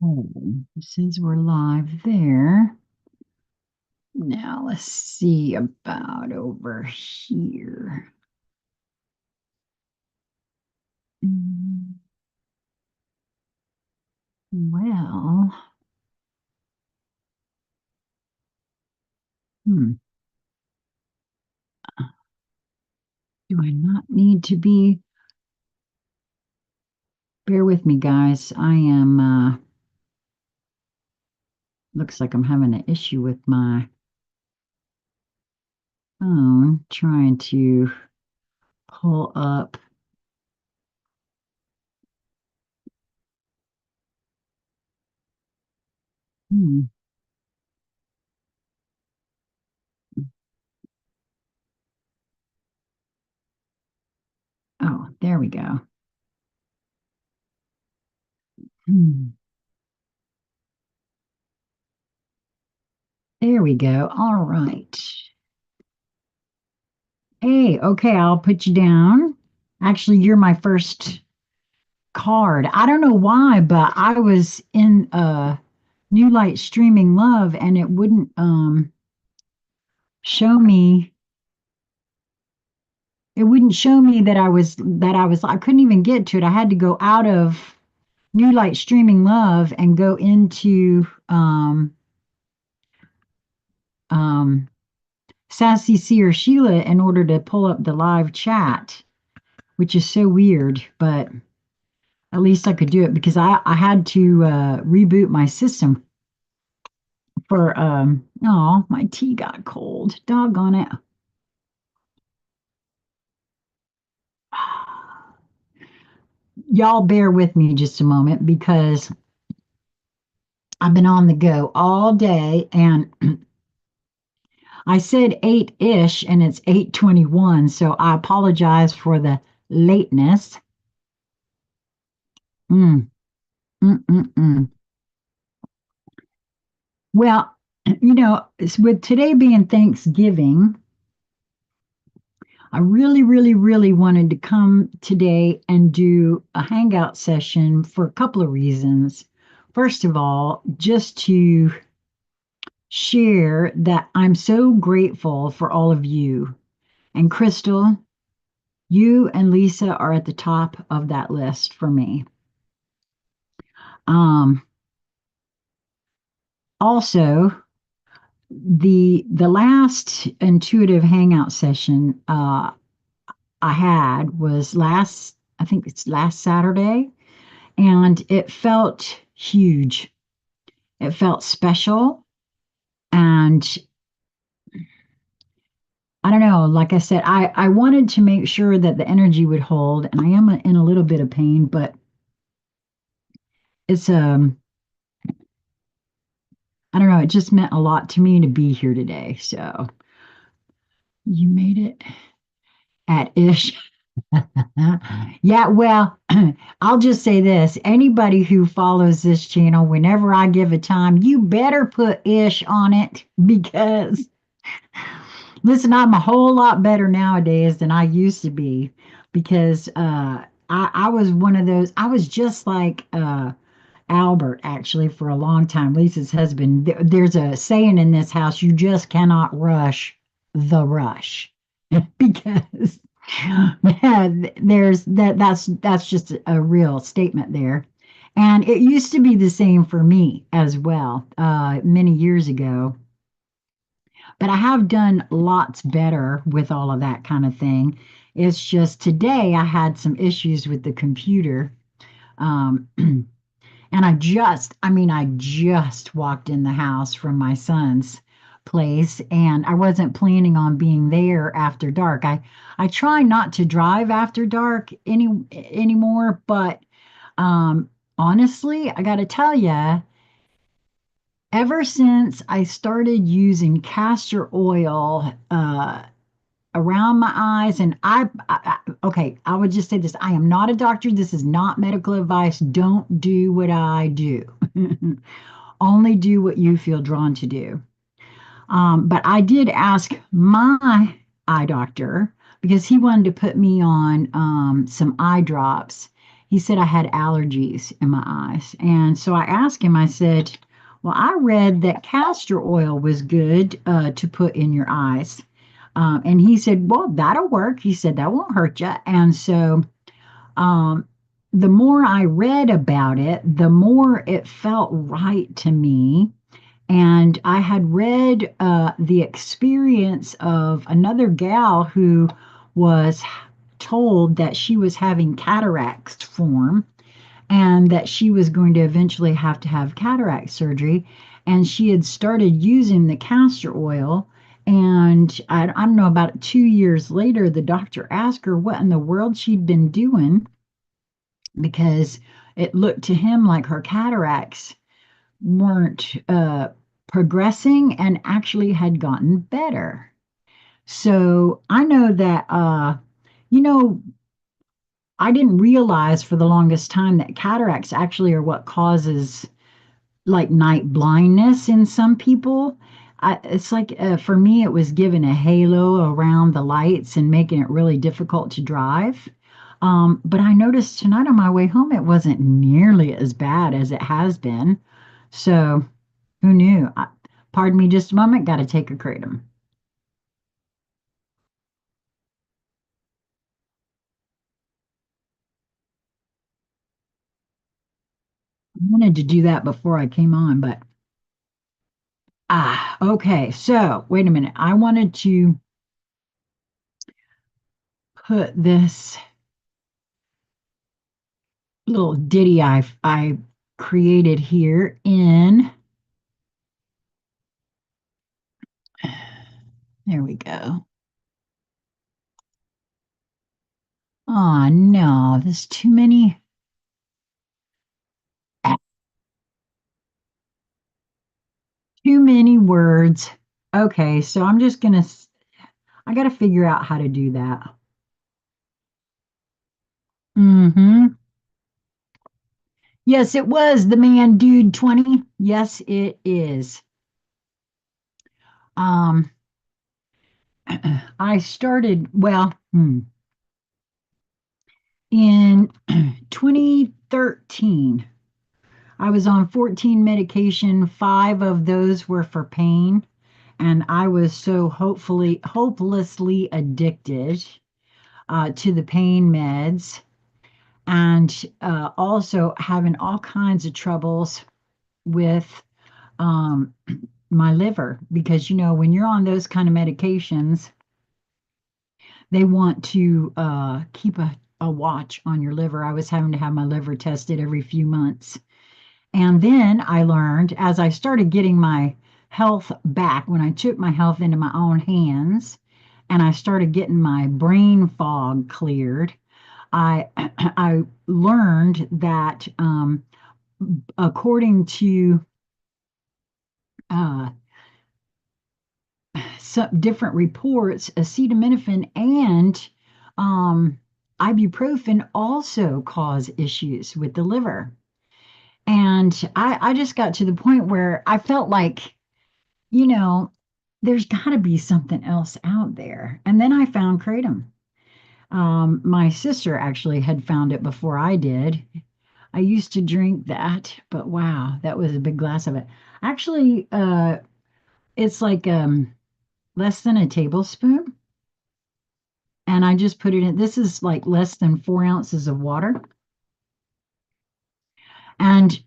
Oh, it says we're live there. Now let's see about over here. Mm, Well, hmm, do I not need to be? Bear with me, guys. I am, looks like I'm having an issue with my phone trying to pull up. Hmm. Oh, there we go. Hmm. There we go. All right. Hey, okay, I'll put you down. Actually, you're my first card. I don't know why, but I was in New Light Streaming Love and it wouldn't show me that I couldn't even get to it. I had to go out of New Light Streaming Love and go into um Sassy Seer Sheila in order to pull up the live chat, which is so weird, but at least I could do it because I had to reboot my system for oh, my tea got cold. Doggone it. Y'all bear with me just a moment because I've been on the go all day and I said 8-ish and it's 8:21, so I apologize for the lateness. Mm, mm. Well, with today being Thanksgiving, I really, really, really wanted to come today and do a hangout session for a couple of reasons. First of all, just to share that I'm so grateful for all of you. And Crystal, you and Lisa are at the top of that list for me. Um, Also, the last intuitive hangout session I had was I think it's last Saturday, and it felt huge. It felt special. And I don't know, like I said, I wanted to make sure that the energy would hold, and I am in a little bit of pain, but it's I don't know, it just meant a lot to me to be here today. So you made it at ish. Yeah, well, I'll just say this. Anybody who follows this channel, whenever I give a time, you better put ish on it because listen, I'm a whole lot better nowadays than I used to be because I was one of those, I was just like Albert actually for a long time, Lisa's husband. There's a saying in this house, you just cannot rush the rush because yeah, that's just a real statement there. And it used to be the same for me as well, many years ago. But I have done lots better with all of that kind of thing. It's just today I had some issues with the computer. Um, and I just walked in the house from my son's place and I wasn't planning on being there after dark. I try not to drive after dark anymore, but honestly, I got to tell you, ever since I started using castor oil around my eyes, and okay, I would just say this: I am not a doctor. This is not medical advice. Don't do what I do. Only do what you feel drawn to do. But I did ask my eye doctor because he wanted to put me on some eye drops. he said I had allergies in my eyes. And so I asked him, I said, well, I read that castor oil was good to put in your eyes. And he said, well, that'll work. He said, that won't hurt you. And so um, the more I read about it, the more it felt right to me. And I had read the experience of another gal who was told that she was having cataracts form and that she was going to eventually have to have cataract surgery. And she had started using the castor oil. And I don't know, about 2 years later, the doctor asked her what in the world she'd been doing because it looked to him like her cataracts weren't progressing and actually had gotten better. So I know that, you know, I didn't realize for the longest time that cataracts actually are what causes like night blindness in some people. It's like for me, it was giving a halo around the lights and making it really difficult to drive. But I noticed tonight on my way home, it wasn't nearly as bad as it has been. So who knew? Pardon me just a moment, got to take a kratom. I wanted to do that before I came on, but okay. So wait a minute. I wanted to put this little ditty I created here in. There we go. Oh no, there's too many words. Okay, so I'm just gonna I gotta figure out how to do that. Mm-hmm. Yes, it was the man dude 20. Yes, it is. Um, I started, well, in 2013. I was on 14 medication. Five of those were for pain, and I was so hopelessly addicted to the pain meds, and also having all kinds of troubles with um, my liver because when you're on those kind of medications, they want to keep a watch on your liver. I was having to have my liver tested every few months. And then I learned as I started getting my health back, when I took my health into my own hands and I started getting my brain fog cleared, I I learned that according to uh, some different reports, acetaminophen and um, ibuprofen also cause issues with the liver. And I just got to the point where I felt like, you know, there's got to be something else out there. And then I found kratom. My sister actually had found it before I did. I used to drink that, but wow, that was a big glass of it. Actually, it's like less than a tablespoon. And I just put it in. This is like less than 4 ounces of water. And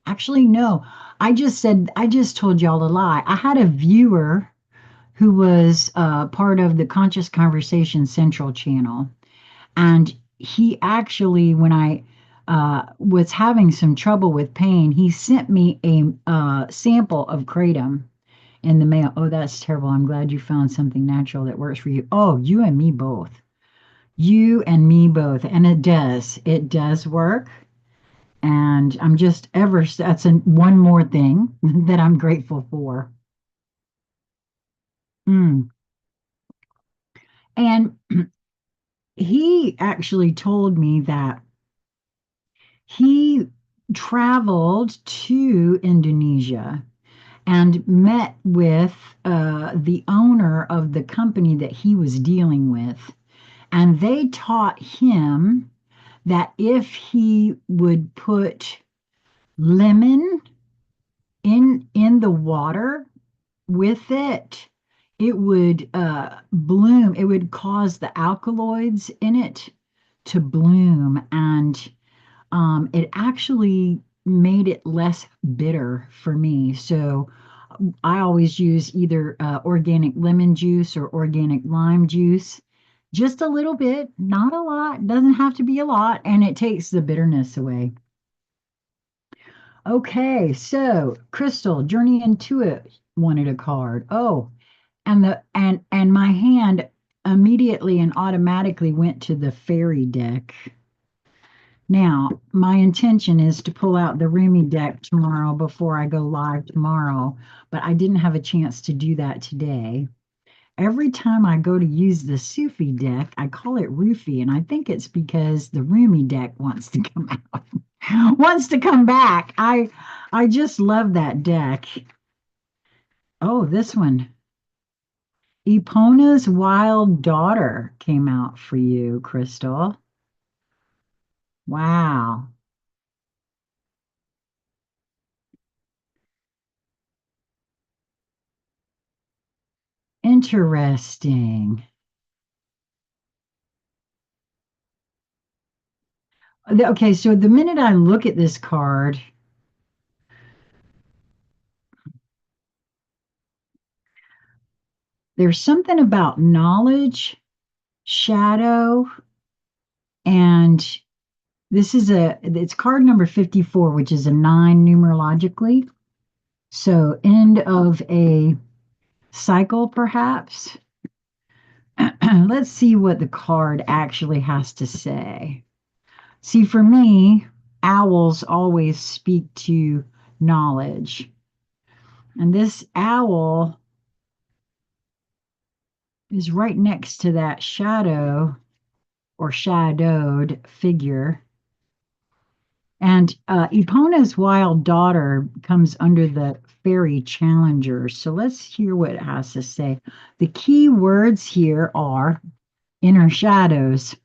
actually, no, I just told y'all a lie. I had a viewer who was part of the Conscious Conversation Central channel. And he actually, when I was having some trouble with pain, he sent me a sample of kratom in the mail. Oh, that's terrible. I'm glad you found something natural that works for you. Oh, you and me both. You and me both. And it does. It does work. And I'm just that's one more thing that I'm grateful for. Mm. And he actually told me that he traveled to Indonesia and met with the owner of the company that he was dealing with. And they taught him that if he would put lemon in the water with it, it would bloom. It would cause the alkaloids in it to bloom, and it actually made it less bitter for me. So I always use either organic lemon juice or organic lime juice. Just a little bit, not a lot, doesn't have to be a lot, and it takes the bitterness away. Okay, so Crystal, Journey into It wanted a card. Oh, and my hand immediately and automatically went to the fairy deck. Now, my intention is to pull out the Rumi deck tomorrow before I go live tomorrow, but I didn't have a chance to do that today. Every time I go to use the Sufi deck, I call it Roofy, and I think it's because the Rumi deck wants to come out, wants to come back. I just love that deck. Oh, this one. Epona's Wild Daughter came out for you, Crystal. Wow. Interesting. Okay, so the minute I look at this card, there's something about knowledge, shadow, and it's card number 54, which is a nine numerologically. So end of a cycle, perhaps. Let's see what the card actually has to say. See, for me, owls always speak to knowledge. And this owl is right next to that shadow or shadowed figure. And Epona's Wild Daughter comes under the fairy challenger. So let's hear what it has to say. The key words here are inner shadows,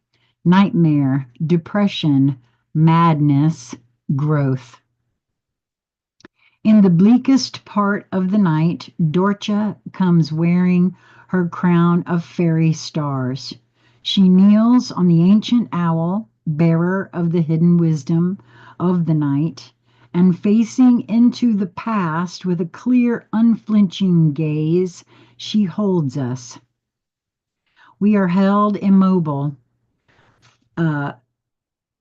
nightmare, depression, madness, growth. In the bleakest part of the night, Dorcha comes wearing her crown of fairy stars. She kneels on the ancient owl, bearer of the hidden wisdom of the night, and facing into the past with a clear, unflinching gaze, she holds us. We are held immobile, uh,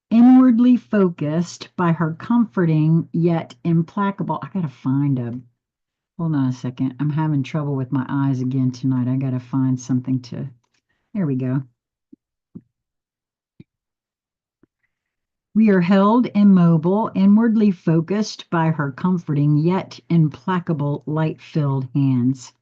inwardly focused by her comforting yet implacable. I gotta find a. Hold on a second. I'm having trouble with my eyes again tonight. I gotta find something to. There we go. We are held immobile, inwardly focused by her comforting yet implacable light filled hands.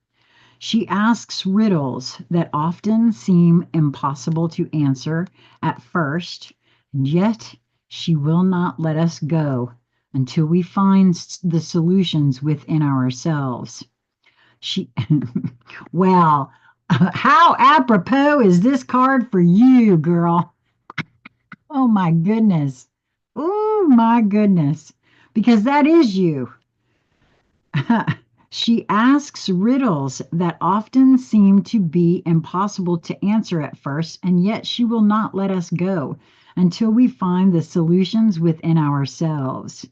She asks riddles that often seem impossible to answer at first, and yet she will not let us go until we find the solutions within ourselves. She, well, how apropos is this card for you, girl? Oh my goodness. Oh my goodness. Because that is you. She asks riddles that often seem to be impossible to answer at first, and yet she will not let us go until we find the solutions within ourselves.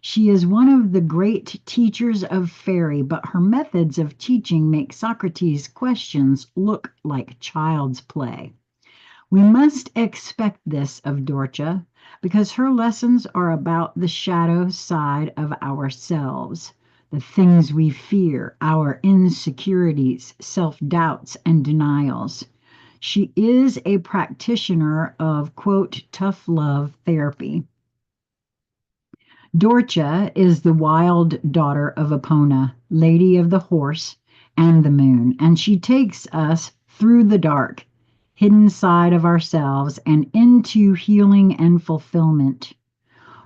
She is one of the great teachers of fairy, but her methods of teaching make Socrates' questions look like child's play. We must expect this of Dorcha because her lessons are about the shadow side of ourselves, the things we fear, our insecurities, self doubts, and denials. She is a practitioner of, quote, tough love therapy. Dorcha is the wild daughter of Epona, lady of the horse and the moon, and she takes us through the dark, hidden side of ourselves and into healing and fulfillment.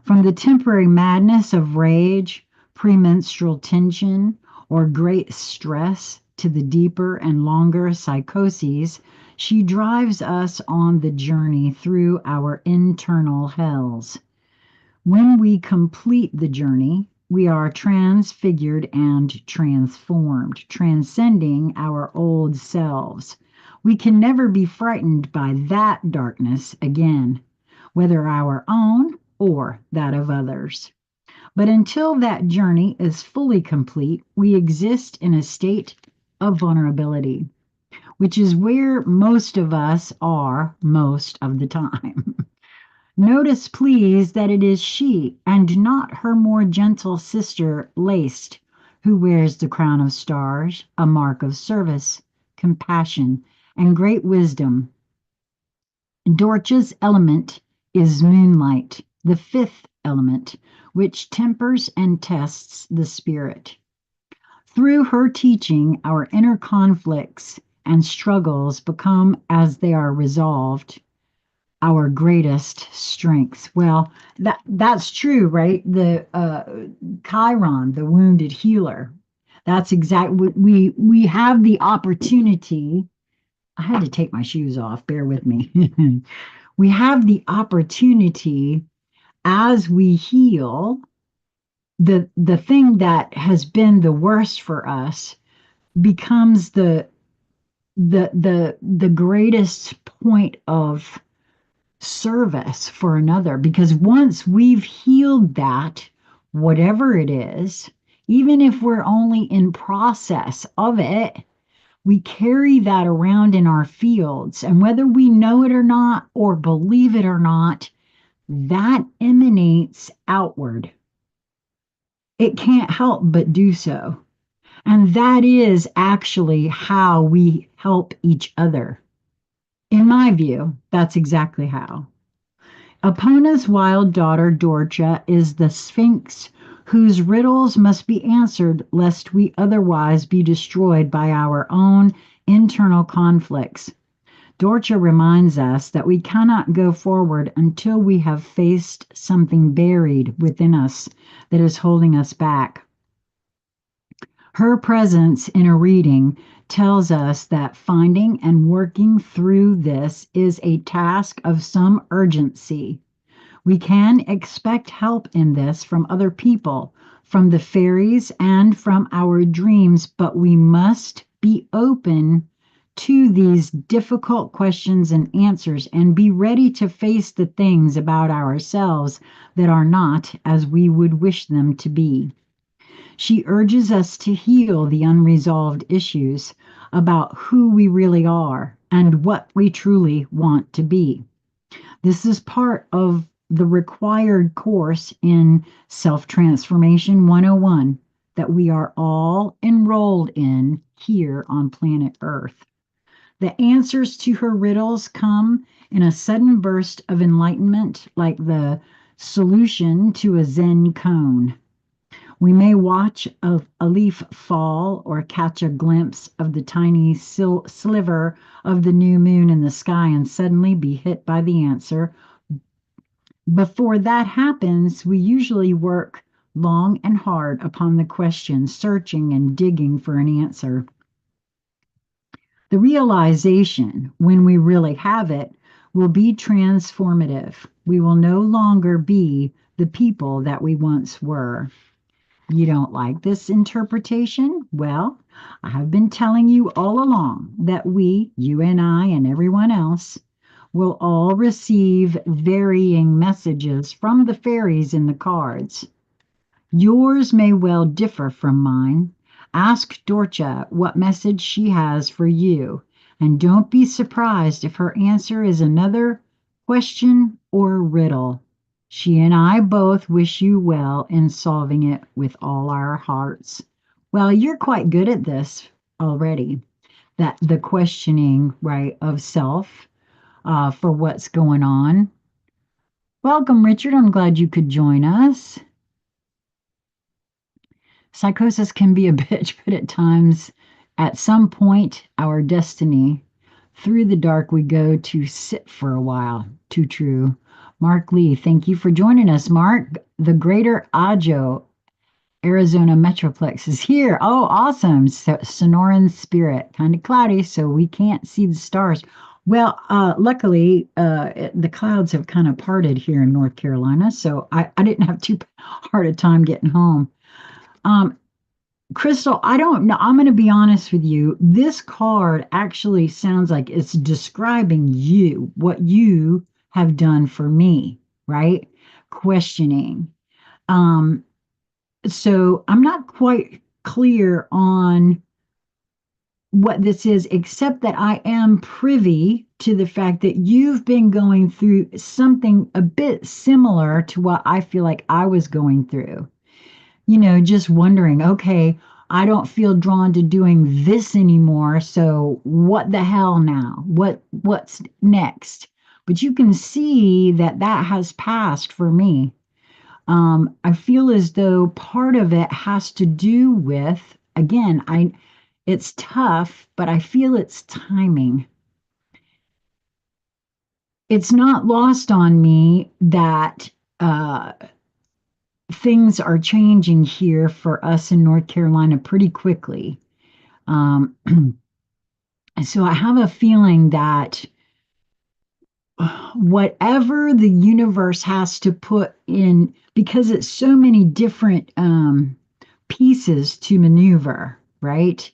From the temporary madness of rage, premenstrual tension, or great stress to the deeper and longer psychoses, She drives us on the journey through our internal hells. When we complete the journey, we are transfigured and transformed, transcending our old selves. We can never be frightened by that darkness again, whether our own or that of others. But until that journey is fully complete, we exist in a state of vulnerability, which is where most of us are most of the time. Notice, please, that it is she and not her more gentle sister, Laced, who wears the crown of stars, a mark of service, compassion, and great wisdom. Dorcha's element is moonlight, the fifth element, which tempers and tests the spirit. Through her teaching, our inner conflicts and struggles become, as they are resolved, our greatest strengths. Well, that's true, right? The Chiron, the wounded healer. That's exactly we have the opportunity. I had to take my shoes off. Bear with me. We have the opportunity as we heal the thing that has been the worst for us becomes the greatest point of service for another, because once we've healed that, whatever it is, even if we're only in process of it, we carry that around in our fields, and whether we know it or not or believe it or not, that emanates outward. It can't help but do so. And that is actually how we help each other. In my view, that's exactly how. Epona's wild daughter, Dorcha, is the Sphinx whose riddles must be answered lest we otherwise be destroyed by our own internal conflicts. Dorcha reminds us that we cannot go forward until we have faced something buried within us that is holding us back. Her presence in a reading tells us that finding and working through this is a task of some urgency. We can expect help in this from other people, from the fairies, and from our dreams, but we must be open to these difficult questions and answers and be ready to face the things about ourselves that are not as we would wish them to be. She urges us to heal the unresolved issues about who we really are and what we truly want to be. This is part of the required course in Self Transformation 101 that we are all enrolled in here on planet Earth. The answers to her riddles come in a sudden burst of enlightenment, like the solution to a Zen cone. We may watch a leaf fall or catch a glimpse of the tiny sliver of the new moon in the sky and suddenly be hit by the answer. Before that happens, we usually work long and hard upon the question, searching and digging for an answer. The realization, when we really have it, will be transformative. We will no longer be the people that we once were. You don't like this interpretation? Well, I have been telling you all along that we, you and I and everyone else, will all receive varying messages from the fairies in the cards. Yours may well differ from mine. Ask Dorcha what message she has for you, and don't be surprised if her answer is another question or riddle. She and I both wish you well in solving it with all our hearts. Well, you're quite good at this already. That the questioning, right, of self for what's going on. Welcome, Richard. I'm glad you could join us. Psychosis can be a bitch, but at times, at some point, our destiny, through the dark, we go to sit for a while. Too true. Mark Lee, thank you for joining us, Mark. The greater Ajo Arizona Metroplex is here. Oh, awesome. So, Sonoran Spirit. Kind of cloudy, so we can't see the stars. Well, luckily, the clouds have kind of parted here in North Carolina, so I didn't have too hard a time getting home. Um, Crystal, I don't know. I'm going to be honest with you. This card actually sounds like it's describing you, what you have done for me, right? Questioning. Um, so I'm not quite clear on what this is, except that I am privy to the fact that you've been going through something a bit similar to what I feel like I was going through. Just wondering, okay, I don't feel drawn to doing this anymore, so what the hell now? What's next? But you can see that that has passed for me. I feel as though part of it has to do with, again, it's tough, but I feel it's timing. It's not lost on me that things are changing here for us in North Carolina pretty quickly. Um, so I have a feeling that whatever the universe has to put in, because it's so many different pieces to maneuver, right?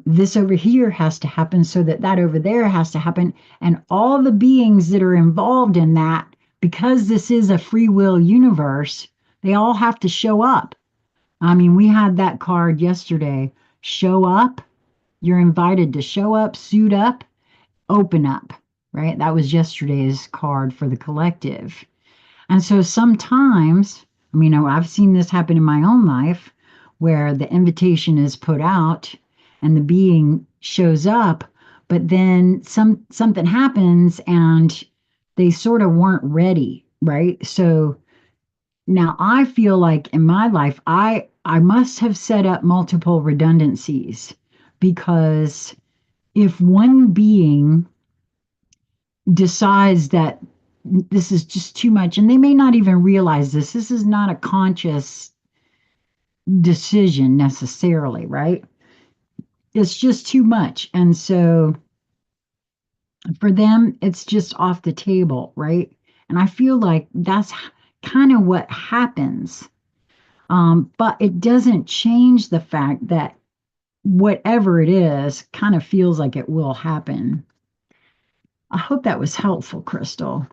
This over here has to happen so that that over there has to happen. And all the beings that are involved in that, because this is a free will universe, they all have to show up. I mean, we had that card yesterday. Show up. You're invited to show up, suit up, open up, right? That was yesterday's card for the collective. And so sometimes, I mean, I've seen this happen in my own life where the invitation is put out and the being shows up, but then something happens and they sort of weren't ready, right? So now I feel like in my life, I must have set up multiple redundancies because if one being decides that this is just too much, and they may not even realize this is not a conscious decision necessarily, right? It's just too much. And so for them, it's just off the table, right? And I feel like that's kind of what happens. But it doesn't change the fact that whatever it is kind of feels like it will happen. I hope that was helpful, Crystal.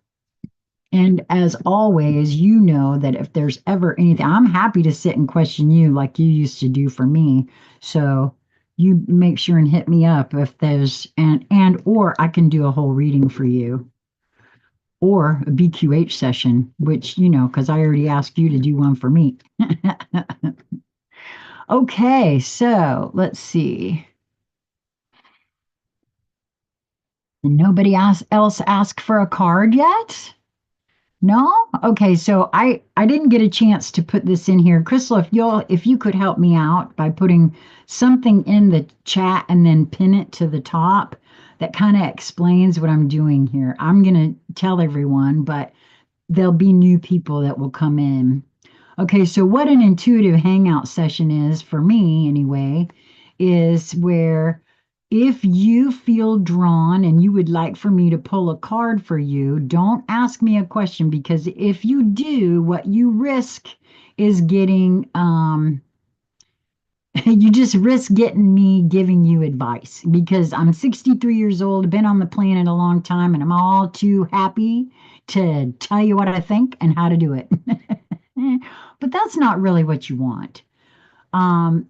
And as always, you know that if there's ever anything, I'm happy to sit and question you like you used to do for me. So you make sure and hit me up if there's and or I can do a whole reading for you or a BQH session, which because I already asked you to do one for me. Okay, so let's see. Nobody else asked for a card yet? No? Okay, so I didn't get a chance to put this in here. Crystal, if you could help me out by putting something in the chat and then pin it to the top that kind of explains what I'm doing here. I'm going to tell everyone, but there'll be new people that will come in. Okay, so what an intuitive hangout session is for me anyway, is where if you feel drawn and you would like for me to pull a card for you, don't ask me a question because if you do, what you risk is getting you just risk getting me giving you advice because I'm 63 years old, been on the planet a long time, and I'm all too happy to tell you what I think and how to do it. But that's not really what you want. Um,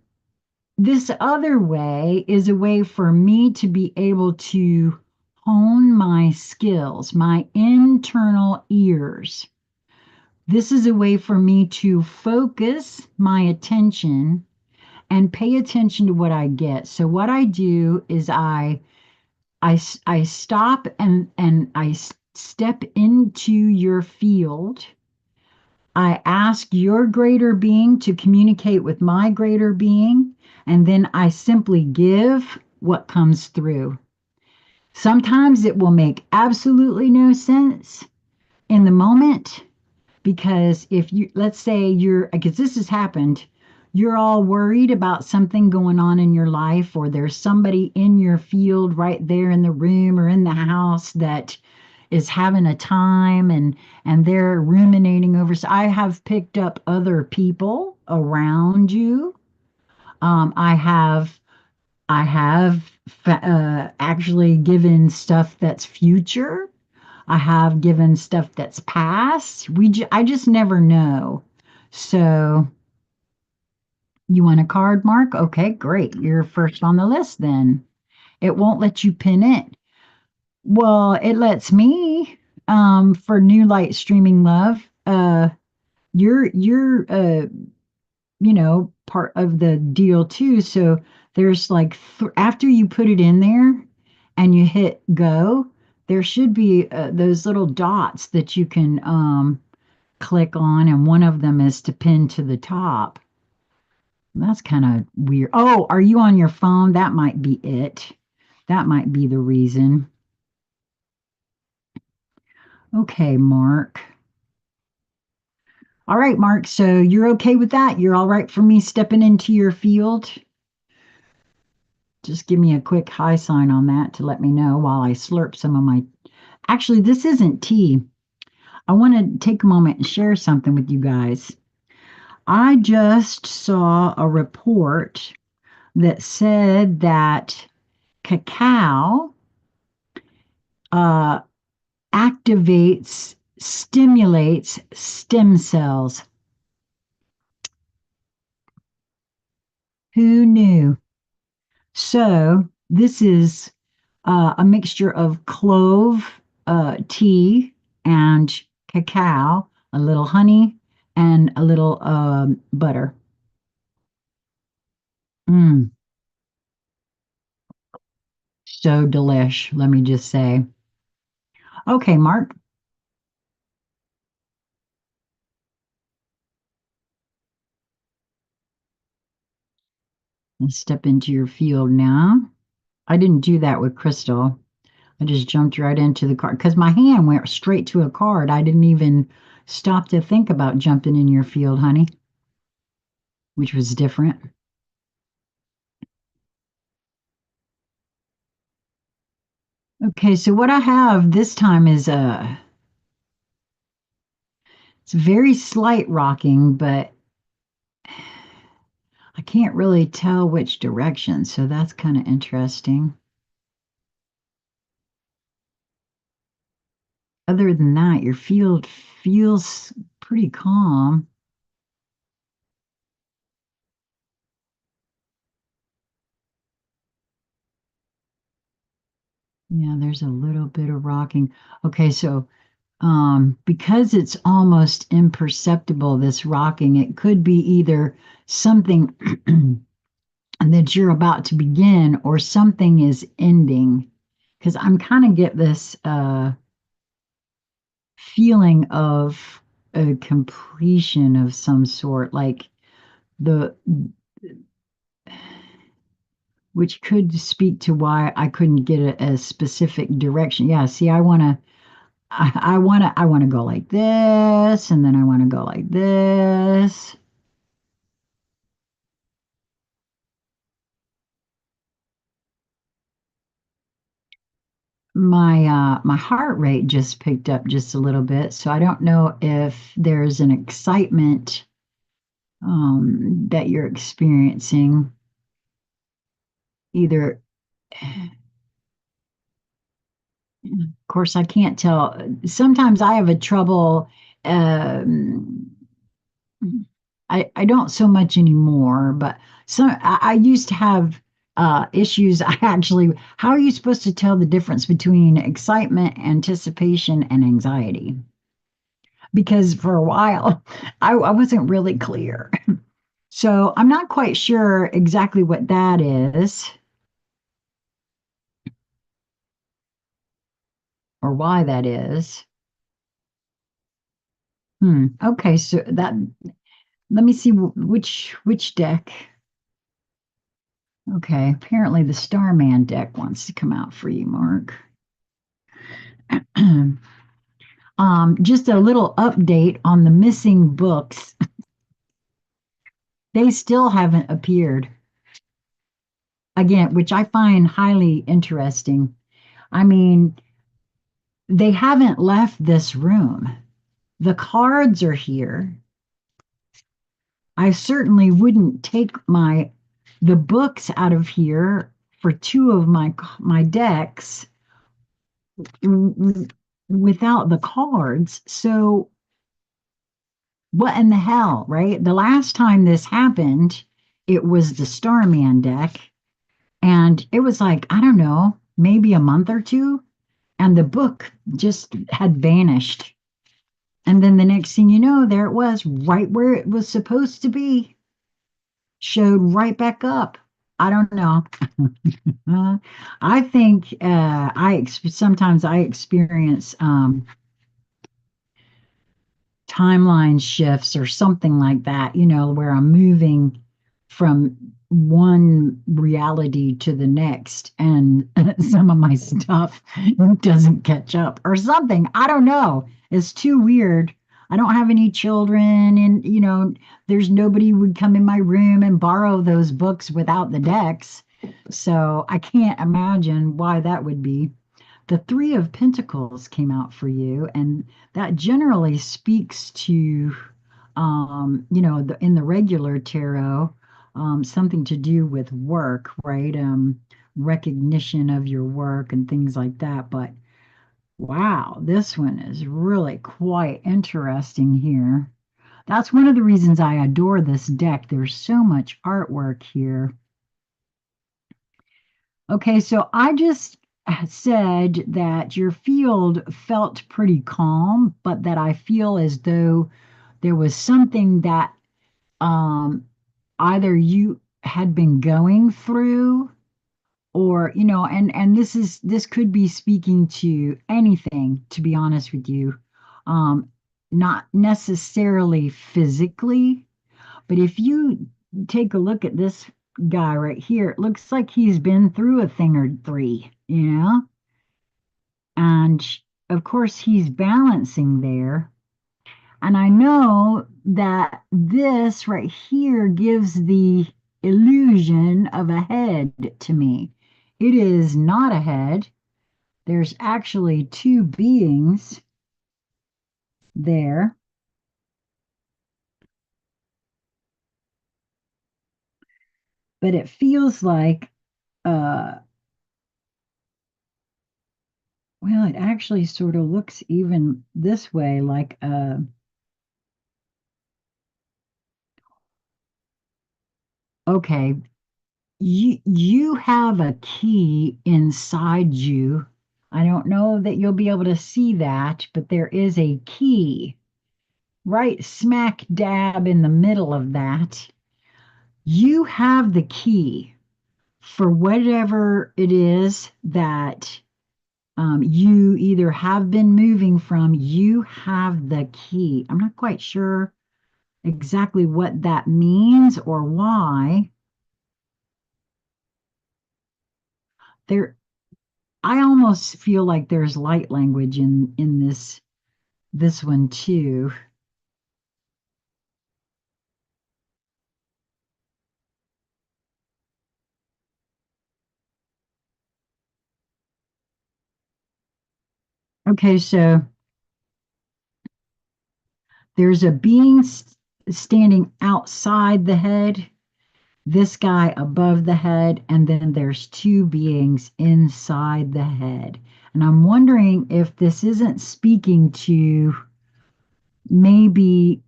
this other way is a way for me to be able to hone my skills, my internal ears. This is a way for me to focus my attention and pay attention to what I get. So what I do is I stop and I step into your field. I ask your greater being to communicate with my greater being, and then I simply give what comes through. Sometimes it will make absolutely no sense in the moment because if you, let's say you're, because this has happened you're all worried about something going on in your life, or there's somebody in your field right there in the room or in the house that is having a time and they're ruminating over. So I have picked up other people around you. I have actually given stuff that's future. I have given stuff that's past. I just never know. So you want a card, Mark? Okay, great. You're first on the list then. It won't let you pin it. Well, it lets me for New Light Streaming Love. You're part of the deal too. So there's like after you put it in there and you hit go, there should be those little dots that you can click on, and one of them is to pin to the top. That's kind of weird. Oh, are you on your phone? That might be it. That might be the reason. Okay, Mark. All right, Mark. So you're okay with that? You're all right for me stepping into your field? Just give me a quick high sign on that to let me know while I slurp some of my. Actually, this isn't tea. I want to take a moment and share something with you guys. I just saw a report that said that cacao uh, stimulates stem cells. Who knew? So, this is a mixture of clove tea and cacao, a little honey, and a little butter. Mm, so delish, let me just say. Okay, Mark, let's step into your field now. I didn't do that with Crystal. I just jumped right into the card because my hand went straight to a card. I didn't even stop to think about jumping in your field, honey, which was different. Okay, so what I have this time is it's very slight rocking, but I can't really tell which direction, so that's kind of interesting. Other than that, your field feels pretty calm. Yeah, there's a little bit of rocking. Okay, so because it's almost imperceptible, this rocking, it could be either something that you're about to begin or something is ending. Because I'm kind of get this feeling of a completion of some sort, like the which could speak to why I couldn't get a specific direction. Yeah, see, I want to go like this, and then I want to go like this. My heart rate just picked up just a little bit, so I don't know if there's an excitement that you're experiencing. Either, of course, I can't tell. Sometimes I have a trouble. Um, I don't so much anymore, but I used to have issues. I actually, how are you supposed to tell the difference between excitement, anticipation, and anxiety? Because for a while, I wasn't really clear. So I'm not quite sure exactly what that is or why that is. Okay, so that let me see which deck. Okay, apparently the Starman deck wants to come out for you, Mark. Just a little update on the missing books. They still haven't appeared again, which I find highly interesting. I mean, they haven't left this room. The cards are here. I certainly wouldn't take the books out of here for two of my decks without the cards. So what in the hell, right? The last time this happened, it was the Starman deck, and it was like, I don't know, maybe a month or two, and the book just had vanished. And then the next thing you know, there it was, right where it was supposed to be, showed right back up. I don't know. I think sometimes I experience timeline shifts or something like that, where I'm moving from one reality to the next and some of my stuff doesn't catch up or something. I don't know. It's too weird. I don't have any children and there's nobody would come in my room and borrow those books without the decks. So I can't imagine why that would be. The Three of Pentacles came out for you, and that generally speaks to, in the regular tarot, something to do with work, right? Recognition of your work and things like that. But wow, this one is really quite interesting here. That's one of the reasons I adore this deck. There's so much artwork here. Okay, so I just said that your field felt pretty calm, but that I feel as though there was something that um, either you had been going through or, and this could be speaking to anything, to be honest with you. Not necessarily physically, but if you take a look at this guy right here, it looks like he's been through a thing or three, and of course he's balancing there. And I know that this right here gives the illusion of a head to me. It is not a head. There's actually two beings there, but it feels like uh well, it actually sort of looks even this way, like okay, you have a key inside you. I don't know that you'll be able to see that, but there is a key right smack dab in the middle of that. You have the key for whatever it is that you either have been moving from. You have the key. I'm not quite sure exactly what that means or why. There, I almost feel like there's light language in this one too. Okay, so there's a being standing outside the head, this guy above the head, and then there's two beings inside the head. And I'm wondering if this isn't speaking to maybe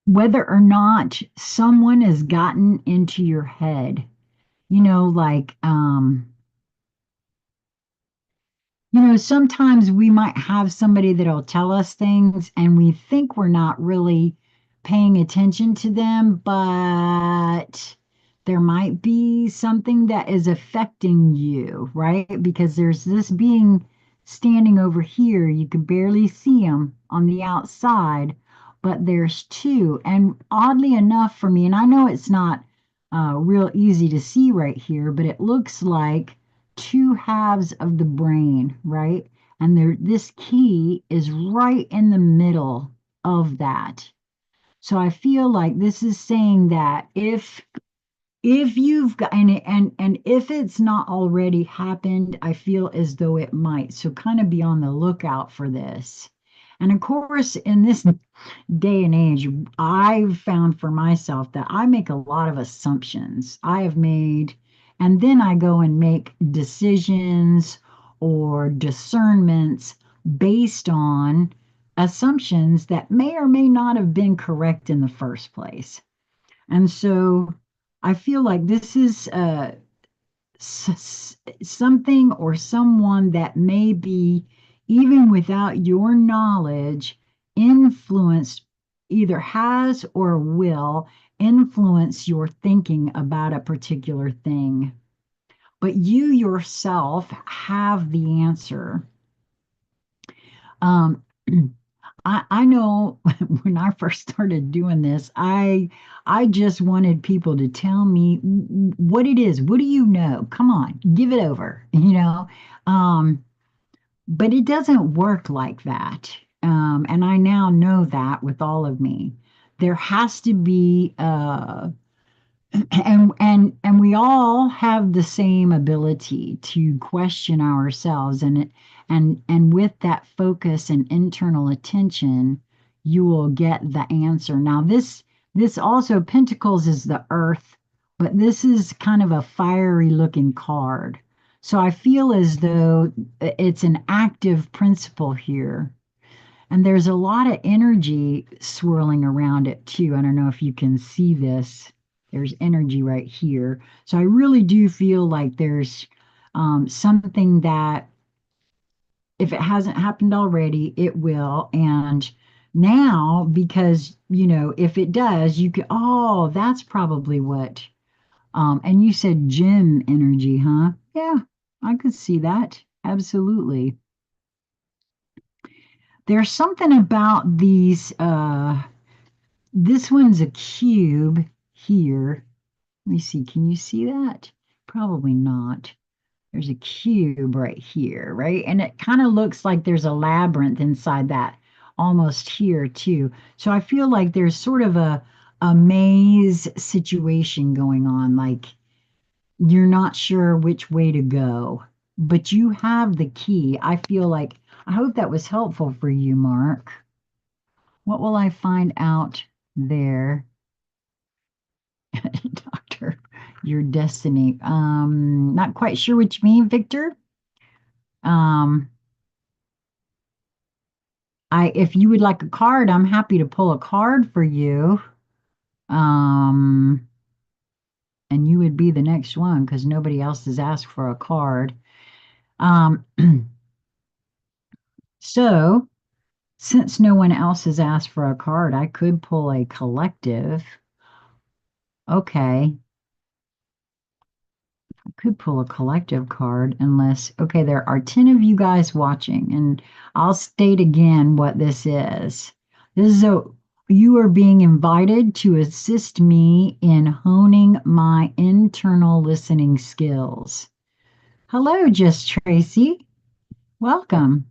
whether or not someone has gotten into your head. Like sometimes we might have somebody that'll tell us things and we think we're not really paying attention to them, but there might be something that is affecting you, right? Because there's this being standing over here. You can barely see him on the outside, but there's two. And oddly enough for me, and I know it's not real easy to see right here, but it looks like two halves of the brain, right? And this key is right in the middle of that. So I feel like this is saying that if you've got and if it's not already happened, I feel as though it might. So kind of be on the lookout for this. And of course, in this day and age, I've found for myself that I make a lot of assumptions. I have made, and then I go and make decisions or discernments based on assumptions that may or may not have been correct in the first place. And so I feel like this is something or someone that may be, even without your knowledge, influenced, either has or will influence your thinking about a particular thing. But you yourself have the answer. Um, I know when I first started doing this, I just wanted people to tell me what it is. What do you know? Come on, give it over, you know. Um, but it doesn't work like that. And I now know that with all of me. There has to be and we all have the same ability to question ourselves, and with that focus and internal attention you will get the answer. Now this also, pentacles is the earth, but this is kind of a fiery looking card, so I feel as though it's an active principle here, and there's a lot of energy swirling around it too. I don't know if you can see this. There's energy right here. So I really do feel like there's something that, if it hasn't happened already, it will. And now, because, if it does, you could, oh, that's probably what. And you said gym energy, huh? Yeah, I could see that. Absolutely. There's something about these this one's a cube here. Let me see. Can you see that? Probably not. There's a cube right here, right? And it kind of looks like there's a labyrinth inside that, almost here too. So I feel like there's sort of a maze situation going on, like you're not sure which way to go, but you have the key. I feel like, I hope that was helpful for you, Mark. What will I find out there? Doctor, your destiny. Not quite sure what you mean, Victor. Um, if you would like a card, I'm happy to pull a card for you. Um, and you would be the next one because nobody else has asked for a card. Um, so since no one else has asked for a card, I could pull a collective. Okay. Could pull a collective card unless, okay, there are 10 of you guys watching, and I'll state again what this is. This is you are being invited to assist me in honing my internal listening skills. Hello, Just Tracy. Welcome.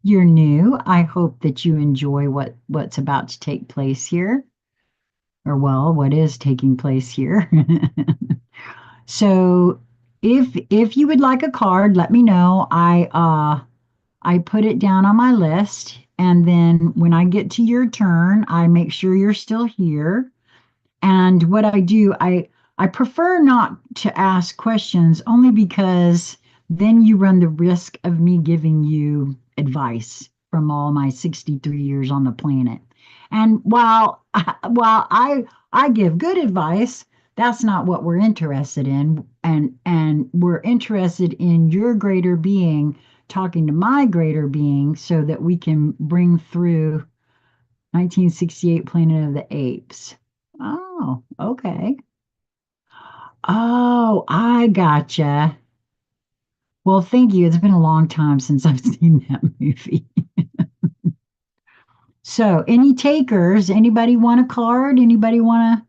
You're new. I hope that you enjoy what's about to take place here, or well, what is taking place here. So if you would like a card, let me know. I put it down on my list, and then when I get to your turn, I make sure you're still here. And what I do, I prefer not to ask questions only because then you run the risk of me giving you advice from all my 63 years on the planet. And while I give good advice, that's not what we're interested in. And we're interested in your greater being talking to my greater being so that we can bring through 1968 Planet of the Apes. Oh, okay. Oh, I gotcha. Well, thank you. It's been a long time since I've seen that movie. So, any takers? Anybody want a card? Anybody want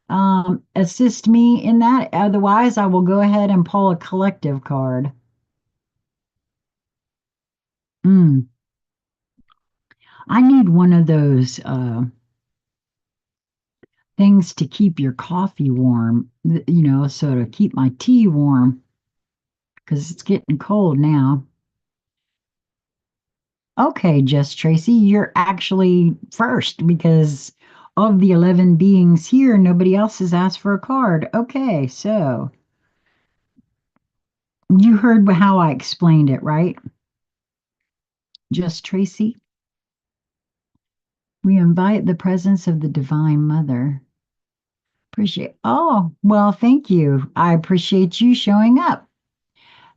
to assist me in that? Otherwise, I will go ahead and pull a collective card. Hmm. I need one of those. things to keep your coffee warm, so to keep my tea warm because it's getting cold now. Okay, just Tracy, you're actually first because of the 11 beings here, nobody else has asked for a card. Okay, so you heard how I explained it, right? Just Tracy, we invite the presence of the Divine Mother. Appreciate. Oh, well, thank you. I appreciate you showing up.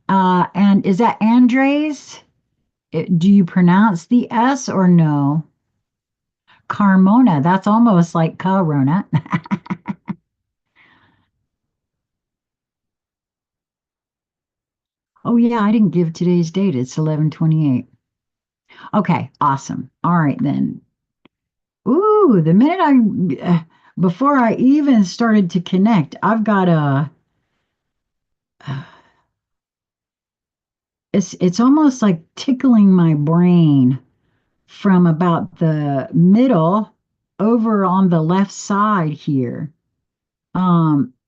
And is that Andres? Do you pronounce the S or no? Carmona. That's almost like Corona. Oh yeah, I didn't give today's date. It's 11/28. Okay, awesome. All right then. Ooh, the minute before I even started to connect, I've got it's almost like tickling my brain from about the middle over on the left side here.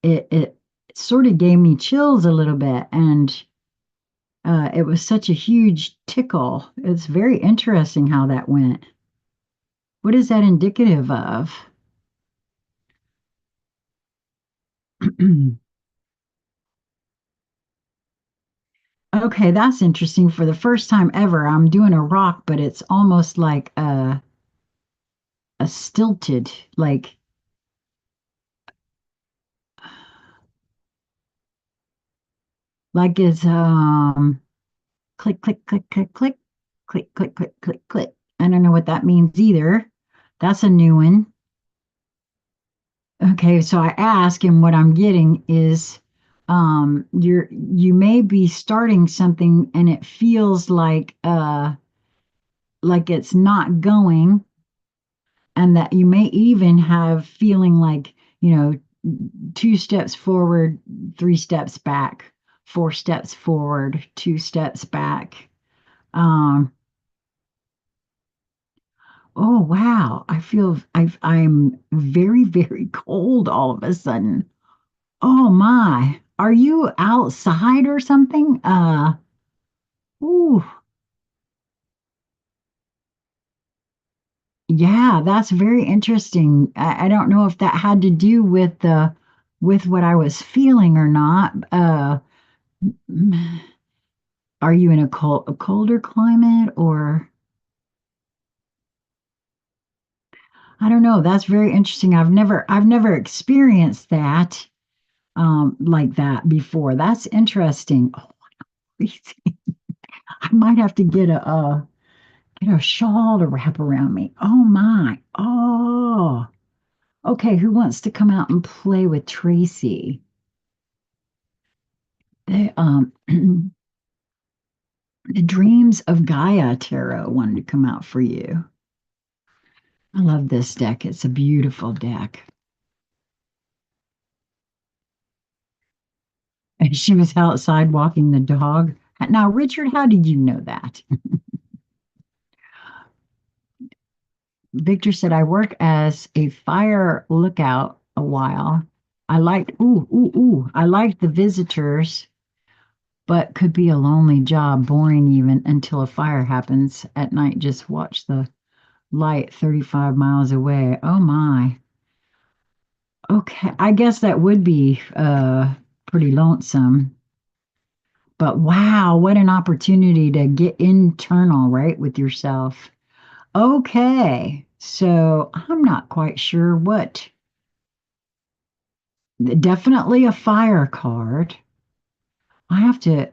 It sort of gave me chills a little bit, and it was such a huge tickle. It's very interesting how that went. What is that indicative of? Okay, that's interesting. For the first time ever, I'm doing a rock, but it's almost like a stilted, like it's click, click, click, click, click, click, click, click, click, click. I don't know what that means either. That's a new one. Okay, so I ask, and what I'm getting is you may be starting something and it feels like it's not going, and that you may even have feeling like, two steps forward, three steps back, four steps forward, two steps back. Um, oh wow, I'm very, very cold all of a sudden. Oh my. Are you outside or something? Ooh, yeah, that's very interesting. I don't know if that had to do with what I was feeling or not. Are you in a colder climate, or I don't know. That's very interesting. I've never experienced that like that before. That's interesting. Oh, I might have to get a shawl to wrap around me. Oh my. Oh. Okay, who wants to come out and play with Tracy? The the Dreams of Gaia Tarot wanted to come out for you. I love this deck. It's a beautiful deck. And she was outside walking the dog. Now, Richard, how did you know that? Victor said, I work as a fire lookout a while. I liked the visitors, but could be a lonely job, boring even until a fire happens at night. Just watch the light 35 miles away. Oh my. Okay, I guess that would be pretty lonesome. But wow, what an opportunity to get internal, right, with yourself. Okay, so I'm not quite sure what. Definitely a fire card. I have to.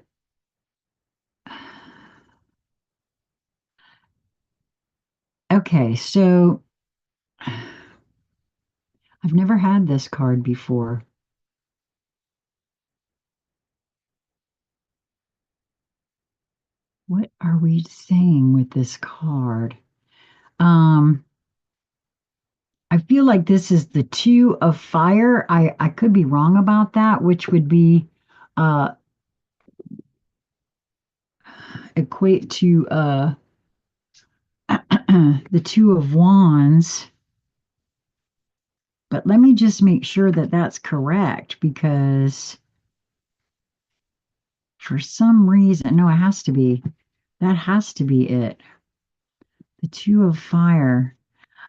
Okay, so I've never had this card before. What are we saying with this card? Um, I feel like this is the two of fire. I could be wrong about that, which would be uh equate to the two of wands. But let me just make sure that that's correct because for some reason, no, it has to be. That has to be it. The two of fire.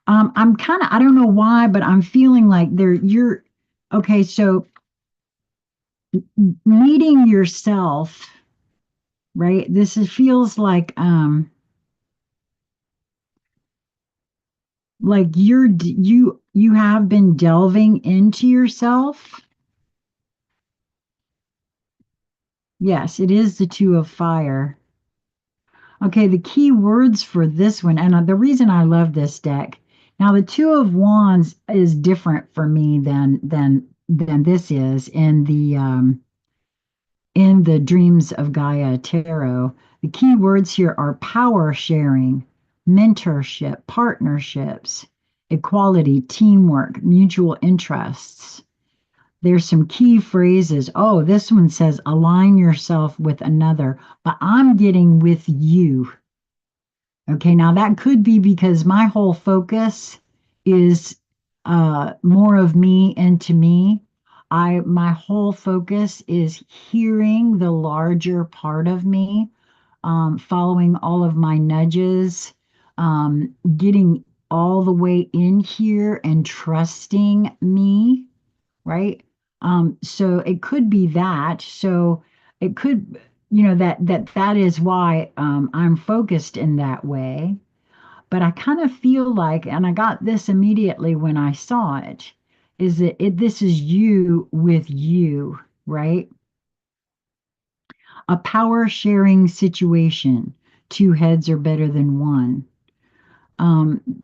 I'm kind of, I don't know why, but I'm feeling like you're, okay, so meeting yourself, right? Feels like you have been delving into yourself. Yes, it is the two of fire. Okay, the key words for this one, and the reason I love this deck. Now, the Two of Wands is different for me than this is in the Dreams of Gaia tarot. The key words here are power sharing, mentorship, partnerships, equality, teamwork, mutual interests. There's some key phrases. Oh, this one says align yourself with another, but I'm getting with you. Okay, now that could be because my whole focus is more of me into me. My whole focus is hearing the larger part of me, following all of my nudges, getting all the way in here and trusting me, right? So it could be that. So it could, that is why I'm focused in that way. But I kind of feel like, and I got this immediately when I saw it, is that this is you with you, right? A power sharing situation. Two heads are better than one.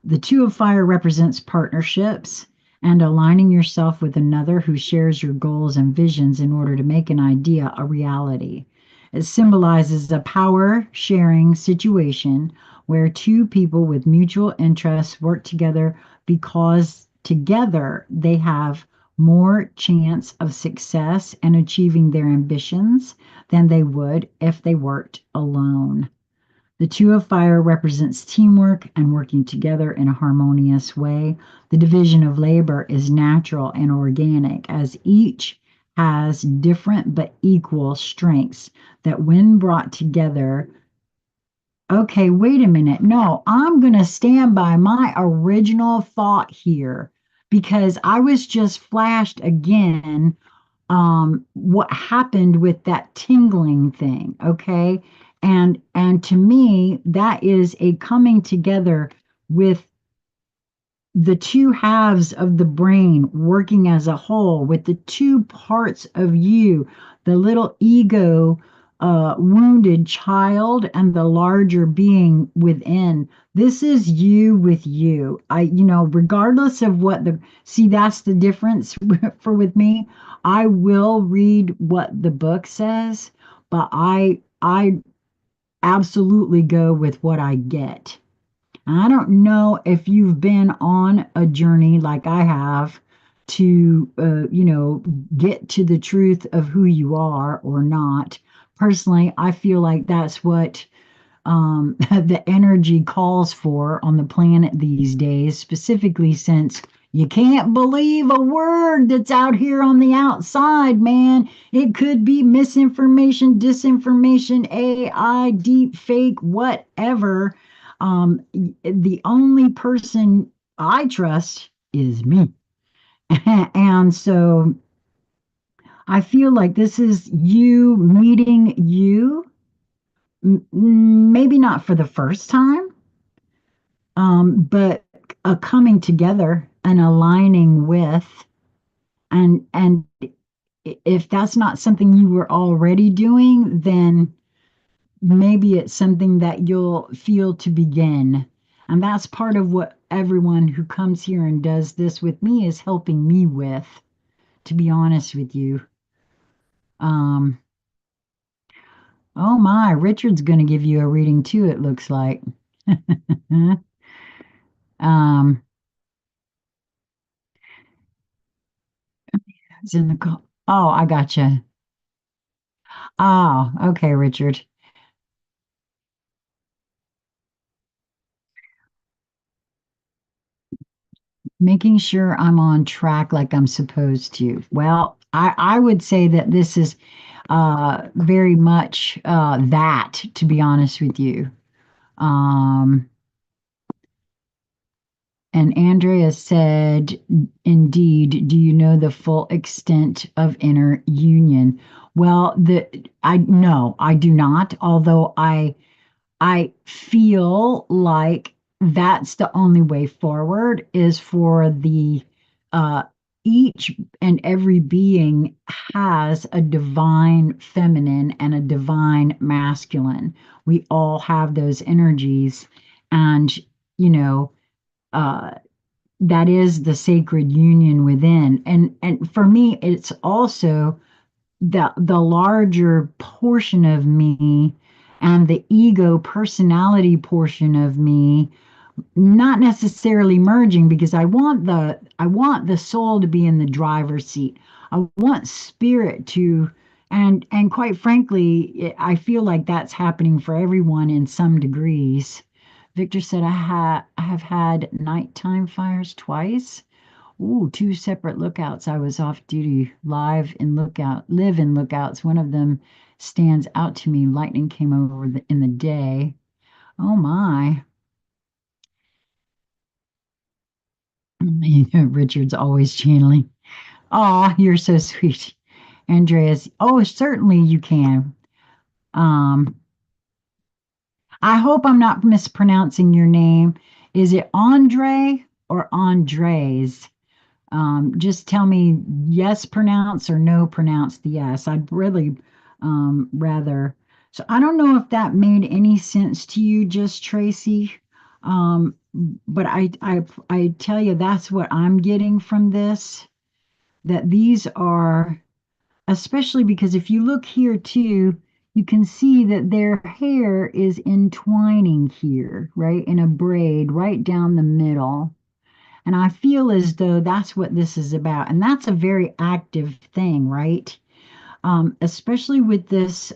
The two of fire represents partnerships and aligning yourself with another who shares your goals and visions in order to make an idea a reality. It symbolizes a power sharing situation where two people with mutual interests work together because together they have more chance of success and achieving their ambitions than they would if they worked alone. The two of fire represents teamwork and working together in a harmonious way. The division of labor is natural and organic as each has different but equal strengths that when brought together. Okay, wait a minute. No, I'm going to stand by my original thought here because I was just flashed again what happened with that tingling thing, okay? And to me that is a coming together with the two halves of the brain working as a whole with the two parts of you, the little ego wounded child and the larger being within. This is you with you. Regardless of what the see, that's the difference for with me. I will read what the book says, but I absolutely go with what I get. I don't know if you've been on a journey like I have to, get to the truth of who you are or not. Personally, I feel like that's what the energy calls for on the planet these days, specifically since you can't believe a word that's out here on the outside, man. It could be misinformation, disinformation, AI, deep fake, whatever. The only person I trust is me. And so I feel like this is you meeting you, maybe not for the first time, but a coming together and aligning with, and if that's not something you were already doing, then maybe it's something that you'll feel to begin. And that's part of what everyone who comes here and does this with me is helping me with, to be honest with you. Um, oh my, Richard's going to give you a reading too, it looks like. um, it's in the call. Oh, I gotcha. Oh, okay, Richard. Making sure I'm on track like I'm supposed to. Well, I would say that this is very much that, to be honest with you. Um, and Andrea said, indeed, do you know the full extent of inner union? Well, I no, I do not, although I feel like that's the only way forward is for the uh each and every being has a divine feminine and a divine masculine. We all have those energies, and you know, uh that is the sacred union within. And for me it's also the larger portion of me and the ego personality portion of me not necessarily merging, because I want the soul to be in the driver's seat. I want spirit to, and quite frankly I feel like that's happening for everyone in some degrees. Victor said I have had nighttime fires twice. Ooh, two separate lookouts. I was off duty, live in lookouts. One of them stands out to me. Lightning came over in the day. Oh my. Richard's always channeling. Oh, you're so sweet. Andreas. Oh, certainly you can. Um, I hope I'm not mispronouncing your name. Is it Andre or Andres? Just tell me yes pronounce or no pronounce the yes. I'd really rather. So I don't know if that made any sense to you, just Tracy. Um, but I tell you that's what I'm getting from this. That these are, especially because if you look here too, you can see that their hair is entwining here, right, in a braid right down the middle. And I feel as though that's what this is about. And that's a very active thing, right? Especially with this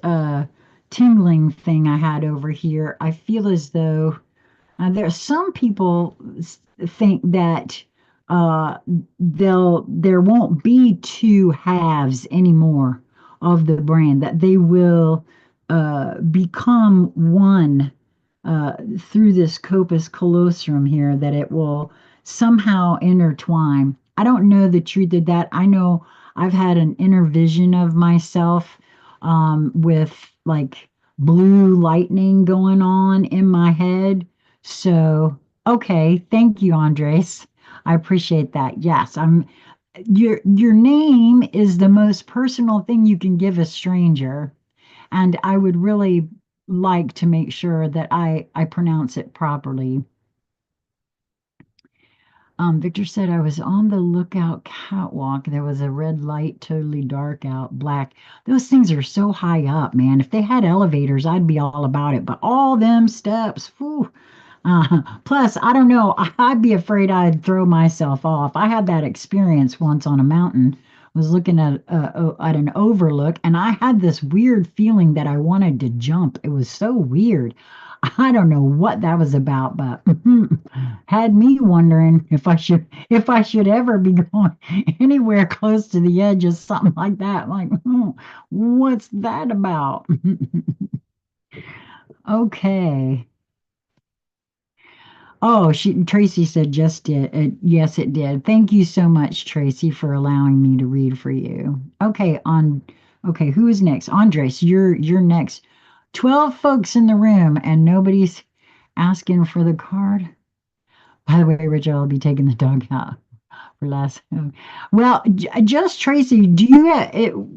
tingling thing I had over here. I feel as though there are some people think that there won't be two halves anymore of the brand, that they will become one through this corpus callosum here, that it will somehow intertwine. I don't know the truth of that. I know I've had an inner vision of myself with like blue lightning going on in my head. So, okay, thank you, Andres. I appreciate that. Yes, I'm your name is the most personal thing you can give a stranger, and I would really like to make sure that I pronounce it properly. Victor said I was on the lookout catwalk. There was a red light, totally dark out, black. Those things are so high up, man. If they had elevators, I'd be all about it. But all them steps, whew. Plus, I don't know. I'd be afraid I'd throw myself off. I had that experience once on a mountain. Was looking at an overlook, and I had this weird feeling that I wanted to jump. It was so weird. I don't know what that was about, but had me wondering if I should ever be going anywhere close to the edge of something like that. Like, what's that about? Okay. Oh, Tracy said just did. Yes, it did. Thank you so much, Tracy, for allowing me to read for you. Okay, who is next? Andres, you're next. 12 folks in the room and nobody's asking for the card. By the way, Richard, I'll be taking the dog out for last. Well, just Tracy,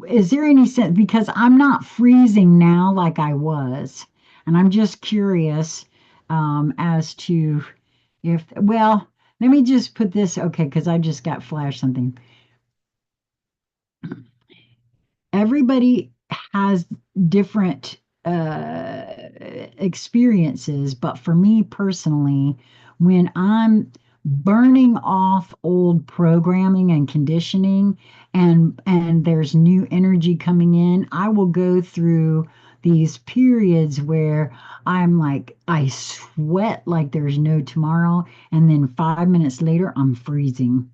is there any sense, because I'm not freezing now like I was, and I'm just curious as to if, well, let me just put this, okay, because I just got flashed something. Everybody has different experiences, but for me personally, when I'm burning off old programming and conditioning, and there's new energy coming in, I will go through these periods where I'm like, I sweat like there's no tomorrow, and then 5 minutes later, I'm freezing.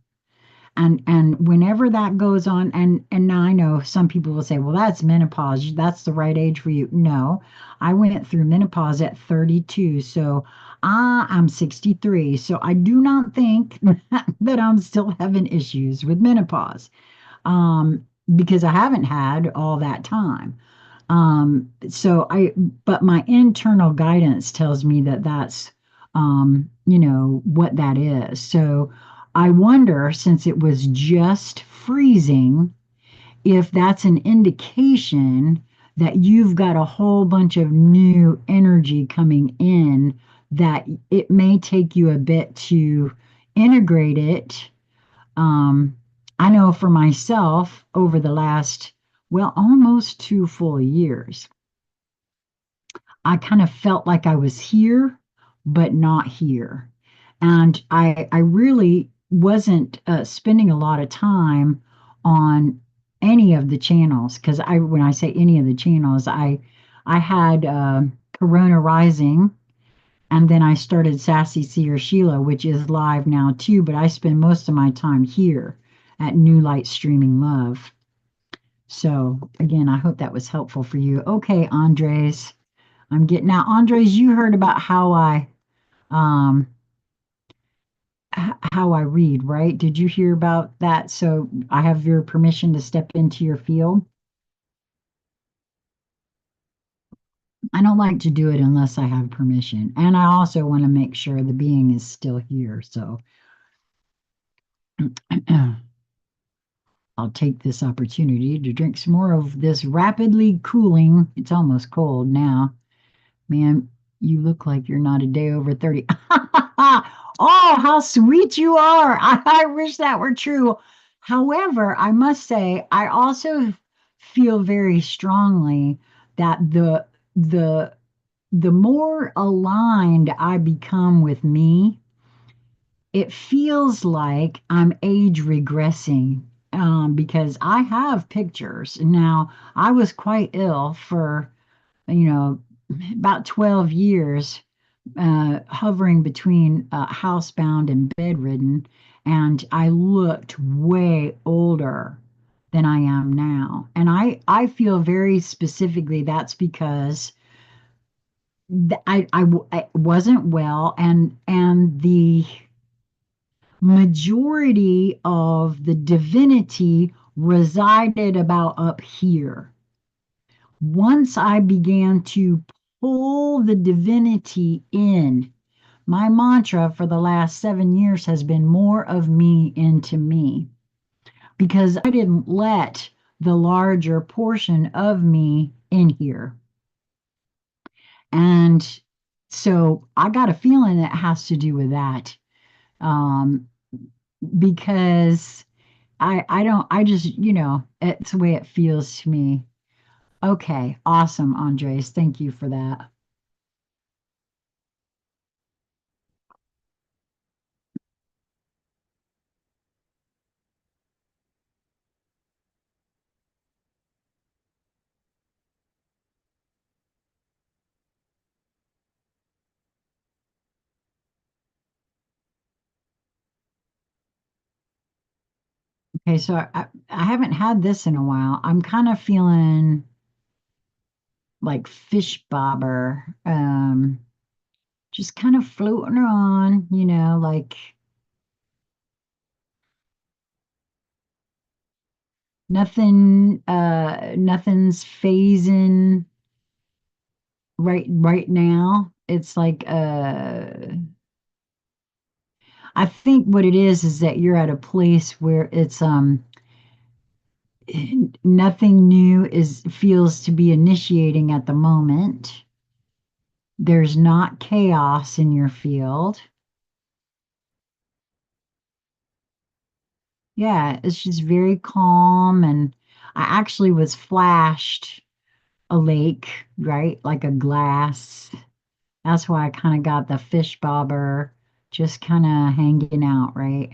And whenever that goes on, and now I know some people will say, well, that's menopause, that's the right age for you. No, I went through menopause at 32, so I'm 63, so I do not think that I'm still having issues with menopause, because I haven't had all that time. So but my internal guidance tells me that that's, what that is. So I wonder, since it was just freezing, if that's an indication that you've got a whole bunch of new energy coming in, that it may take you a bit to integrate it. um, I know for myself, over the last, well, almost 2 full years, I kind of felt like I was here, but not here. And I really wasn't spending a lot of time on any of the channels, because when I say any of the channels, I had Corona Rising, and then I started Sassy Seer Sheila, which is live now too, but I spend most of my time here at New Light Streaming Love. So again, I hope that was helpful for you. Okay, Andres. I'm getting now, Andres, you heard about um how I read, right? Did you hear about that? So I have your permission to step into your field. I don't like to do it unless I have permission. And I also want to make sure the being is still here. So I'll take this opportunity to drink some more of this rapidly cooling. It's almost cold now. Man, you look like you're not a day over 30. Oh, how sweet you are. I wish that were true. However, I must say, I also feel very strongly that the the more aligned I become with me, it feels like I'm age regressing, because I have pictures. Now, I was quite ill for, you know, about 12 years, hovering between housebound and bedridden, and I looked way older than I am now. And I feel very specifically that's because I wasn't well, and the majority of the divinity resided about up here. Once I began to pull the divinity in, my mantra for the last 7 years has been more of me into me, because I didn't let the larger portion of me in here. And so I got a feeling it has to do with that. Um, because I don't, I just, it's the way it feels to me. Okay, awesome, Andres. Thank you for that. Okay, so I haven't had this in a while. I'm kind of feeling like fish bobber, just kind of floating on, like nothing's phasing right now. It's like, I think what it is that you're at a place where it's nothing new is feels to be initiating at the moment. There's not chaos in your field. Yeah, it's just very calm. And I actually was flashed a lake, right? Like a glass. That's why I kind of got the fish bobber, just kind of hanging out, right?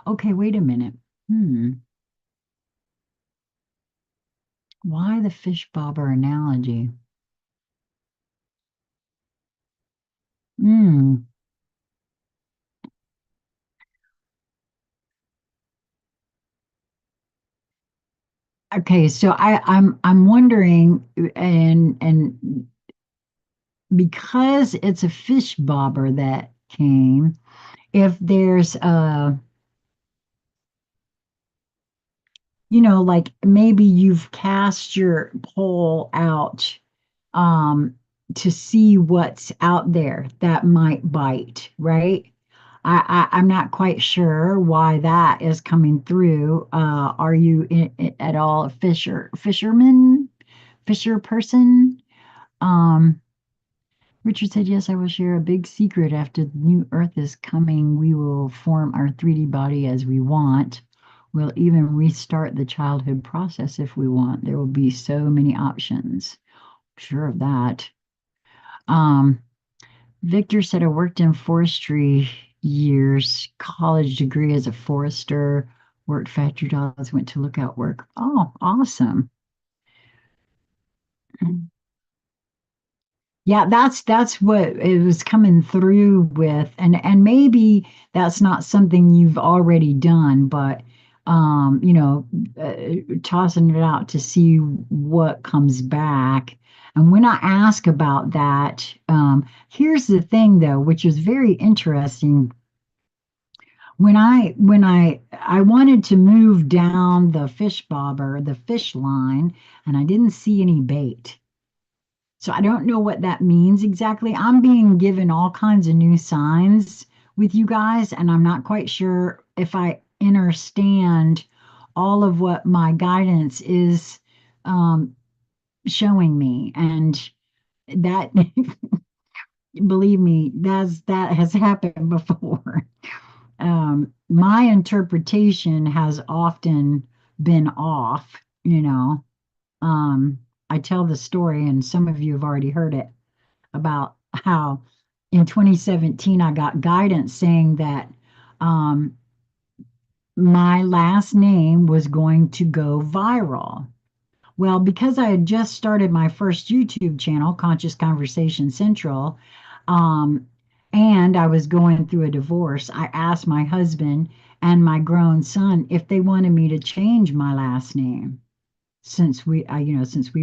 Okay, wait a minute. Hmm. Why the fish bobber analogy? Hmm. Okay, so I'm wondering, and because it's a fish bobber that came, if there's like maybe you've cast your pole out um to see what's out there that might bite, right? I'm not quite sure why that is coming through. Are you at all a fisher person? Um, Richard said, yes, I will share a big secret. After the new Earth is coming, we will form our 3D body as we want. We'll even restart the childhood process if we want. There will be so many options. Sure of that. Um, Victor said, I worked in forestry years, college degree as a forester, worked factory jobs, went to lookout work. Oh, awesome. Yeah, that's what it was coming through with, and maybe that's not something you've already done, but tossing it out to see what comes back. And when I ask about that, here's the thing though, which is very interesting. When I wanted to move down the fish bobber, the fish line, and I didn't see any bait. So I don't know what that means exactly. I'm being given all kinds of new signs with you guys, and I'm not quite sure if I understand all of what my guidance is um, showing me. And that, believe me, that has happened before. My interpretation has often been off. Um, I tell the story, and some of you have already heard it about how in 2017 I got guidance saying that um, my last name was going to go viral. Well, because I had just started my first YouTube channel, Conscious Conversation Central, um, and I was going through a divorce, I asked my husband and my grown son if they wanted me to change my last name since we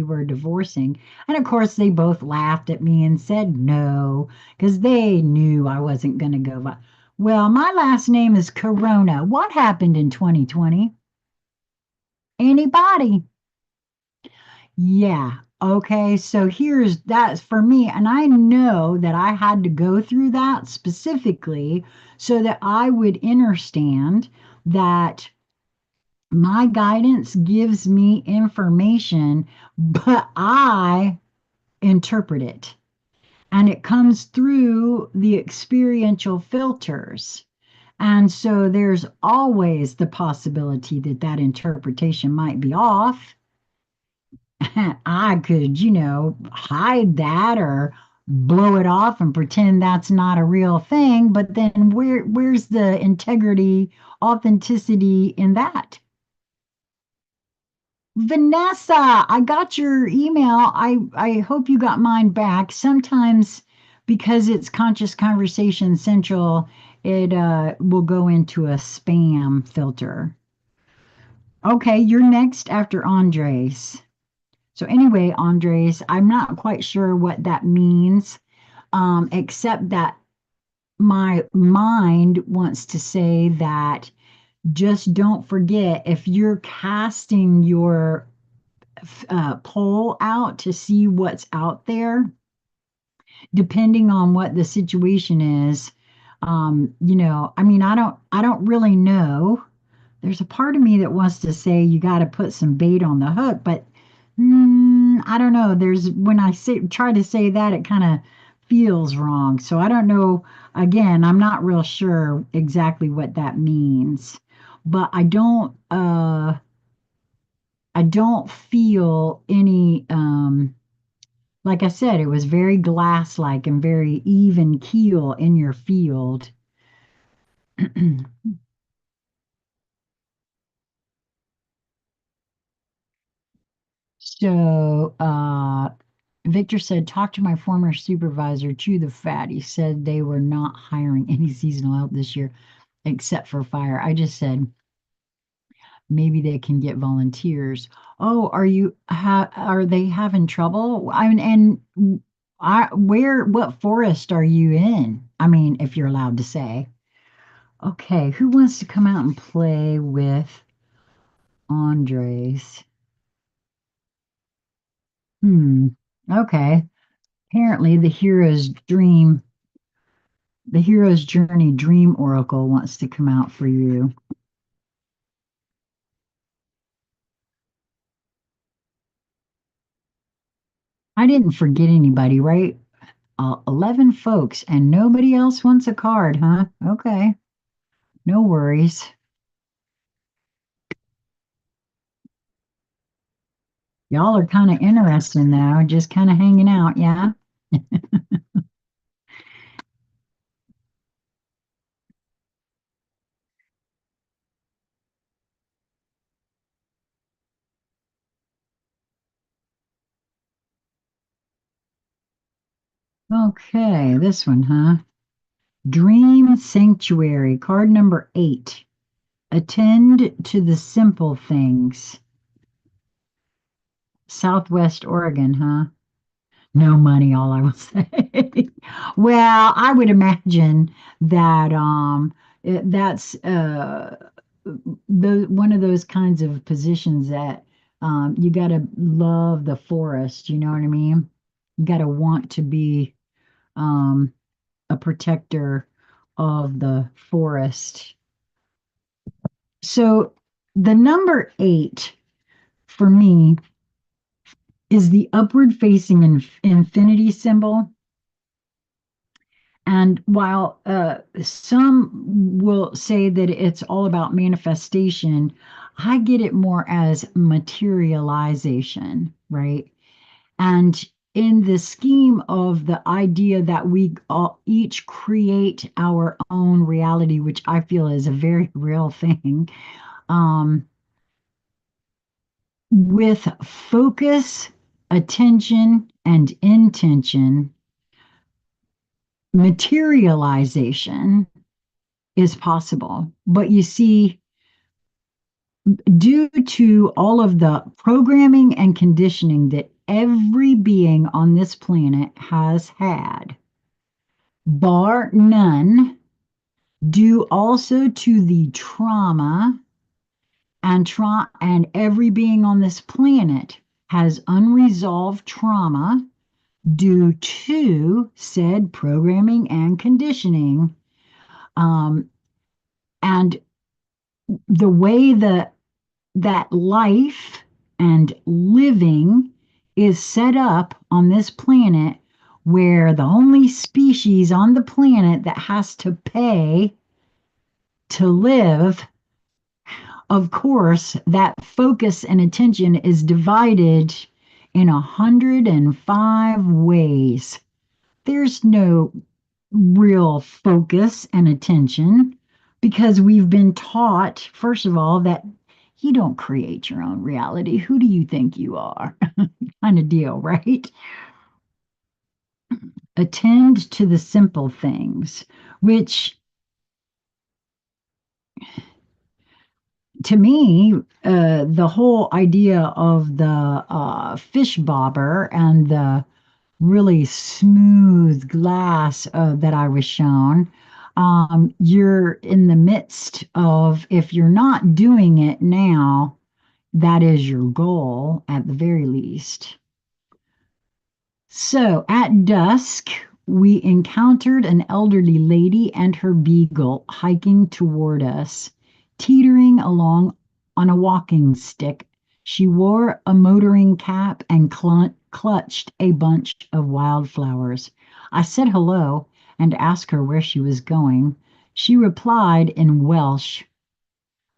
were divorcing. And of course, they both laughed at me and said no, because they knew I wasn't going to go. Well, my last name is Corona. What happened in 2020? Anybody? Yeah. Okay. So here's that's for me. And I know that I had to go through that specifically so that I would understand that my guidance gives me information, but I interpret it. And it comes through the experiential filters. And so there's always the possibility that that interpretation might be off. I could, hide that or blow it off and pretend that's not a real thing. But then where's the integrity, authenticity in that? Vanessa, I got your email. I hope you got mine back. Sometimes because it's Conscious Conversation Central, it will go into a spam filter. Okay, you're next after Andres. So anyway, Andres, I'm not quite sure what that means, except that my mind wants to say that just don't forget if you're casting your poll out to see what's out there, depending on what the situation is. I mean, I don't really know. There's a part of me that wants to say you got to put some bait on the hook, but I don't know. There's when I try to say that, it kind of feels wrong. So I don't know. Again, I'm not real sure exactly what that means, but I don't feel any like I said, it was very glass-like and very even keel in your field. So, Victor said, talk to my former supervisor, Chew the Fat. He said they were not hiring any seasonal help this year except for fire. I just said maybe they can get volunteers. Oh, are they having trouble? I mean, and what forest are you in? I mean, if you're allowed to say. Okay, who wants to come out and play with Andres? Hmm. Okay. Apparently, the hero's journey dream oracle wants to come out for you. I didn't forget anybody, right? 11 folks, and nobody else wants a card, huh? Okay, no worries. Y'all are kind of interesting, though, just kind of hanging out, yeah? Okay, this one, huh? Dream Sanctuary, card number 8. Attend to the simple things. Southwest Oregon, huh? No money, all I will say. Well, I would imagine that that's the one of those kinds of positions that you got to love the forest, you know what I mean? You got to want to be um, a protector of the forest. So the number 8 for me is the upward facing infinity symbol. And while some will say that it's all about manifestation, I get it more as materialization, right? And in the scheme of the idea that we all, each create our own reality, which I feel is a very real thing, um, with focus, attention, and intention, materialization is possible. But you see, due to all of the programming and conditioning that every being on this planet has had, bar none, due also to the trauma and every being on this planet has unresolved trauma due to said programming and conditioning. Um, and the way that life and living is set up on this planet, where the only species on the planet that has to pay to live, of course, that focus and attention is divided in 105 ways. There's no real focus and attention because we've been taught, first of all, that you don't create your own reality. Who do you think you are? Kind of deal, right? Attend to the simple things, which to me, the whole idea of the fish bobber and the really smooth glass that I was shown, you're in the midst of, if you're not doing it now, that is your goal at the very least. So at dusk, we encountered an elderly lady and her beagle hiking toward us, teetering along on a walking stick. She wore a motoring cap and clutched a bunch of wildflowers. I said hello and asked her where she was going. She replied in Welsh.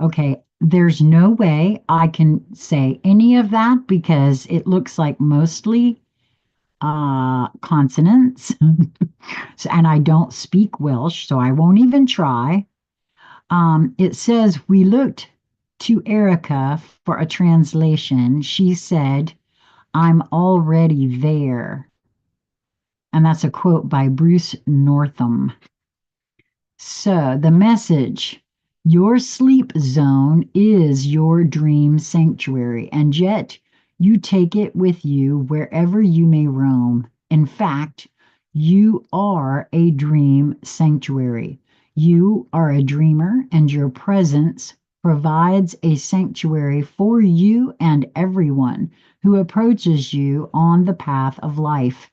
Okay, there's no way I can say any of that because it looks like mostly consonants. And I don't speak Welsh, so I won't even try. It says, we looked to Erica for a translation. She said, I'm already there. And that's a quote by Bruce Northam. So, the message: your sleep zone is your dream sanctuary, and yet you take it with you wherever you may roam. In fact, you are a dream sanctuary. You are a dreamer, and your presence provides a sanctuary for you and everyone who approaches you on the path of life.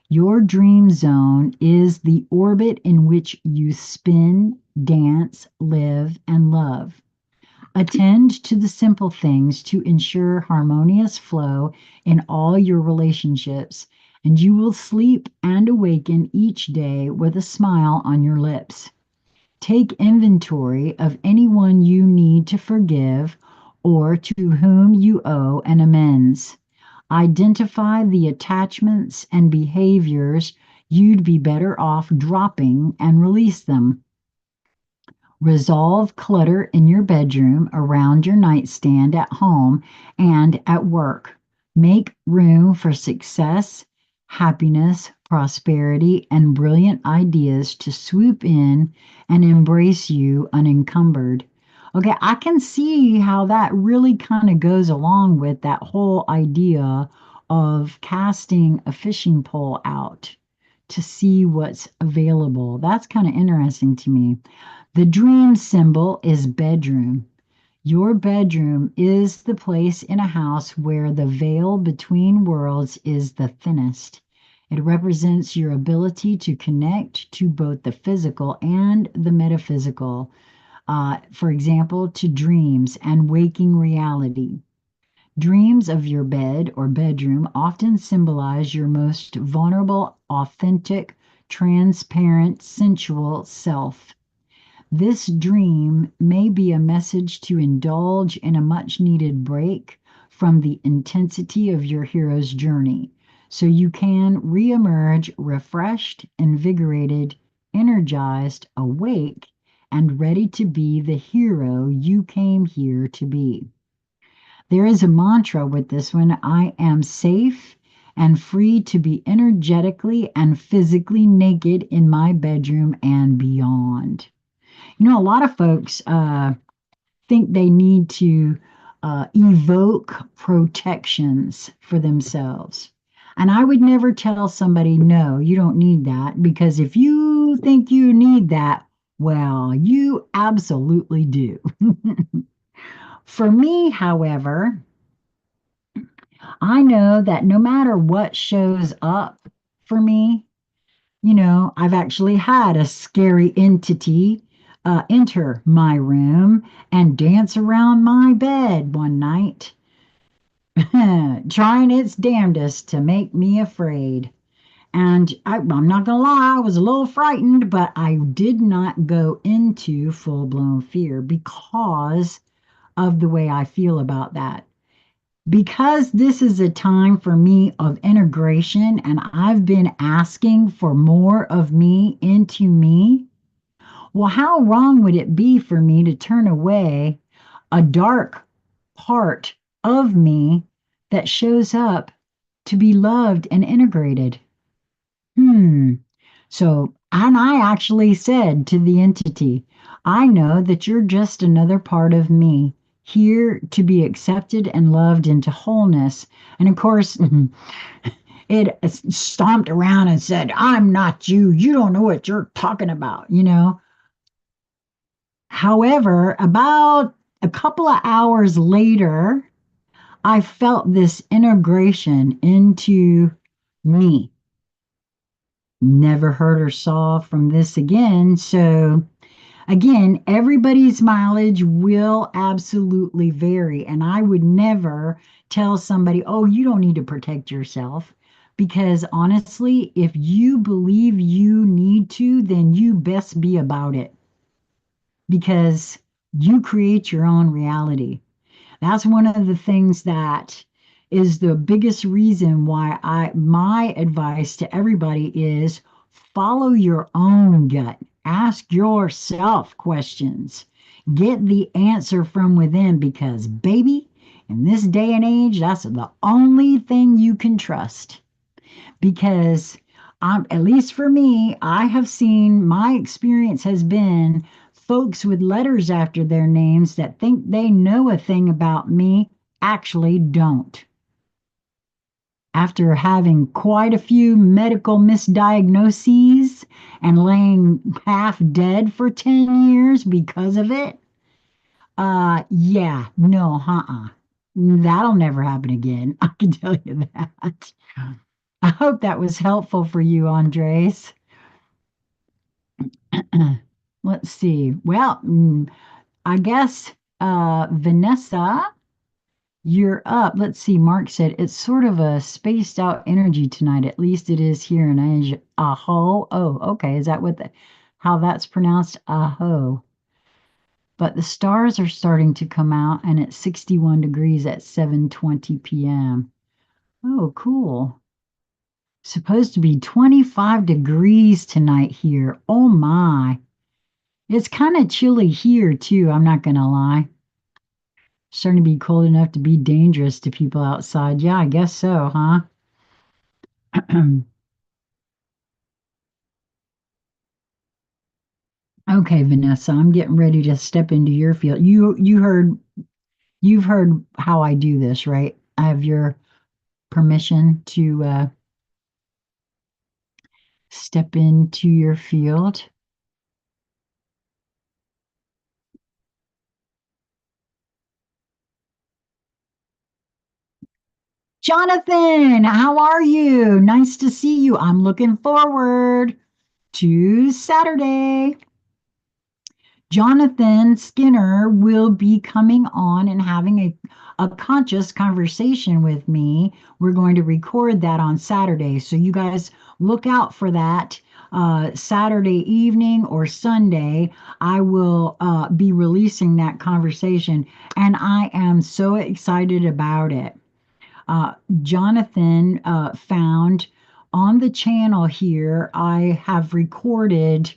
Your dream zone is the orbit in which you spin, dance, live, and love. Attend to the simple things to ensure harmonious flow in all your relationships, and you will sleep and awaken each day with a smile on your lips. Take inventory of anyone you need to forgive or to whom you owe an amends. Identify the attachments and behaviors you'd be better off dropping and release them. Resolve clutter in your bedroom, around your nightstand, at home, and at work. Make room for success, happiness, prosperity, and brilliant ideas to swoop in and embrace you unencumbered. Okay, I can see how that really kind of goes along with that whole idea of casting a fishing pole out to see what's available. That's kind of interesting to me. The dream symbol is bedroom. Your bedroom is the place in a house where the veil between worlds is the thinnest. It represents your ability to connect to both the physical and the metaphysical. For example, to dreams and waking reality. Dreams of your bed or bedroom often symbolize your most vulnerable, authentic, transparent, sensual self. This dream may be a message to indulge in a much needed break from the intensity of your hero's journey, so you can reemerge refreshed, invigorated, energized, awake, and ready to be the hero you came here to be. There is a mantra with this one: I am safe and free to be energetically and physically naked in my bedroom and beyond. A lot of folks think they need to evoke protections for themselves. And I would never tell somebody, no, you don't need that, because if you think you need that, well, you absolutely do. For me, however, I know that no matter what shows up for me, I've actually had a scary entity enter my room and dance around my bed one night, trying its damnedest to make me afraid. And I'm not going to lie, I was a little frightened, but I did not go into full blown fear because of the way I feel about that. Because this is a time for me of integration, and I've been asking for more of me into me. Well, how wrong would it be for me to turn away a dark part of me that shows up to be loved and integrated? Hmm. So, and I actually said to the entity, I know that you're just another part of me, here to be accepted and loved into wholeness. And of course, it stomped around and said, I'm not you. You don't know what you're talking about. However, about a couple of hours later, I felt this integration into me. Never heard or saw from this again. So, again, everybody's mileage will absolutely vary. And I would never tell somebody, oh, you don't need to protect yourself. Because honestly, if you believe you need to, then you best be about it. Because you create your own reality. That's one of the things that is the biggest reason why my advice to everybody is follow your own gut. Ask yourself questions. Get the answer from within, because baby, In this day and age, that's the only thing you can trust because at least for me, I have seen my experience has been folks with letters after their names that think they know a thing about me actually don't. After having quite a few medical misdiagnoses and laying half dead for 10 years because of it, yeah, no, that'll never happen again. I can tell you that. I hope that was helpful for you, Andres. Let's see. Well, I guess Vanessa, you're up. Let's see. Mark said it's sort of a spaced out energy tonight. At least it is here in Asia. Aho. Oh, okay. Is that how that's pronounced? Aho. But the stars are starting to come out, and it's 61 degrees at 7:20 p.m. Oh, cool. Supposed to be 25 degrees tonight here. Oh my. It's kind of chilly here too, I'm not gonna lie. Starting to be cold enough to be dangerous to people outside. Yeah, I guess so, huh? Okay, Vanessa, I'm getting ready to step into your field. You've heard how I do this, right? I have your permission to step into your field. Jonathan, how are you? Nice to see you. I'm looking forward to Saturday. Jonathan Skinner will be coming on and having a conscious conversation with me. We're going to record that on Saturday. So you guys look out for that. Saturday evening or Sunday, I will be releasing that conversation, and I am so excited about it. uh, Jonathan found on the channel here, I have recorded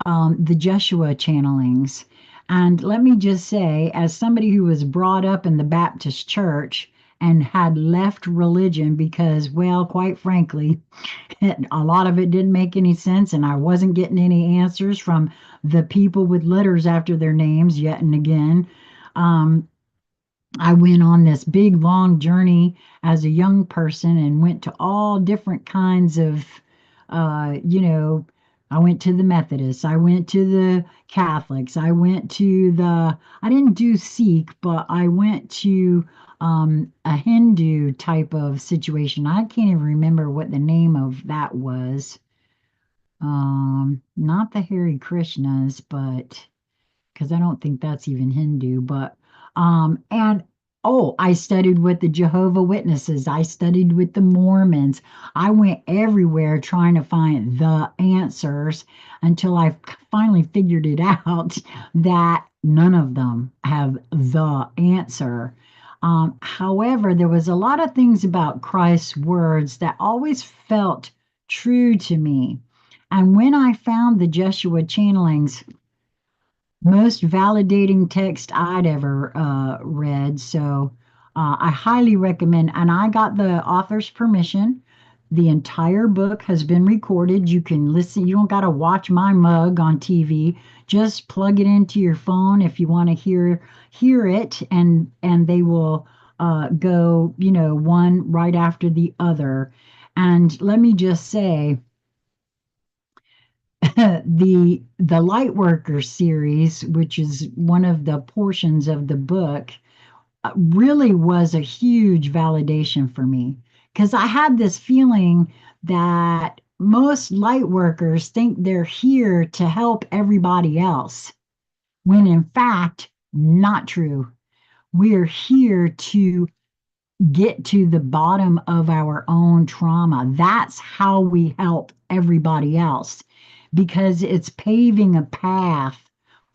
the Jeshua channelings. And let me just say, as somebody who was brought up in the Baptist church and had left religion because, well, quite frankly, a lot of it didn't make any sense, and I wasn't getting any answers from the people with letters after their names yet and again. Um, I went on this big long journey as a young person and went to all different kinds of, you know, I went to the Methodists, I went to the Catholics, I didn't do Sikh, but I went to a Hindu type of situation. I can't even remember what the name of that was. Not the Hare Krishnas, but because I don't think that's even Hindu, but and oh, I studied with the Jehovah Witnesses. I studied with the Mormons. I went everywhere trying to find the answers until I finally figured it out that none of them have the answer. However, there was a lot of things about Christ's words that always felt true to me. And when I found the Jeshua channelings, most validating text I'd ever read. So I highly recommend, and I got the author's permission. The entire book has been recorded. You can listen. You don't got to watch my mug on TV. Just plug it into your phone if you want to hear it, and they will go, one right after the other. And let me just say, the Lightworker series, which is one of the portions of the book, really was a huge validation for me because I had this feeling that most light workers think they're here to help everybody else, when in fact, not true. We're here to get to the bottom of our own trauma. That's how we help everybody else because it's paving a path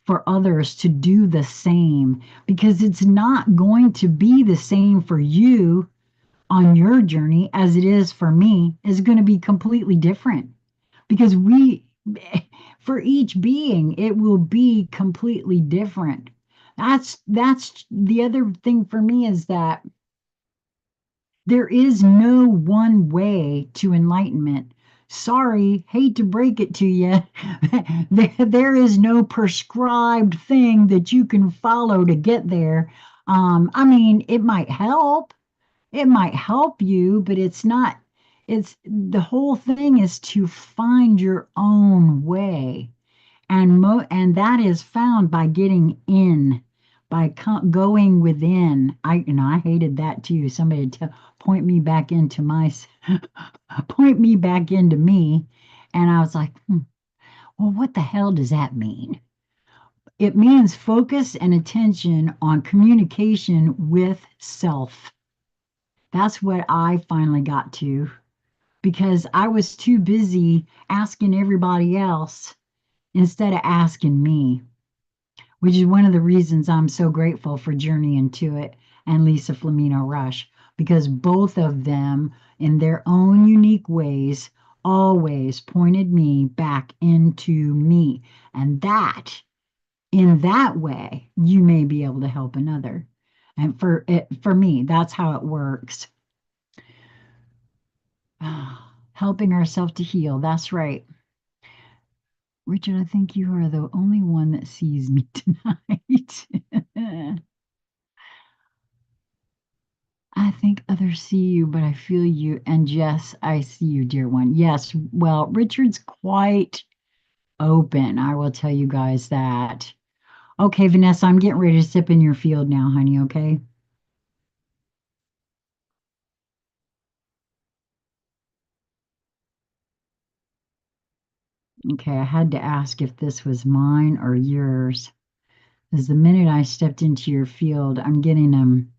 for others to do the same because it's not going to be the same for you on your journey as it is for me. Is going to be completely different because for each being it will be completely different. That's the other thing for me is that there is no one way to enlightenment. Sorry, hate to break it to you. There is no prescribed thing that you can follow to get there. I mean, it might help you, but it's not, it's the whole thing is to find your own way. And that is found by getting in, by going within. I hated that too. Somebody point me back into my point me back into me, and I was like, well, what the hell does that mean? It means focus and attention on communication with self. That's what I finally got to because I was too busy asking everybody else instead of asking me, which is one of the reasons I'm so grateful for Journey into It and Lisa Flamino Rush, because both of them, in their own unique ways, always pointed me back into me. And that, in that way, you may be able to help another. And for me, that's how it works. Helping ourselves to heal. That's right. Richard, I think you are the only one that sees me tonight. I think others see you, but I feel you. And yes, I see you, dear one. Yes, well, Richard's quite open. I will tell you guys that. Okay, Vanessa, I'm getting ready to sip in your field now, honey. Okay. Okay, I had to ask if this was mine or yours. Because the minute I stepped into your field, I'm getting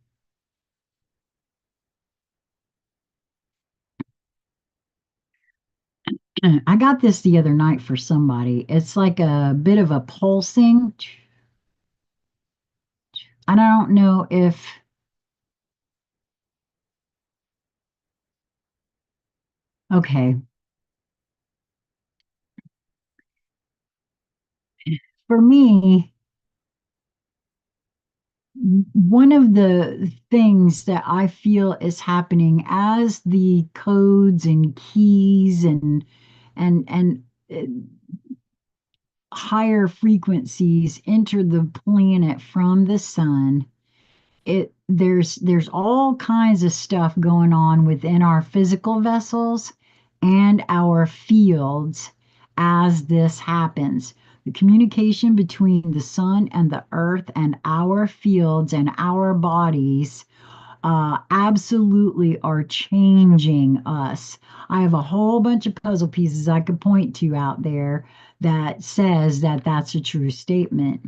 I got this the other night for somebody. It's like a bit of a pulsing. I don't know if, okay, for me, one of the things that I feel is happening as the codes and keys and uh, higher frequencies enter the planet from the sun, there's all kinds of stuff going on within our physical vessels and our fields as this happens. The communication between the sun and the earth and our fields and our bodies absolutely are changing us. I have a whole bunch of puzzle pieces I could point to out there that says that that's a true statement.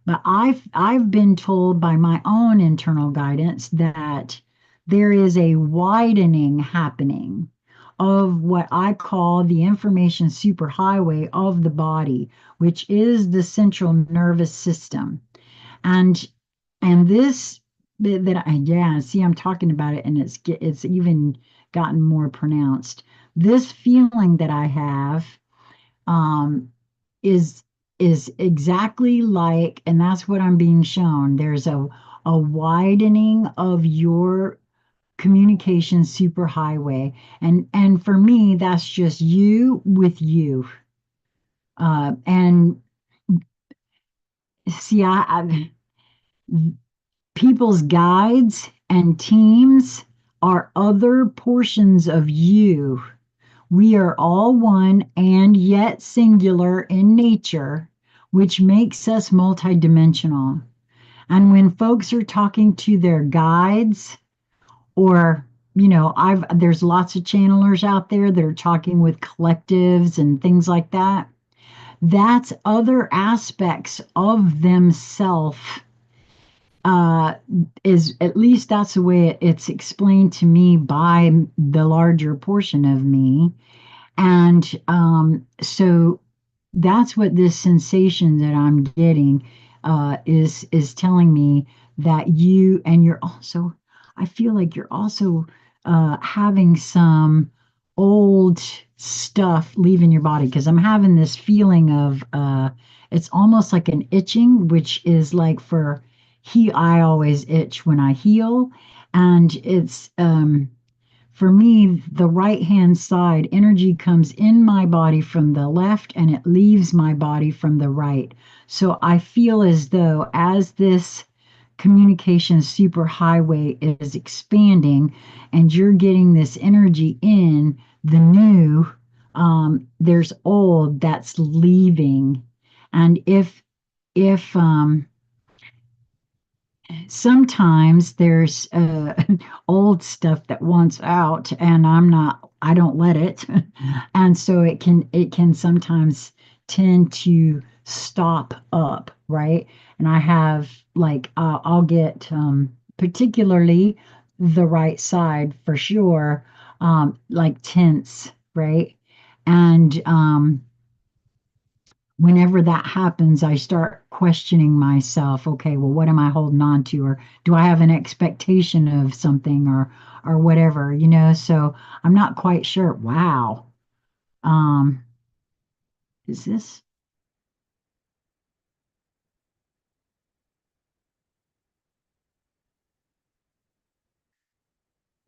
But I've been told by my own internal guidance that there is a widening happening of what I call the information superhighway of the body, which is the central nervous system. And this that I, yeah, see, I'm talking about it and it's even gotten more pronounced. This feeling that I have um, is exactly like, and that's what I'm being shown. There's a widening of your communication superhighway, and for me, that's just you with you. And see, people's guides and teams are other portions of you. We are all one and yet singular in nature, which makes us multidimensional. And when folks are talking to their guides, or I've there's lots of channelers out there that are talking with collectives and things like that. That's other aspects of themselves. Uh, is at least that's the way it's explained to me by the larger portion of me. And so that's what this sensation that I'm getting is telling me that you and you're also, I feel like you're also having some old. stuff leaving your body because I'm having this feeling of it's almost like an itching, which is like for he I always itch when I heal. And it's for me, the right hand side energy comes in my body from the left and it leaves my body from the right. So I feel as though as this communication superhighway is expanding and you're getting this energy in, the new, there's old that's leaving. And if sometimes there's old stuff that wants out and I don't let it. And so it can sometimes tend to stop up, right? And I have like I'll get particularly the right side for sure, like tense, right? And whenever that happens, I start questioning myself. Okay, well, what am I holding on to? Or do I have an expectation of something or whatever, So I'm not quite sure. Wow. Um, is this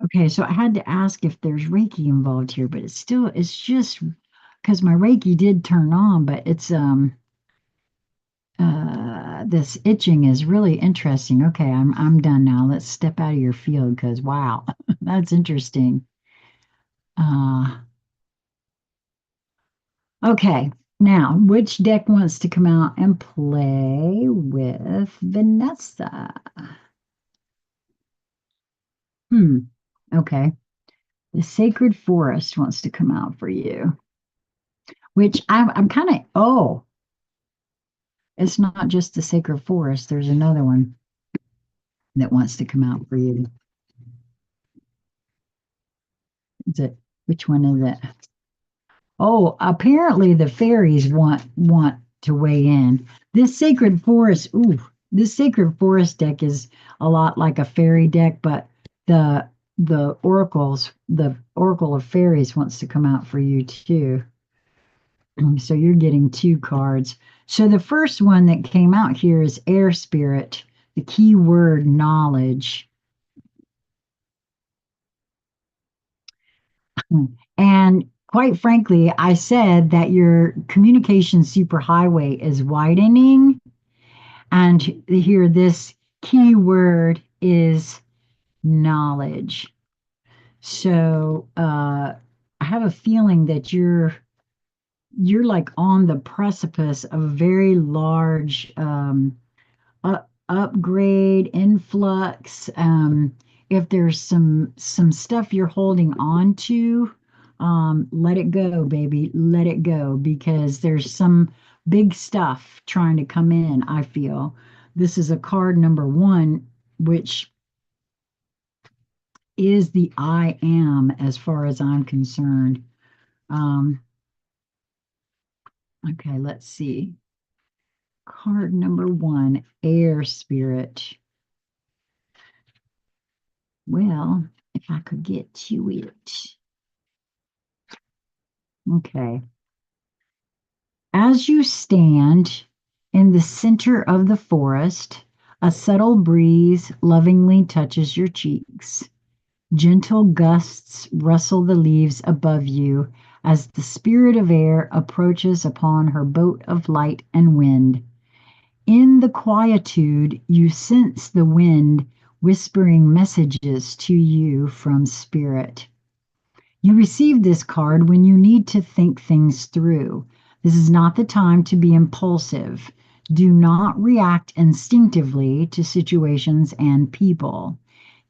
okay? So I had to ask if there's Reiki involved here, but it's just because my Reiki did turn on, but it's this itching is really interesting. Okay, I'm done now. Let's step out of your field because wow, that's interesting. Uh Okay, now which deck wants to come out and play with Vanessa? Hmm. Okay. The Sacred Forest wants to come out for you, which I'm kind of, oh, it's not just the Sacred Forest. There's another one that wants to come out for you. Is it, which one is it? Oh, apparently the fairies want to weigh in. This Sacred Forest, ooh, this Sacred Forest deck is a lot like a fairy deck, but the the Oracle of Fairies wants to come out for you too. So you're getting two cards. So the first one that came out here is Air Spirit, the key word knowledge. And quite frankly, I said that your communication superhighway is widening. And here, this key word is knowledge. So I have a feeling that you're like on the precipice of a very large upgrade, influx. If there's some stuff you're holding on to, let it go, baby. Let it go because there's some big stuff trying to come in, I feel. This is a card number one, which is the I am as far as I'm concerned. Um, okay, let's see. Card number one, air spirit. Well, if I could get to it. Okay. As you stand in the center of the forest, a subtle breeze lovingly touches your cheeks. Gentle gusts rustle the leaves above you as the spirit of air approaches upon her boat of light and wind. In the quietude, you sense the wind whispering messages to you from spirit. You receive this card when you need to think things through. This is not the time to be impulsive. Do not react instinctively to situations and people.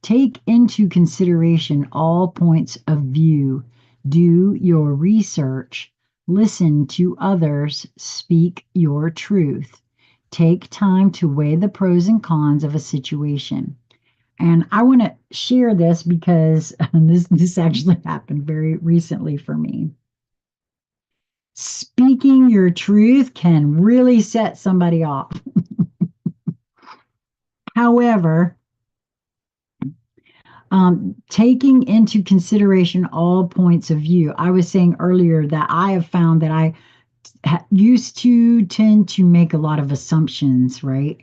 Take into consideration all points of view. Do your research. Listen to others. Speak your truth. Take time to weigh the pros and cons of a situation. And I want to share this because this actually happened very recently for me. Speaking your truth can really set somebody off. However, Taking into consideration all points of view. I was saying earlier that I have found that I used to tend to make a lot of assumptions, right?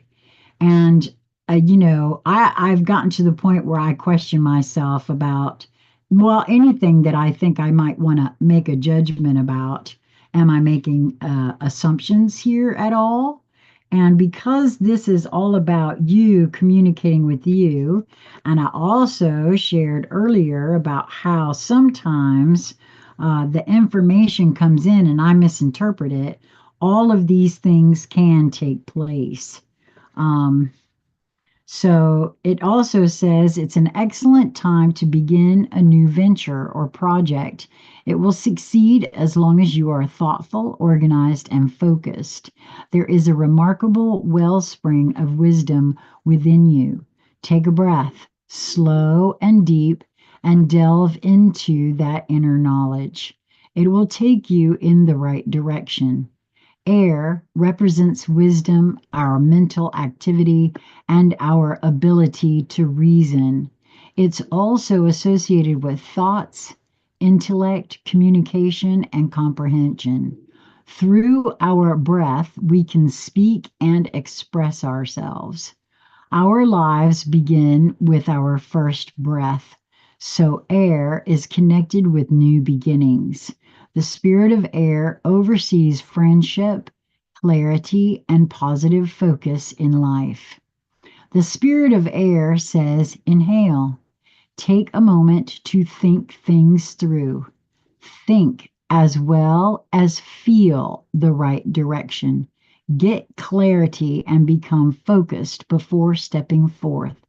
And I've gotten to the point where I question myself about, well, anything that I think I might want to make a judgment about. Am I making assumptions here at all? And because this is all about you communicating with you, and I also shared earlier about how sometimes the information comes in and I misinterpret it, all of these things can take place. Um, so it also says it's an excellent time to begin a new venture or project. It will succeed as long as you are thoughtful, organized, and focused. There is a remarkable wellspring of wisdom within you. Take a breath, slow and deep, and delve into that inner knowledge. It will take you in the right direction. Air represents wisdom, our mental activity, and our ability to reason. It's also associated with thoughts, intellect, communication, and comprehension. Through our breath, we can speak and express ourselves. Our lives begin with our first breath, so air is connected with new beginnings. The spirit of air oversees friendship, clarity, and positive focus in life. The spirit of air says, inhale, take a moment to think things through. Think as well as feel the right direction. Get clarity and become focused before stepping forth.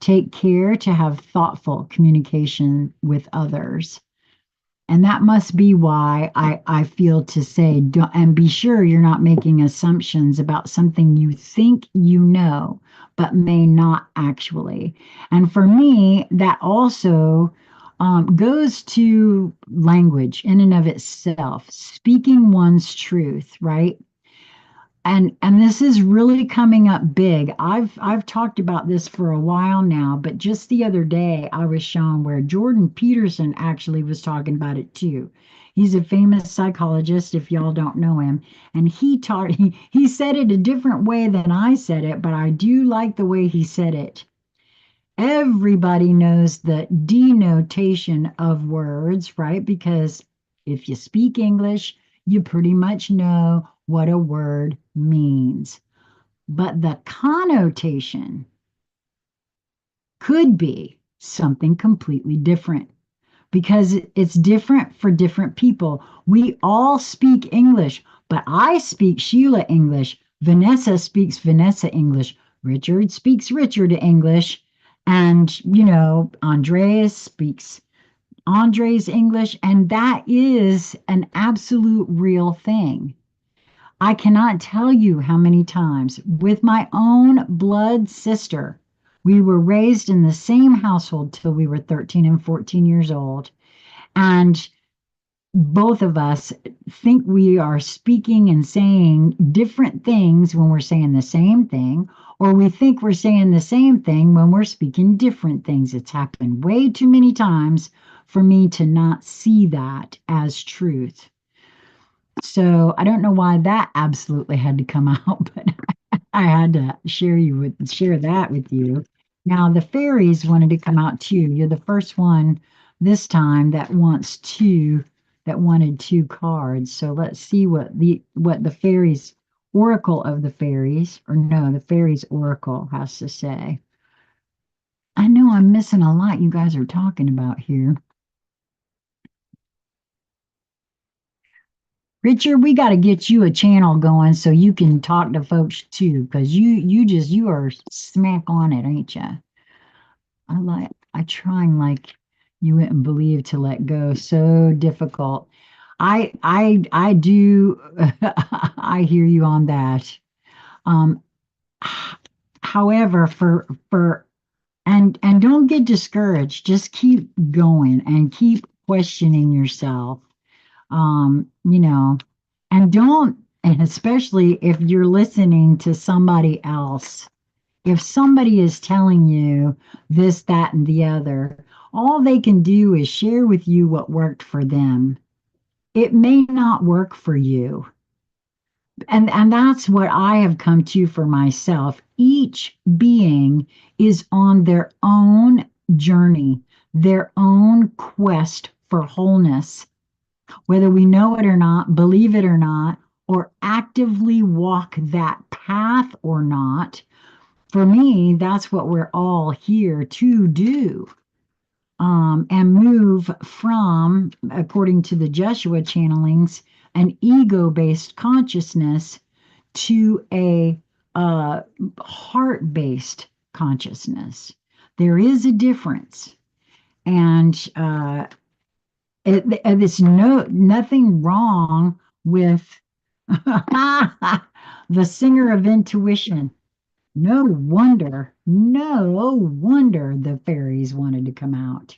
Take care to have thoughtful communication with others. And that must be why I feel to say, don't, and be sure you're not making assumptions about something you think you know, but may not actually. And for me, that also goes to language in and of itself, speaking one's truth, right? And this is really coming up big. I've talked about this for a while now, but just the other day I was shown where Jordan Peterson actually was talking about it too. He's a famous psychologist if y'all don't know him, and he said it a different way than I said it, but I do like the way he said it. Everybody knows the denotation of words, right? Because if you speak English, you pretty much know what a word means. But the connotation could be something completely different because it's different for different people. We all speak English, but I speak Sheila English. Vanessa speaks Vanessa English. Richard speaks Richard English. And, Andreas speaks Andres English. And that is an absolute real thing. I cannot tell you how many times with my own blood sister, we were raised in the same household till we were 13 and 14 years old. And both of us think we are speaking and saying different things when we're saying the same thing, or we think we're saying the same thing when we're speaking different things. It's happened way too many times for me to not see that as truth. So I don't know why that absolutely had to come out, but I had to share that with you. Now the fairies wanted to come out too. You're the first one this time that wanted two cards. So let's see what the fairies oracle of the fairies, or no, the fairies oracle has to say. I know I'm missing a lot you guys are talking about here. Richard, we got to get you a channel going so you can talk to folks too, because you are smack on it, ain't you? I trying like you wouldn't believe to let go. So difficult. I do I hear you on that. Um, however, and don't get discouraged. Just keep going and keep questioning yourself. You know, and don't, and especially if you're listening to somebody else If somebody is telling you this, that, and the other, all they can do is share with you what worked for them. It may not work for you. And that's what I have come to for myself. Each being is on their own journey, their own quest for wholeness, whether we know it or not, believe it or not, or actively walk that path or not. For me, that's what we're all here to do. And move from, according to the Joshua channelings, an ego based consciousness to a heart based consciousness. There is a difference. And it's nothing wrong with the singer of intuition. No wonder the fairies wanted to come out.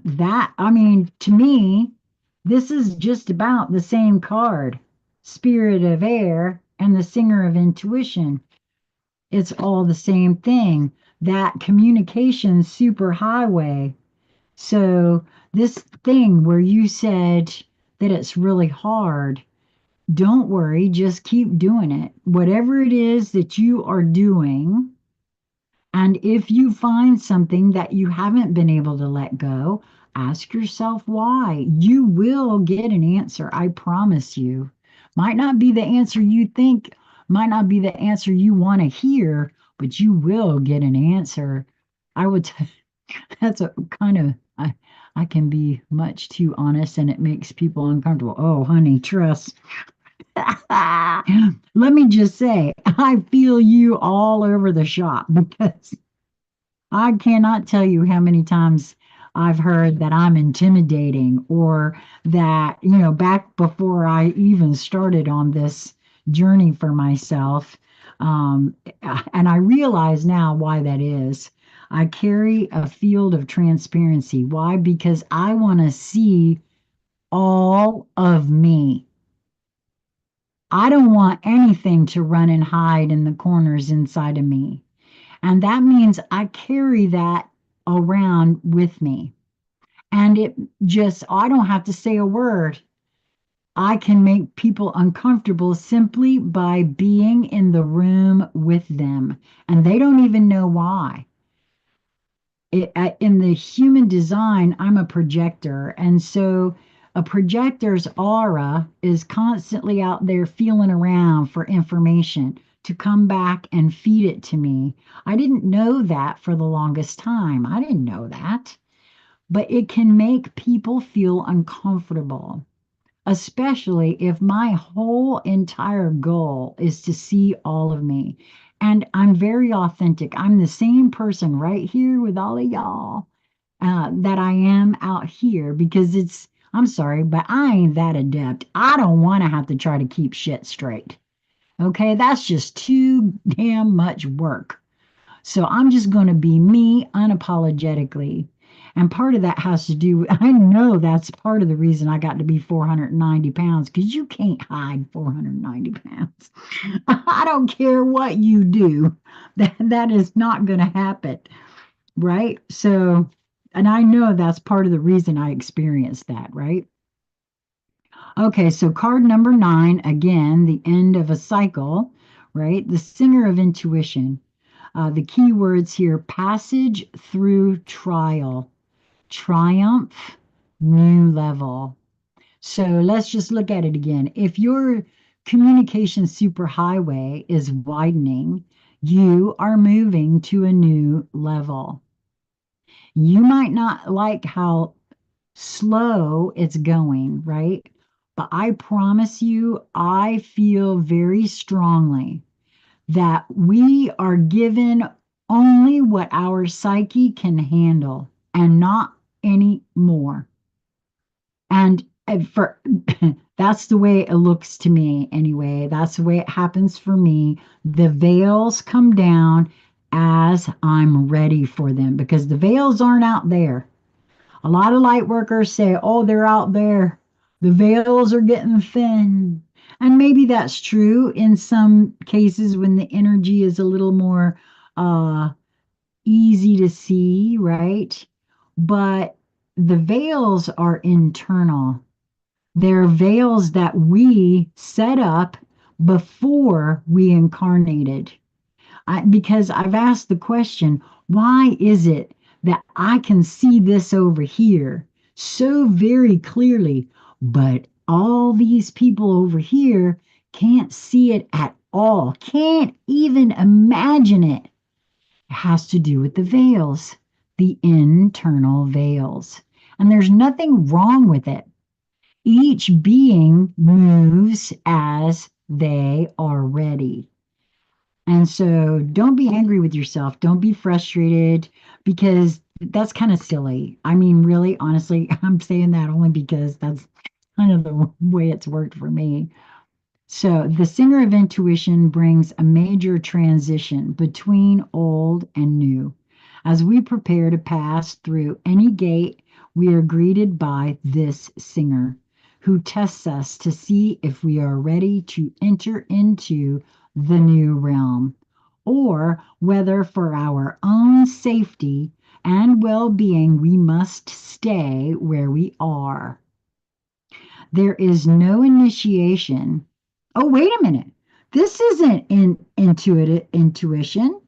That, I mean, to me, this is just about the same card, Spirit of Air and the Singer of Intuition. It's all the same thing, that communication superhighway. So, this thing where you said that it's really hard, don't worry, just keep doing it. Whatever it is that you are doing, and if you find something that you haven't been able to let go, ask yourself why. You will get an answer, I promise you. Might not be the answer you think, might not be the answer you want to hear, but you will get an answer. I would, that's a kind of, I can be much too honest and it makes people uncomfortable. Oh, honey, trust. Let me just say, I feel you all over the shop because I cannot tell you how many times I've heard that I'm intimidating or that, back before I even started on this journey for myself. Um, and I realize now why that is. I carry a field of transparency. Why? Because I want to see all of me. I don't want anything to run and hide in the corners inside of me. And that means I carry that around with me. And it just, I don't have to say a word. I can make people uncomfortable simply by being in the room with them. And they don't even know why. In the human design, I'm a projector. And so a projector's aura is constantly out there feeling around for information to come back and feed it to me. I didn't know that for the longest time. I didn't know that. But it can make people feel uncomfortable, especially if my whole entire goal is to see all of me. And I'm very authentic. I'm the same person right here with all of y'all that I am out here because I'm sorry, but I ain't that adept. I don't want to have to try to keep shit straight. Okay, that's just too damn much work. So I'm just going to be me unapologetically. And part of that has to do with, I know that's part of the reason I got to be 490 pounds because you can't hide 490 pounds. I don't care what you do, that is not going to happen. Right. So, and I know that's part of the reason I experienced that. Right. Okay. So, card number 9, again, the end of a cycle. Right. The singer of intuition. The key words here: passage through trial, triumph, new level. So let's just look at it again. If your communication superhighway is widening, you are moving to a new level. You might not like how slow it's going, right? But I promise you, I feel very strongly that we are given only what our psyche can handle and not any more. And for that's the way it looks to me anyway. That's the way it happens for me. The veils come down as I'm ready for them because the veils aren't out there. A lot of light workers say, oh, they're out there. The veils are getting thin. And maybe that's true in some cases when the energy is a little more uh, easy to see, right? But the veils are internal. They're veils that we set up before we incarnated. Because I've asked the question, why is it that I can see this over here so very clearly, but all these people over here can't see it at all, can't even imagine it? It has to do with the veils, the internal veils. And there's nothing wrong with it. Each being moves as they are ready. And so don't be angry with yourself. Don't be frustrated because that's kind of silly. I mean, really, honestly, I'm saying that only because that's kind of the way it's worked for me. So the singer of intuition brings a major transition between old and new. As we prepare to pass through any gate, we are greeted by this singer who tests us to see if we are ready to enter into the new realm or whether for our own safety and well-being we must stay where we are. There is no initiation. Oh, wait a minute. This isn't intuition.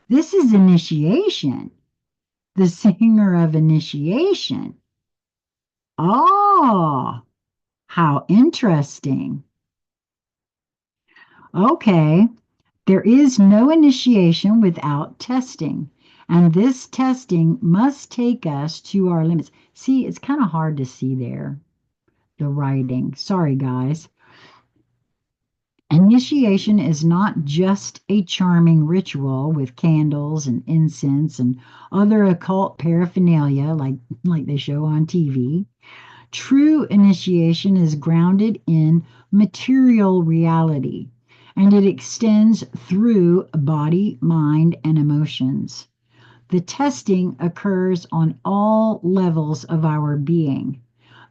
This is initiation. The singer of initiation. Oh, how interesting. Okay. There is no initiation without testing. And this testing must take us to our limits. See, it's kind of hard to see there, the writing. Sorry, guys. Initiation is not just a charming ritual with candles and incense and other occult paraphernalia like they show on TV. True initiation is grounded in material reality, and it extends through body, mind, and emotions. The testing occurs on all levels of our being.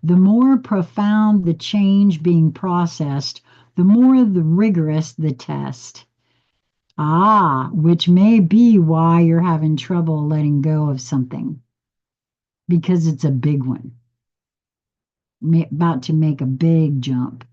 The more profound the change being processed, the more the rigorous the test. Ah, which may be why you're having trouble letting go of something, because it's a big one, about to make a big jump.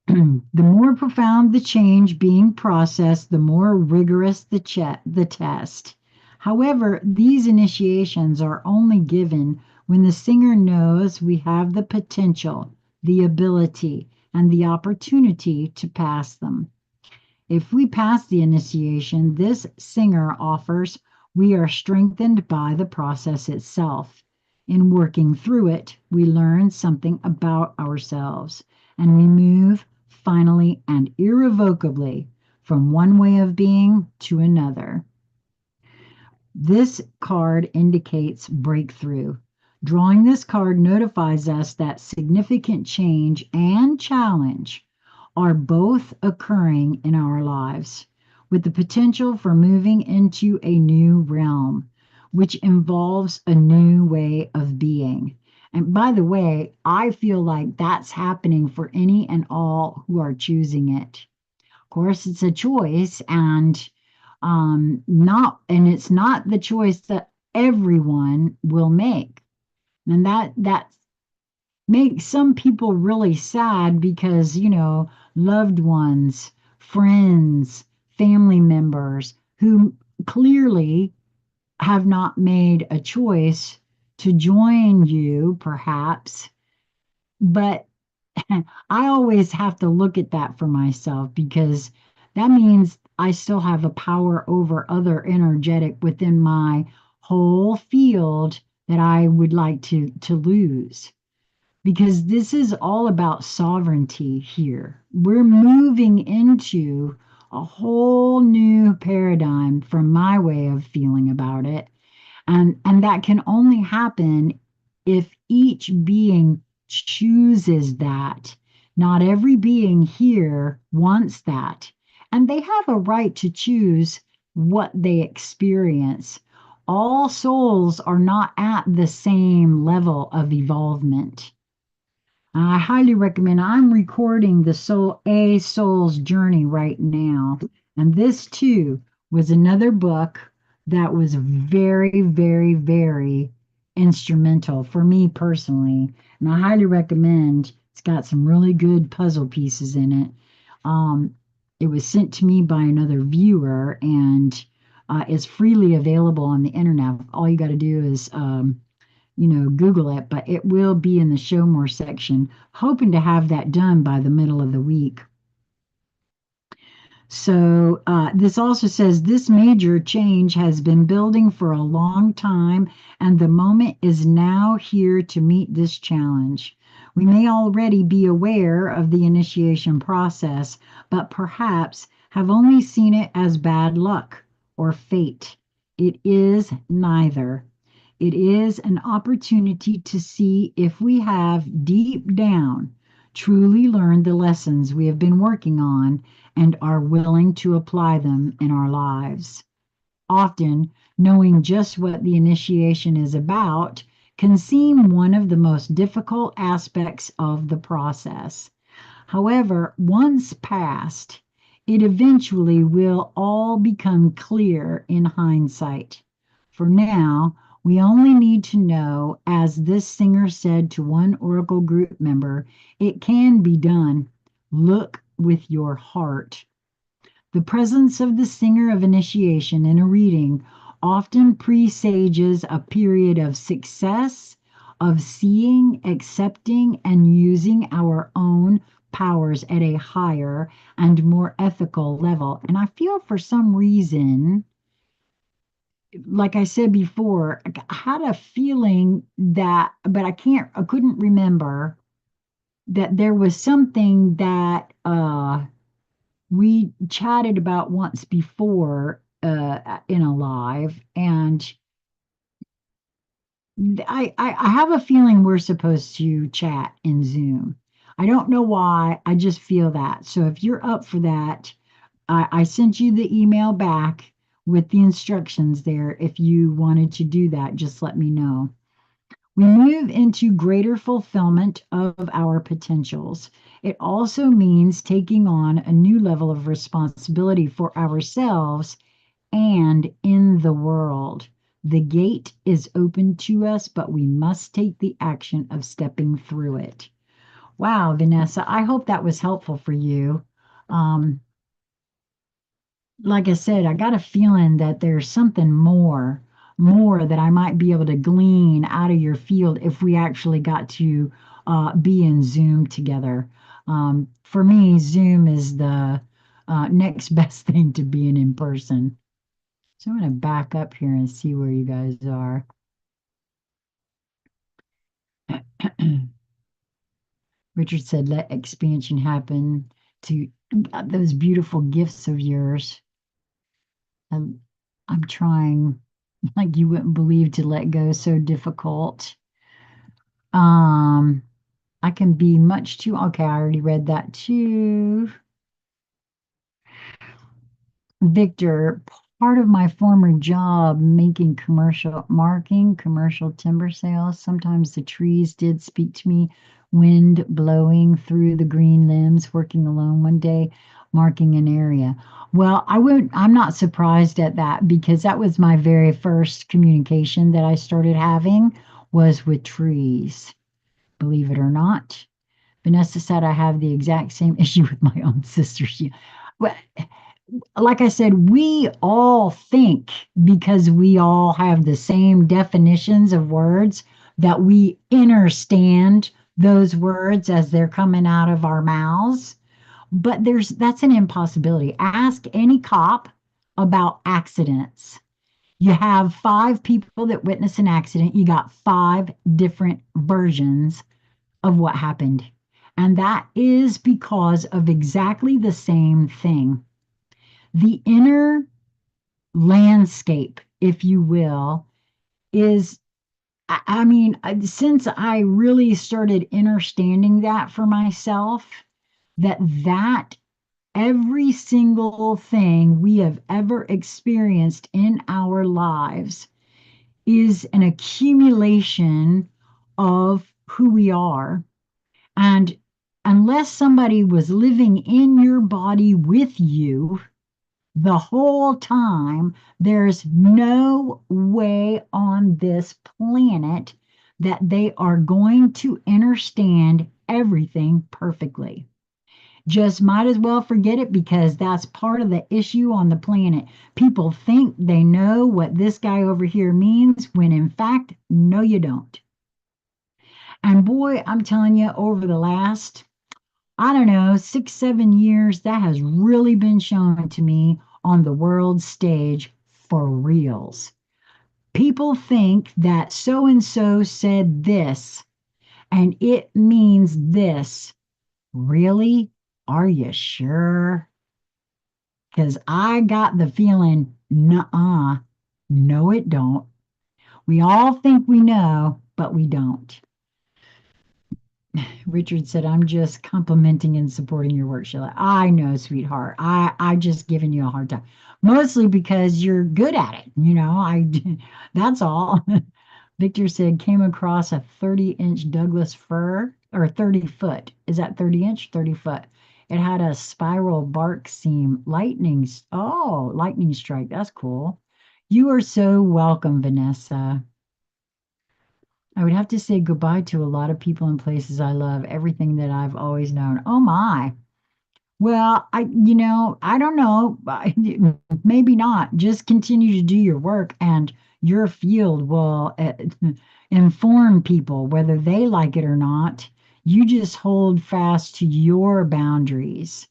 The more profound the change being processed, the more rigorous the test. However, these initiations are only given when the singer knows we have the potential, the ability, and the opportunity to pass them. If we pass the initiation this singer offers, we are strengthened by the process itself. In working through it, we learn something about ourselves, and we move finally and irrevocably from one way of being to another. This card indicates breakthrough. Drawing this card notifies us that significant change and challenge are both occurring in our lives, with the potential for moving into a new realm, which involves a new way of being. And by the way, I feel like that's happening for any and all who are choosing it. Of course, it's a choice, and it's not the choice that everyone will make. And that makes some people really sad because, loved ones, friends, family members who clearly have not made a choice to join you, perhaps. But I always have to look at that for myself because that means I still have a power over other energetic within my whole field that I would like to lose, because this is all about sovereignty here. We're moving into a whole new paradigm from my way of feeling about it. And that can only happen if each being chooses that. Not every being here wants that. And they have a right to choose what they experience. All souls are not at the same level of evolvement. I highly recommend. I'm recording the Soul's Journey right now. And this too was another book that was very, very, very instrumental for me personally. And I highly recommend. It's got some really good puzzle pieces in it. Um, it was sent to me by another viewer and is freely available on the internet. All you got to do is Google it, but it will be in the show more section. Hoping to have that done by the middle of the week. So this also says this major change has been building for a long time, and the moment is now here to meet this challenge. We may already be aware of the initiation process, but perhaps have only seen it as bad luck or fate. It is neither. It is an opportunity to see if we have deep down truly learned the lessons we have been working on and are willing to apply them in our lives. Often, knowing just what the initiation is about can seem one of the most difficult aspects of the process. However, once passed, it eventually will all become clear in hindsight. For now, we only need to know, as this singer said to one Oracle group member, it can be done. Look with your heart. The presence of the singer of initiation in a reading often presages a period of success, of seeing, accepting, and using our own powers at a higher and more ethical level. And I feel for some reason, like I said before, I had a feeling that, but I couldn't remember that there was something that we chatted about once before in a live, and I have a feeling we're supposed to chat in Zoom. I don't know why. I just feel that. So if you're up for that, I sent you the email back with the instructions there. If you wanted to do that, just let me know. We move into greater fulfillment of our potentials. It also means taking on a new level of responsibility for ourselves and in the world. The gate is open to us, but we must take the action of stepping through it. Wow, Vanessa, I hope that was helpful for you. Um, like I said, I got a feeling that there's something more that I might be able to glean out of your field if we actually got to be in Zoom together. For me, Zoom is the next best thing to being in person. So I'm going to back up here and see where you guys are. Richard said, let expansion happen to those beautiful gifts of yours. I'm, I'm trying, like you wouldn't believe, to let go so difficult. Um, I can be much too, okay, I already read that too. Victor, part of my former job marking commercial timber sales, sometimes the trees did speak to me, wind blowing through the green limbs, working alone one day, marking an area. Well, I'm not surprised at that because that was my very first communication that I started having was with trees, believe it or not. Vanessa said I have the exact same issue with my own sister. Well, like I said, we all think because we all have the same definitions of words that we understand those words as they're coming out of our mouths. But that's an impossibility. Ask any cop about accidents. You have five people that witness an accident, you got five different versions of what happened. And that is because of exactly the same thing. The inner landscape, if you will, is, I mean, since I really started understanding that for myself, that every single thing we have ever experienced in our lives is an accumulation of who we are. And unless somebody was living in your body with you the whole time, there's no way on this planet that they are going to understand everything perfectly. Just might as well forget it because that's part of the issue on the planet. People think they know what this guy over here means when in fact, no, you don't. And boy, I'm telling you, over the last, I don't know, 6, 7 years, that has really been shown to me on the world stage for reals. People think that so and so said this and it means this. Really? Are you sure? Because I got the feeling, nuh-uh, no, it don't. We all think we know, but we don't. Richard said, I'm just complimenting and supporting your work, Sheila. I know, sweetheart. I just giving you a hard time. Mostly because you're good at it. That's all. Victor said, came across a 30-inch Douglas fir or 30 foot. Is that 30 inch? 30 foot. It had a spiral bark seam. Lightning strike. That's cool. You are so welcome, Vanessa. I would have to say goodbye to a lot of people and places I love, everything that I've always known. Oh my. Well, I don't know. Maybe not. Just continue to do your work and your field will inform people whether they like it or not. You just hold fast to your boundaries.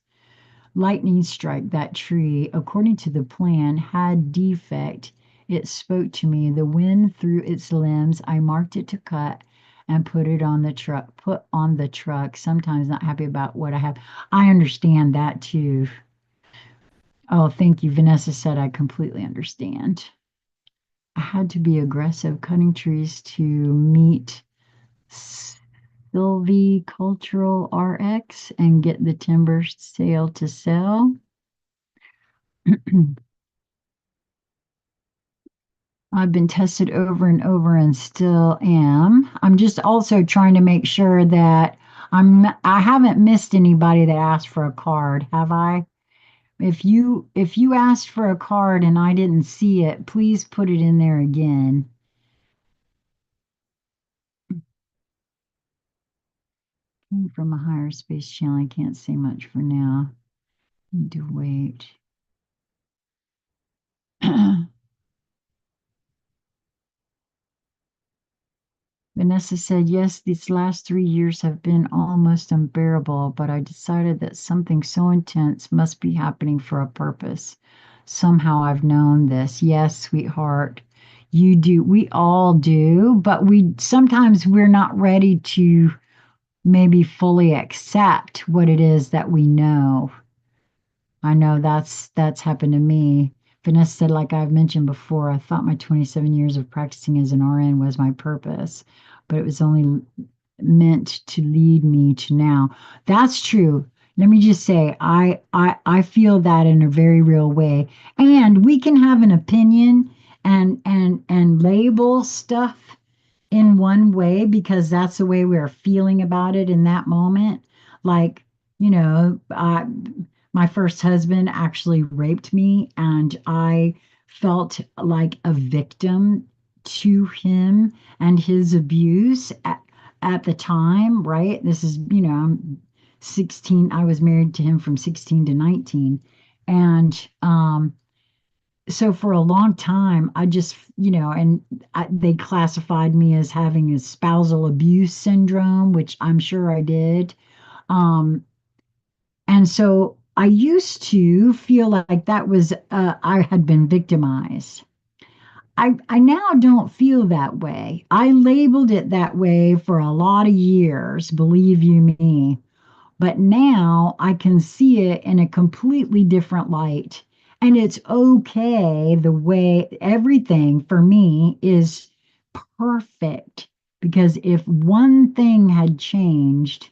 Lightning strike that tree, according to the plan, had defect. It spoke to me. The wind through its limbs. I marked it to cut and put it on the truck. Put on the truck. Sometimes not happy about what I have. I understand that too. Oh, thank you. Vanessa said I completely understand. I had to be aggressive cutting trees to meet Sylvie Cultural RX and get the timber sale to sell. I've been tested over and over and still am. I'm just also trying to make sure that I haven't missed anybody that asked for a card, have I? If you asked for a card and I didn't see it, please put it in there again. Came from a higher space channel. I can't say much for now. Need to wait. Vanessa said, yes, these last 3 years have been almost unbearable, but I decided that something so intense must be happening for a purpose. Somehow I've known this. Yes, sweetheart, you do. We all do, but we're not ready to maybe fully accept what it is that we know. I know that's happened to me. Vanessa said, like I've mentioned before, I thought my 27 years of practicing as an RN was my purpose, but it was only meant to lead me to now. That's true. Let me just say, I feel that in a very real way. And we can have an opinion and label stuff in one way because that's the way we're feeling about it in that moment. Like, my first husband actually raped me, and I felt like a victim to him and his abuse at the time, right? This is, I'm 16. I was married to him from 16 to 19. And so for a long time, I just, they classified me as having a spousal abuse syndrome, which I'm sure I did. Um, and so I used to feel like that was, I had been victimized. I now don't feel that way. I labeled it that way for a lot of years, believe you me. But now I can see it in a completely different light. And it's okay the way everything for me is perfect. Because if one thing had changed,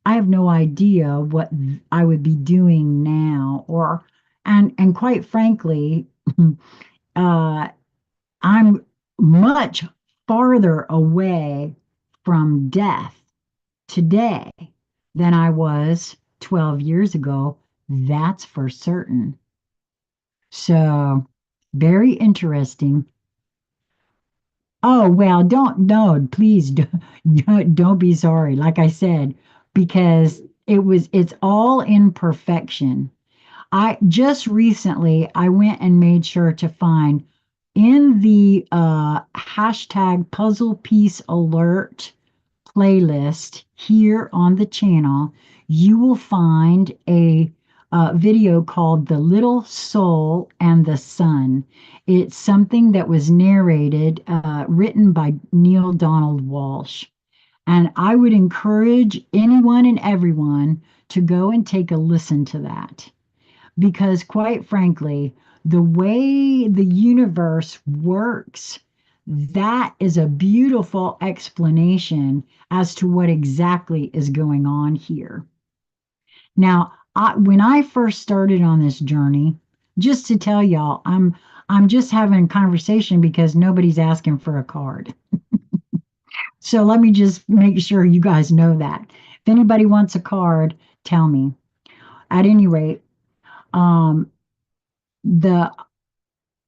I have no idea what I would be doing now. And quite frankly, uh, I'm much farther away from death today than I was 12 years ago. That's for certain. So, very interesting. Oh, well, don't, no, please don't be sorry. Like I said, because it's all in perfection. I just recently I went and made sure to find in the hashtag puzzle piece alert playlist here on the channel, you will find a video called The Little Soul and the Sun. It's something that was narrated, written by Neil Donald Walsh. And I would encourage anyone and everyone to go and take a listen to that because, quite frankly, the way the universe works, that is a beautiful explanation as to what exactly is going on here. Now, when I first started on this journey, just to tell y'all, I'm just having a conversation because nobody's asking for a card. So let me just make sure you guys know that. If anybody wants a card, tell me. At any rate, um, the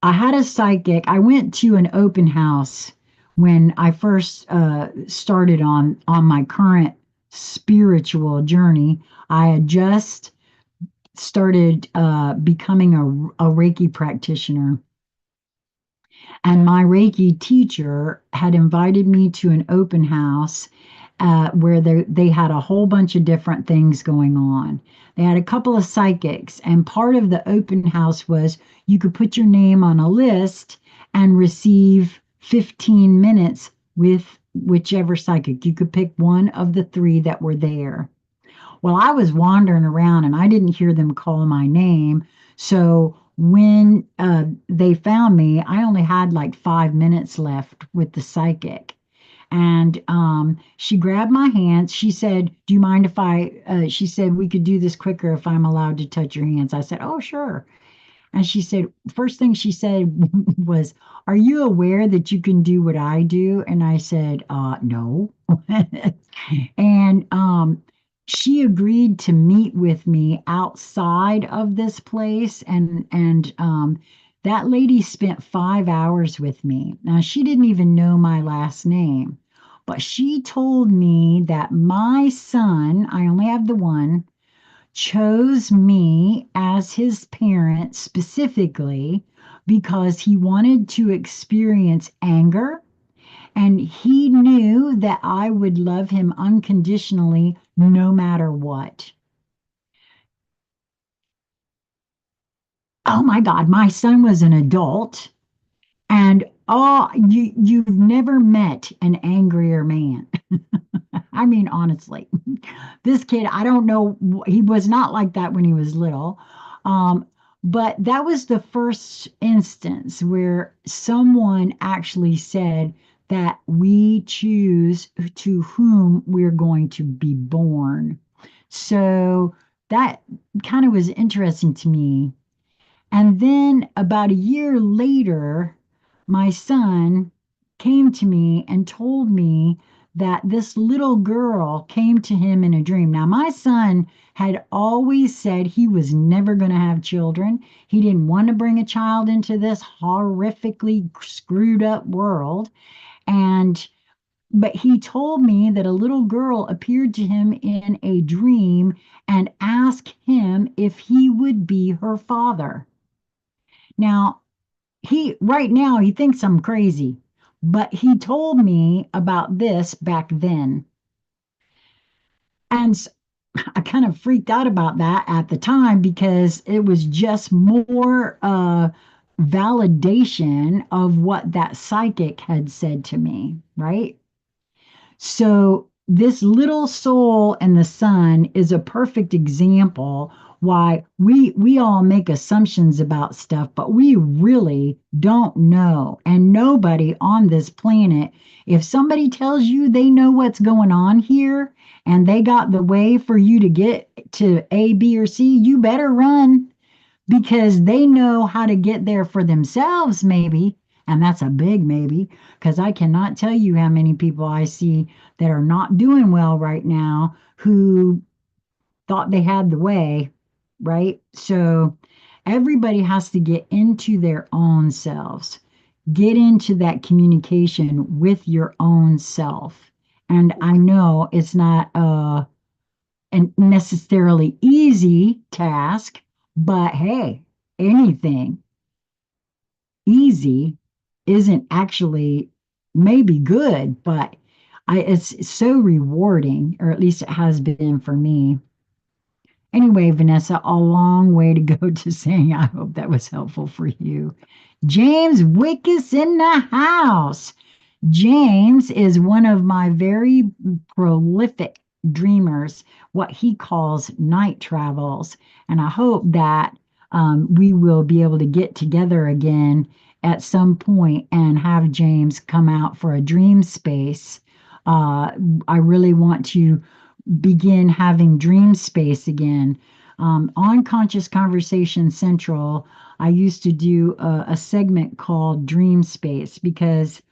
I had a psychic. I went to an open house when I first started on my current spiritual journey. I had just started becoming a Reiki practitioner, and my Reiki teacher had invited me to an open house where they had a whole bunch of different things going on. They had a couple of psychics, and part of the open house was you could put your name on a list and receive 15 minutes with whichever psychic. You could pick one of the three that were there. Well, I was wandering around and I didn't hear them call my name. So when they found me, I only had like 5 minutes left with the psychic. And she grabbed my hands. She said, "Do you mind if she said, "We could do this quicker if I'm allowed to touch your hands." I said, "Oh, sure." And she said, first thing she said was, "Are you aware that you can do what I do?" And I said, no. And she agreed to meet with me outside of this place, and that lady spent 5 hours with me. Now she didn't even know my last name, but she told me that my son, I only have the one, chose me as his parent specifically because he wanted to experience anger and he knew that I would love him unconditionally no matter what. Oh my God, my son was an adult. And oh, you've never met an angrier man. I mean, honestly, this kid, I don't know, he was not like that when he was little. Um, but that was the first instance where someone actually said that we choose to whom we're going to be born. So that kind of was interesting to me. And then about a year later, my son came to me and told me that this little girl came to him in a dream. Now, my son had always said he was never going to have children. He didn't want to bring a child into this horrifically screwed up world. And but he told me that a little girl appeared to him in a dream and asked him if he would be her father. Now, he right now he thinks I'm crazy, but he told me about this back then. And I kind of freaked out about that at the time because it was just more validation of what that psychic had said to me, right? So this little soul and the sun is a perfect example why we all make assumptions about stuff, but we really don't know. And nobody on this planet, if somebody tells you they know what's going on here and they got the way for you to get to A, B, or C, you better run because they know how to get there for themselves, maybe. And that's a big maybe, because I cannot tell you how many people I see that are not doing well right now who thought they had the way, right? So everybody has to get into their own selves, get into that communication with your own self. And I know it's not a necessarily easy task, but hey, anything easy isn't actually maybe good, but it's so rewarding, or at least it has been for me. Anyway, Vanessa, a long way to go to saying I hope that was helpful for you. James Wick is in the house. James is one of my very prolific dreamers, what he calls night travels. And I hope that we will be able to get together again at some point and have James come out for a dream space. Uh, I really want to begin having dream space again. On Conscious Conversation Central, I used to do a segment called Dream Space because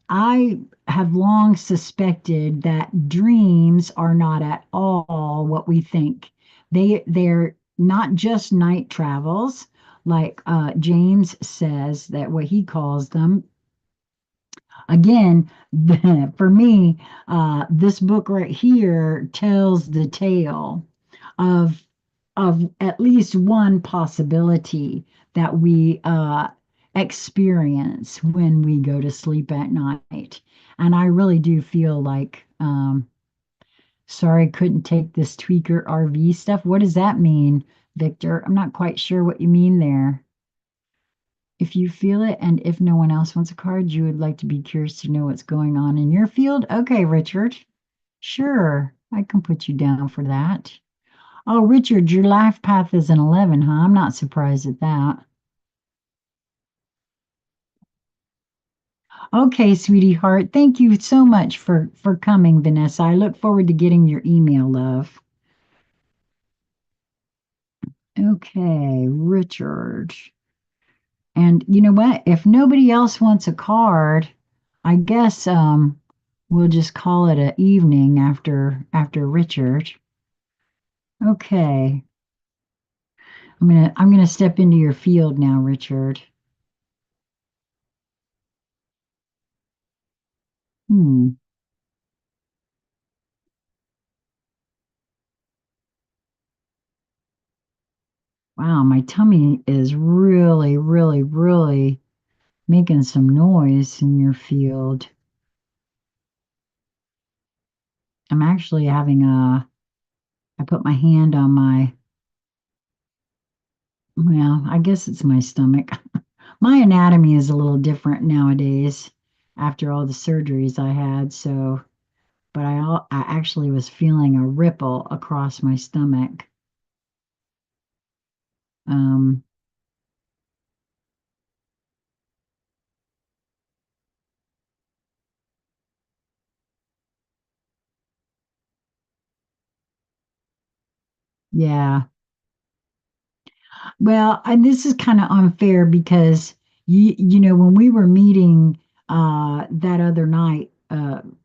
I have long suspected that dreams are not at all what we think. They're not just night travels, like James says that what he calls them. Again, for me, this book right here tells the tale of at least one possibility that we experience when we go to sleep at night. And I really do feel like, sorry, couldn't take this tweaker RV stuff. What does that mean, Victor? I'm not quite sure what you mean there. If you feel it, and if no one else wants a card, you would like to be curious to know what's going on in your field. Okay, Richard. Sure, I can put you down for that. Oh, Richard, your life path is an 11, huh? I'm not surprised at that. Okay, sweetie heart. Thank you so much for coming, Vanessa. I look forward to getting your email, love. Okay, Richard. And you know what? If nobody else wants a card, I guess we'll just call it an evening after Richard. Okay. I'm gonna step into your field now, Richard. Hmm. Wow, my tummy is really, really, really making some noise in your field. I'm actually having I put my hand on well, I guess it's my stomach. My anatomy is a little different nowadays after all the surgeries I had, so, but I actually was feeling a ripple across my stomach. Um, yeah. Well, this is kind of unfair because you know when we were meeting that other night,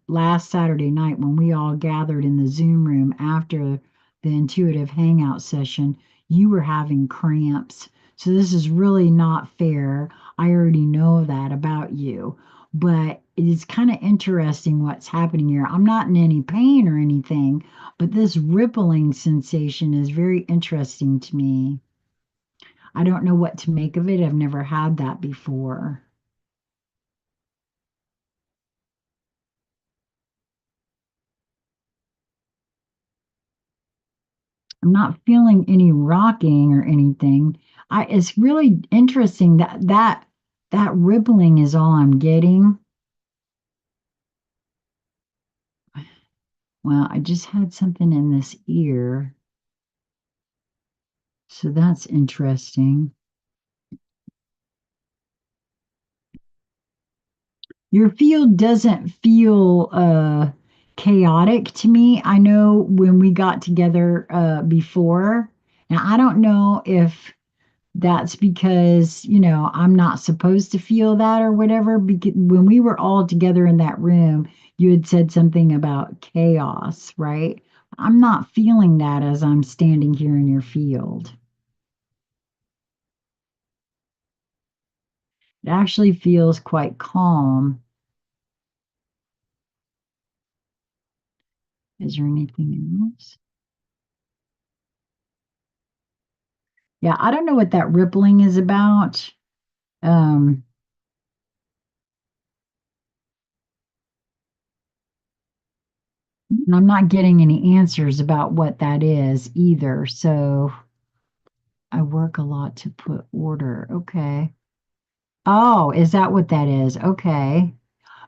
last Saturday night when we all gathered in the Zoom room after the intuitive hangout session, you were having cramps. So this is really not fair. I already know that about you, but it's kind of interesting what's happening here. I'm not in any pain or anything, but this rippling sensation is very interesting to me. I don't know what to make of it. I've never had that before. I'm not feeling any rocking or anything. It's really interesting that rippling is all I'm getting. Well, I just had something in this ear, so that's interesting. Your field doesn't feel chaotic to me. I know when we got together before, now I don't know if that's because, I'm not supposed to feel that or whatever. Because when we were all together in that room, you had said something about chaos, right? I'm not feeling that as I'm standing here in your field. It actually feels quite calm. Is there anything else? Yeah, I don't know what that rippling is about. Um, and I'm not getting any answers about what that is either. So I work a lot to put order. Okay. Oh, is that what that is? Okay.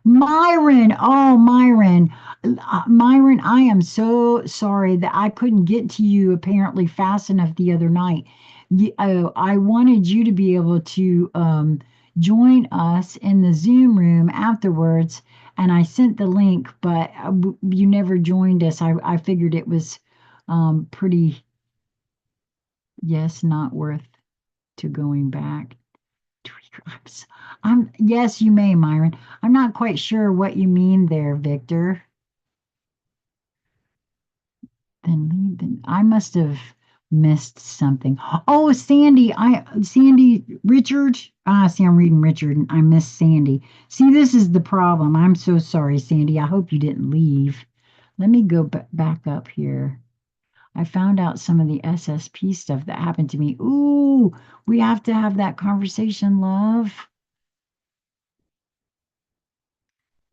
Myron, oh Myron, Myron, I am so sorry that I couldn't get to you apparently fast enough the other night. I wanted you to be able to join us in the Zoom room afterwards, and I sent the link, but you never joined us. I figured it was pretty, yes, not worth to going back. Yes, you may, Myron. I'm not quite sure what you mean there, Victor. Then I must have missed something. Oh, Sandy Richard. See, I'm reading Richard and I missed Sandy. See, this is the problem. I'm so sorry, Sandy. I hope you didn't leave. Let me go back up here. I found out some of the SSP stuff that happened to me. Ooh, we have to have that conversation, love.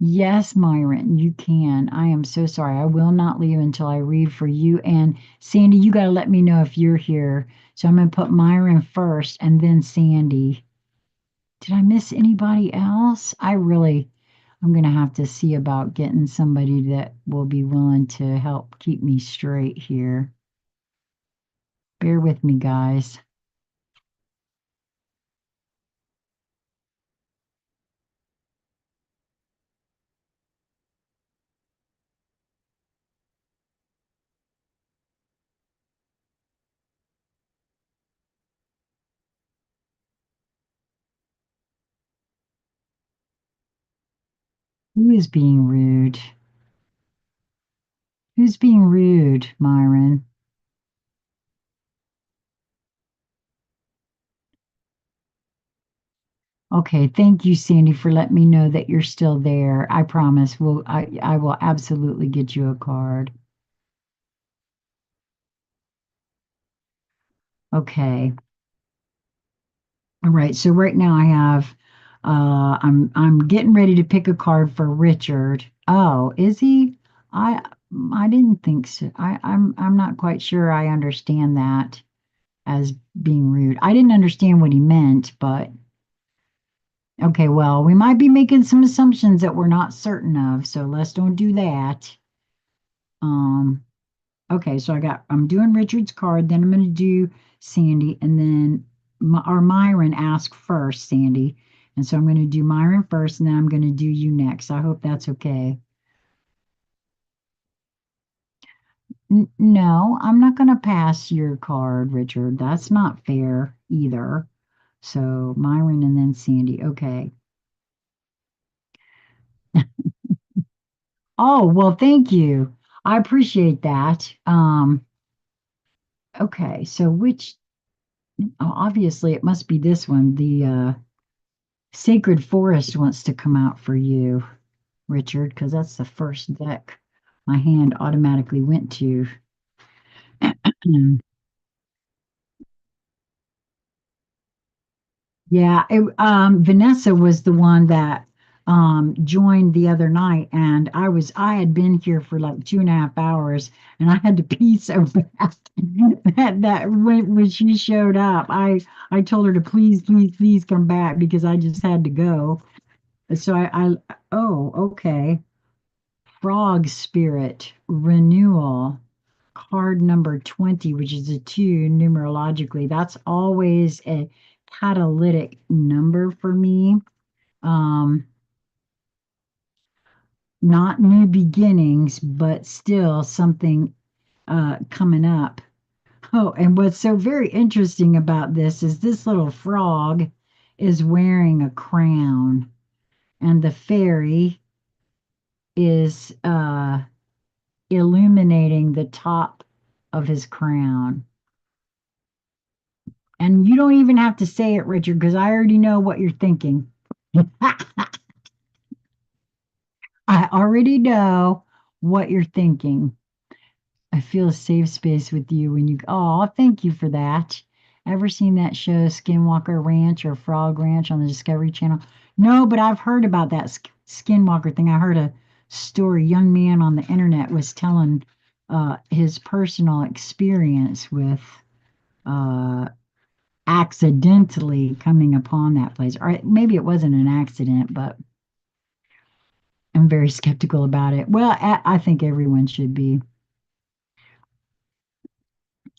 Yes, Myron, you can. I am so sorry. I will not leave until I read for you. And Sandy, you got to let me know if you're here. So I'm going to put Myron first and then Sandy. Did I miss anybody else? I'm going to have to see about getting somebody that will be willing to help keep me straight here. Bear with me, guys. Who is being rude? Who's being rude, Myron? Okay, thank you, Sandy, for letting me know that you're still there. I promise I will absolutely get you a card. Okay. All right. So right now I have I'm getting ready to pick a card for Richard. Oh, is he? I I didn't think so. I'm not quite sure I understand that as being rude. I didn't understand what he meant, but okay, well, we might be making some assumptions that we're not certain of, so let's don't do that. Um Okay, so I'm doing Richard's card, then I'm going to do Sandy, and then Myron asked first, Sandy. And so I'm going to do Myron first, and then I'm going to do you next. I hope that's okay. No, I'm not going to pass your card, Richard. That's not fair either. So Myron and then Sandy. Okay. Oh, well, thank you. I appreciate that. Okay, so obviously it must be this one. The Sacred Forest wants to come out for you, Richard, because that's the first deck my hand automatically went to. Yeah, Vanessa was the one that joined the other night, and I had been here for like 2.5 hours, and I had to pee so fast that when she showed up, I told her to please, please, please come back because I just had to go. So oh, okay. Frog Spirit Renewal, card number 20, which is a 2 numerologically. That's always a catalytic number for me. Um, Not new beginnings, but still something coming up. Oh, and what's so very interesting about this little frog is wearing a crown, and the fairy is illuminating the top of his crown. And you don't even have to say it, Richard, because I already know what you're thinking. I already know what you're thinking. I feel a safe space with you when you, oh, thank you for that. Ever seen that show, Skinwalker Ranch or Frog Ranch on the Discovery Channel? No, but I've heard about that Skinwalker thing. I heard a story. A young man on the internet was telling his personal experience with uh, accidentally coming upon that place. Or maybe it wasn't an accident, but I'm very skeptical about it. Well, I think everyone should be.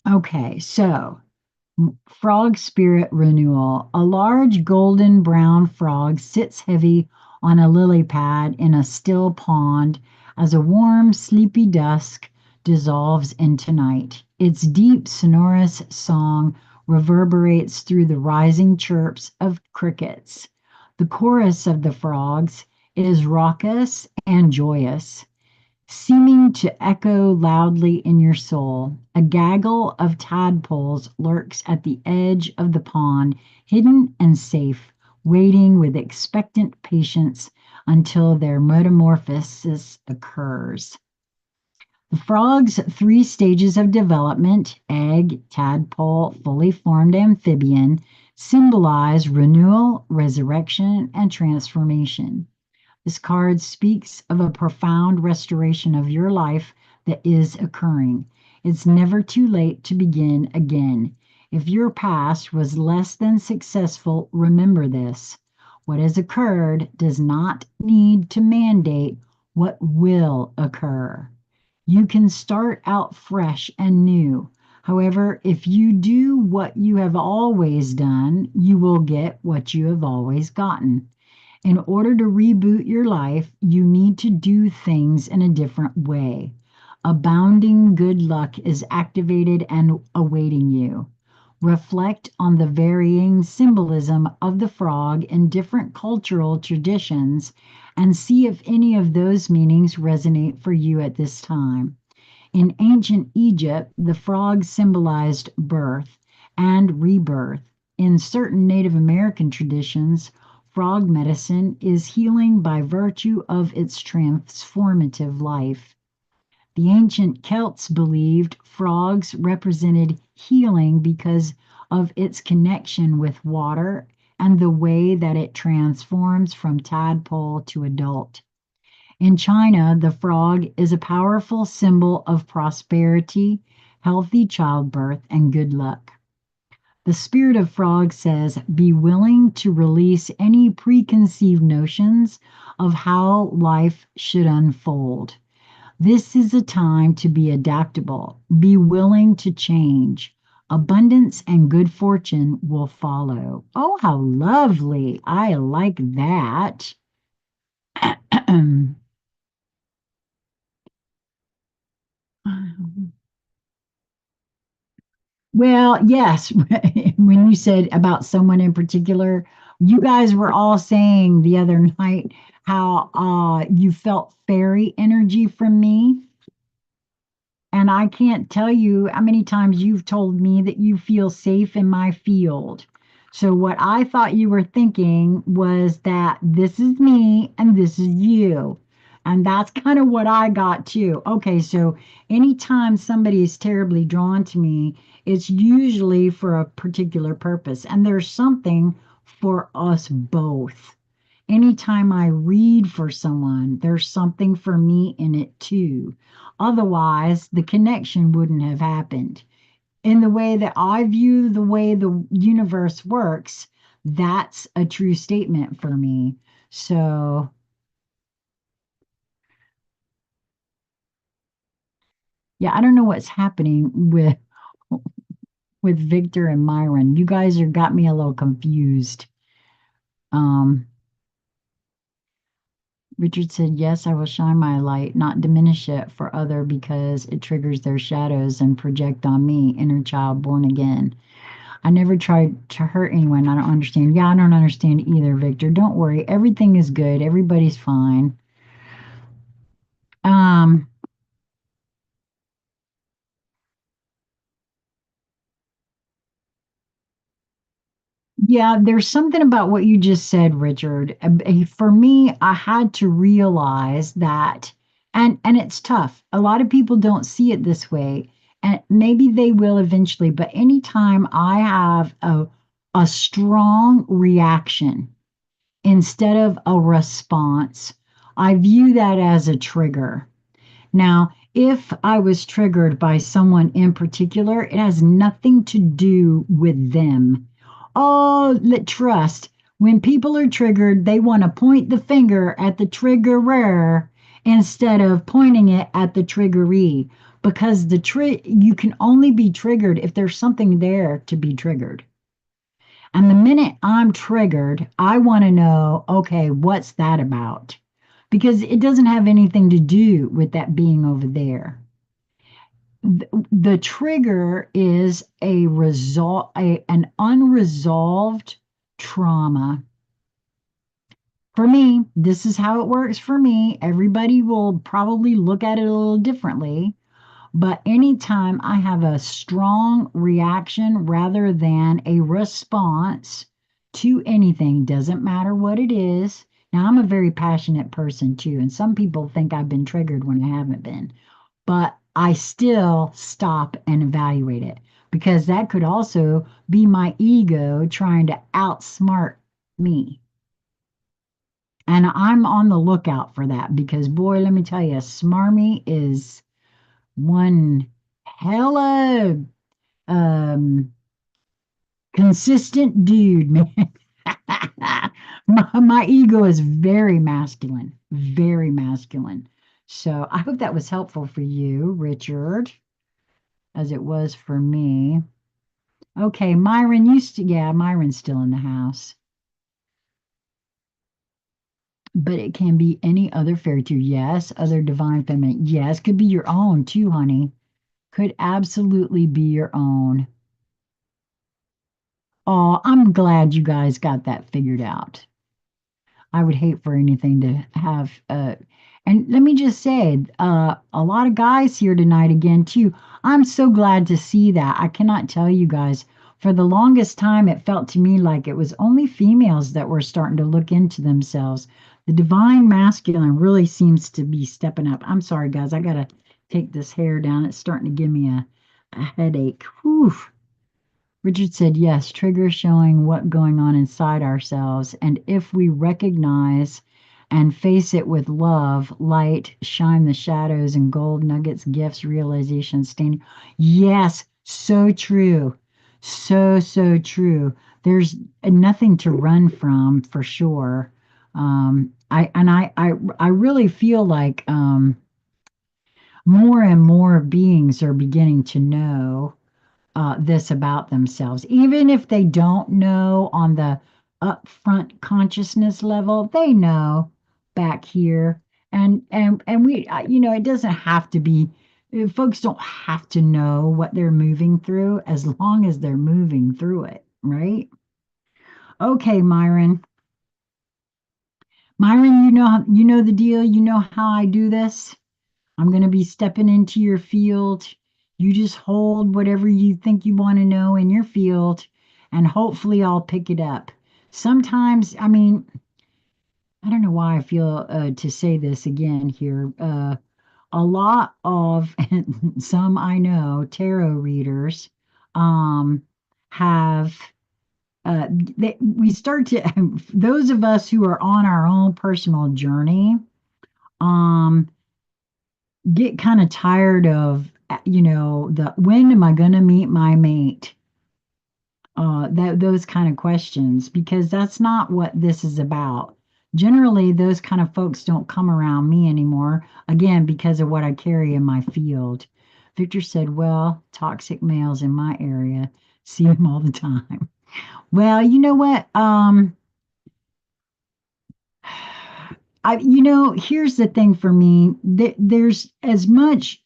Okay, so frog spirit renewal. A large golden brown frog sits heavy on a lily pad in a still pond as a warm, sleepy dusk dissolves into night. Its deep, sonorous song reverberates through the rising chirps of crickets. The chorus of the frogs is raucous and joyous, seeming to echo loudly in your soul. A gaggle of tadpoles lurks at the edge of the pond, hidden and safe, waiting with expectant patience until their metamorphosis occurs. The frog's three stages of development, egg, tadpole, fully formed amphibian, symbolize renewal, resurrection, and transformation. This card speaks of a profound restoration of your life that is occurring. It's never too late to begin again. If your past was less than successful, remember this. What has occurred does not need to mandate what will occur. You can start out fresh and new. However, if you do what you have always done, you will get what you have always gotten. In order to reboot your life, you need to do things in a different way. Abounding good luck is activated and awaiting you. Reflect on the varying symbolism of the frog in different cultural traditions and see if any of those meanings resonate for you at this time. In ancient Egypt, the frog symbolized birth and rebirth. In certain Native American traditions, frog medicine is healing by virtue of its transformative life. The ancient Celts believed frogs represented healing because of its connection with water and the way that it transforms from tadpole to adult. In China, the frog is a powerful symbol of prosperity, healthy childbirth, and good luck. The spirit of frog says, be willing to release any preconceived notions of how life should unfold. This is a time to be adaptable. Be willing to change. Abundance and good fortune will follow. Oh, how lovely. I like that. Well, yes, when you said about someone in particular, you guys were all saying the other night how you felt fairy energy from me. And I can't tell you how many times you've told me that you feel safe in my field. So, what I thought you were thinking was that this is me and this is you. And that's kind of what I got too. Okay, so anytime somebody is terribly drawn to me, it's usually for a particular purpose. And there's something for us both. Anytime I read for someone, there's something for me in it too. Otherwise, the connection wouldn't have happened. In the way that I view the way the universe works, that's a true statement for me. So, yeah, I don't know what's happening with Victor and Myron. You guys are got me a little confused. Um, Richard said, yes, I will shine my light, not diminish it for other because it triggers their shadows and project on me, inner child born again. I never tried to hurt anyone. I don't understand. Yeah, I don't understand either, Victor. Don't worry. Everything is good. Everybody's fine. Um, yeah, there's something about what you just said, Richard. For me, I had to realize that, and it's tough. A lot of people don't see it this way, and maybe they will eventually, but anytime I have a strong reaction instead of a response, I view that as a trigger. Now, if I was triggered by someone in particular, it has nothing to do with them. Oh, let trust. When people are triggered, they want to point the finger at the triggerer instead of pointing it at the triggeree because you can only be triggered if there's something there to be triggered. And the minute I'm triggered, I want to know, okay, what's that about? Because it doesn't have anything to do with that being over there. The trigger is an unresolved trauma. For me, this is how it works for me. Everybody will probably look at it a little differently. But anytime I have a strong reaction rather than a response to anything, doesn't matter what it is. Now, I'm a very passionate person too, and some people think I've been triggered when I haven't been, but I still stop and evaluate it because that could also be my ego trying to outsmart me. And I'm on the lookout for that because, boy, let me tell you, smarmy is one hella um, consistent dude, man. My ego is very masculine, very masculine. So I hope that was helpful for you, Richard, as it was for me. Okay, Myron, yeah, Myron's still in the house, but it can be any other fairy too. Yes, other divine feminine. Yes, could be your own too, honey. Could absolutely be your own. Oh, I'm glad you guys got that figured out. I would hate for anything to have and let me just say, a lot of guys here tonight again too. I'm so glad to see that. I cannot tell you guys. For the longest time, it felt to me like it was only females that were starting to look into themselves. The divine masculine really seems to be stepping up. I'm sorry, guys. I gotta take this hair down. It's starting to give me a headache. Whew. Richard said, yes, trigger showing what going on inside ourselves. And if we recognize and face it with love, light, shine the shadows and gold nuggets, gifts, realization, standing. Yes, so true. So, so true. There's nothing to run from for sure. I really feel like more and more beings are beginning to know this about themselves. Even if they don't know on the upfront consciousness level, they know back here. And we, it doesn't have to be. Folks don't have to know what they're moving through as long as they're moving through it, right? Okay, Myron. Myron, you know the deal. You know how I do this. I'm going to be stepping into your field. You just hold whatever you think you want to know in your field, and hopefully I'll pick it up. Sometimes, I mean, I don't know why I feel to say this again here. A lot of some I know tarot readers um, have. We start to those of us who are on our own personal journey um, get kind of tired of the when am I going to meet my mate, those kind of questions, because that's not what this is about. Generally those kind of folks don't come around me anymore, again because of what I carry in my field. Victor said, well, toxic males in my area, see them all the time. Well, you know what, here's the thing for me. There's as much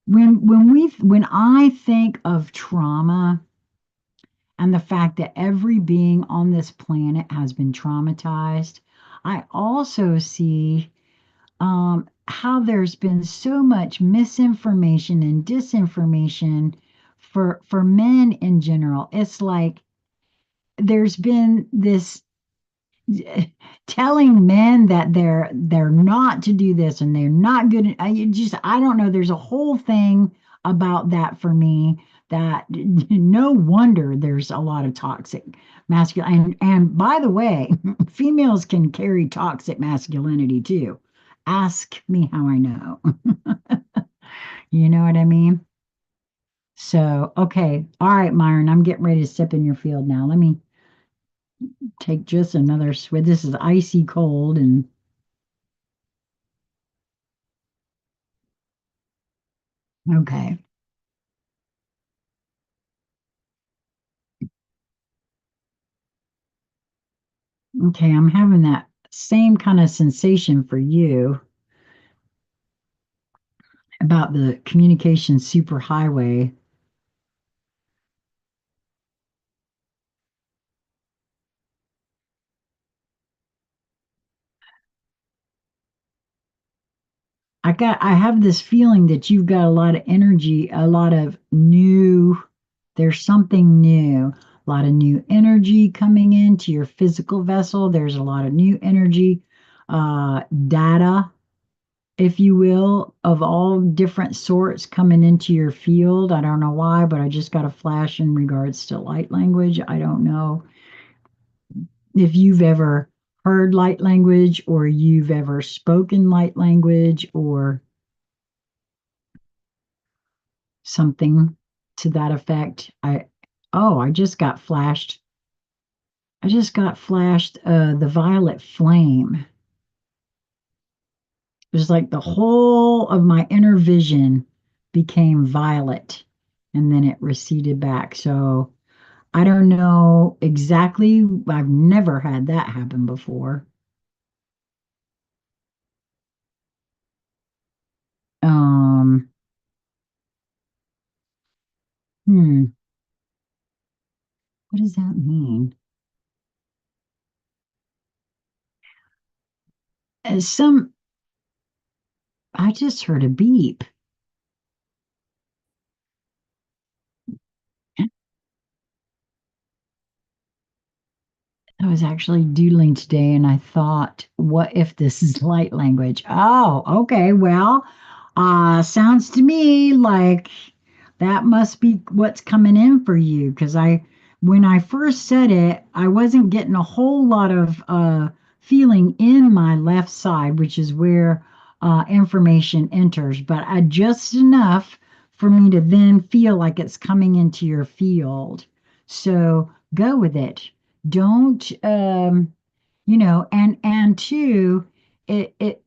when I think of trauma and the fact that every being on this planet has been traumatized, I also see how there's been so much misinformation and disinformation for men in general. It's like there's been this telling men that they're not to do this and they're not good. I don't know. There's a whole thing about that for me that no wonder there's a lot of toxic masculine. And by the way, females can carry toxic masculinity too. Ask me how I know. You know what I mean? So, okay. All right, Myron, I'm getting ready to step in your field now. Let me take just another swig. This is icy cold and okay. Okay, I'm having that same kind of sensation for you about the communication superhighway. I have this feeling that you've got a lot of energy, a lot of new, there's something new, a lot of new energy coming into your physical vessel. There's a lot of new energy, data, if you will, of all different sorts coming into your field. I don't know why, but I just got a flash in regards to light language. I don't know if you've ever heard light language or you've ever spoken light language or something to that effect. I just got flashed. I just got flashed the violet flame. It was like the whole of my inner vision became violet and then it receded back. So I don't know exactly. I've never had that happen before. Um, hmm, what does that mean? Some I just heard a beep. I was actually doodling today and I thought, what if this is light language? Oh, okay. Well, sounds to me like that must be what's coming in for you because when I first said it, I wasn't getting a whole lot of feeling in my left side, which is where information enters, but just enough for me to then feel like it's coming into your field. So go with it. Don't and two, it it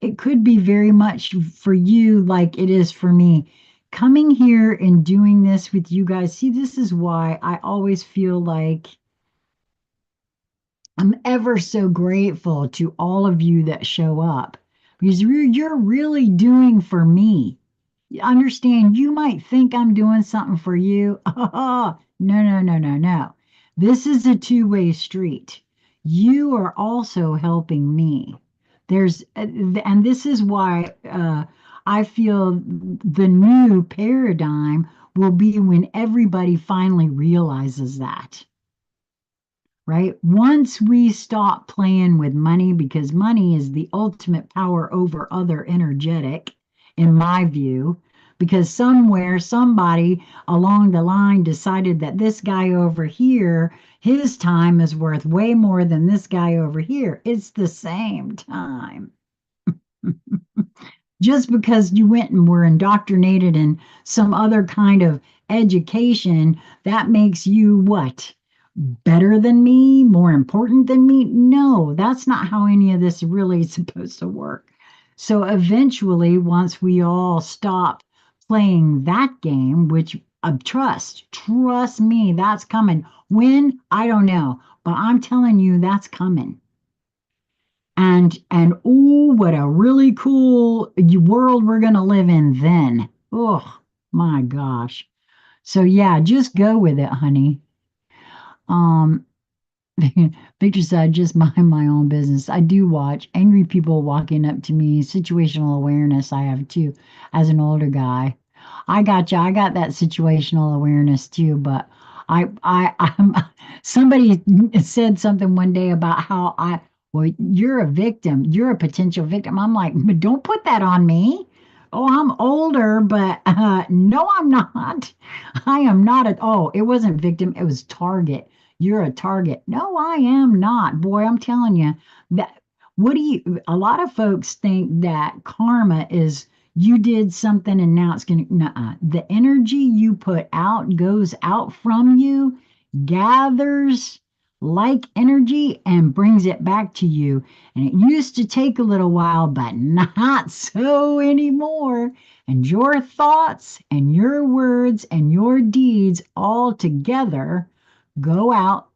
it could be very much for you like it is for me. Coming here and doing this with you guys, see, this is why I always feel like I'm ever so grateful to all of you that show up because you're really doing for me. Understand, you might think I'm doing something for you. No, no, no, no, no. This is a two-way street. You are also helping me. And this is why I feel the new paradigm will be when everybody finally realizes that, right? Once we stop playing with money, because money is the ultimate power over other energetic, in my view, because somewhere somebody along the line decided that this guy over here, his time is worth way more than this guy over here. It's the same time. Just because you went and were indoctrinated in some other kind of education, that makes you what? Better than me, more important than me? No, that's not how any of this really is supposed to work. So eventually, once we all stop playing that game, which trust me, that's coming. When? I don't know, but I'm telling you, that's coming. And oh, what a really cool world we're gonna live in then. Oh my gosh. So yeah, just go with it, honey. Um, Victor said, just mind my own business. I do watch angry people walking up to me, situational awareness I have too, as an older guy. I got you. I got that situational awareness too, but I'm somebody said something one day about how well, you're a victim. You're a potential victim. I'm like, but don't put that on me. Oh, I'm older, but no, I'm not. I am not at all. It wasn't victim. It was target. You're a target. No, I am not. Boy, I'm telling you that. What do you? A lot of folks think that karma is you did something and now it's going to, nuh-uh. The energy you put out goes out from you, gathers like energy and brings it back to you. And it used to take a little while, but not so anymore. And your thoughts and your words and your deeds all together go out,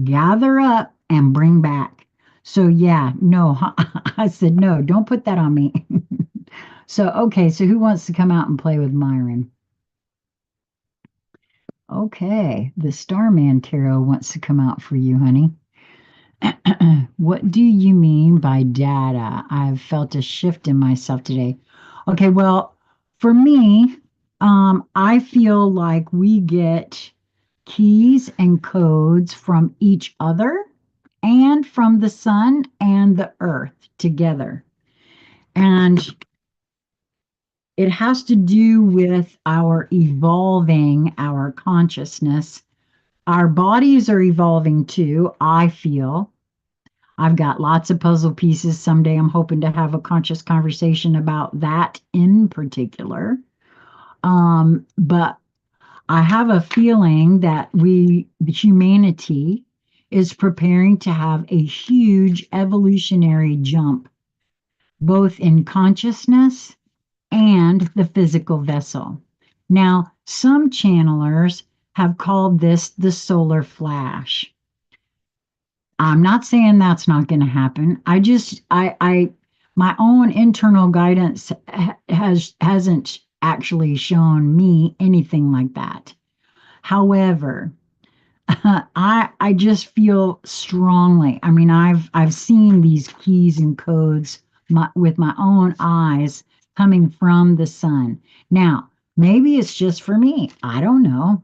gather up, and bring back. So, yeah, no, I said, no, don't put that on me. So, okay, so who wants to come out and play with Myron? Okay, the Starman Tarot wants to come out for you, honey. What do you mean by data? I've felt a shift in myself today. Okay, well, for me, I feel like we get keys and codes from each other and from the sun and the earth together. And it has to do with our evolving our consciousness. Our bodies are evolving too, I feel. I've got lots of puzzle pieces. Someday I'm hoping to have a conscious conversation about that in particular. But I have a feeling that the humanity, is preparing to have a huge evolutionary jump, both in consciousness and the physical vessel. Now, some channelers have called this the solar flash. I'm not saying that's not going to happen. My own internal guidance hasn't actually shown me anything like that. However, I just feel strongly. I mean, I've seen these keys and codes with my own eyes coming from the sun. Now, maybe it's just for me. I don't know.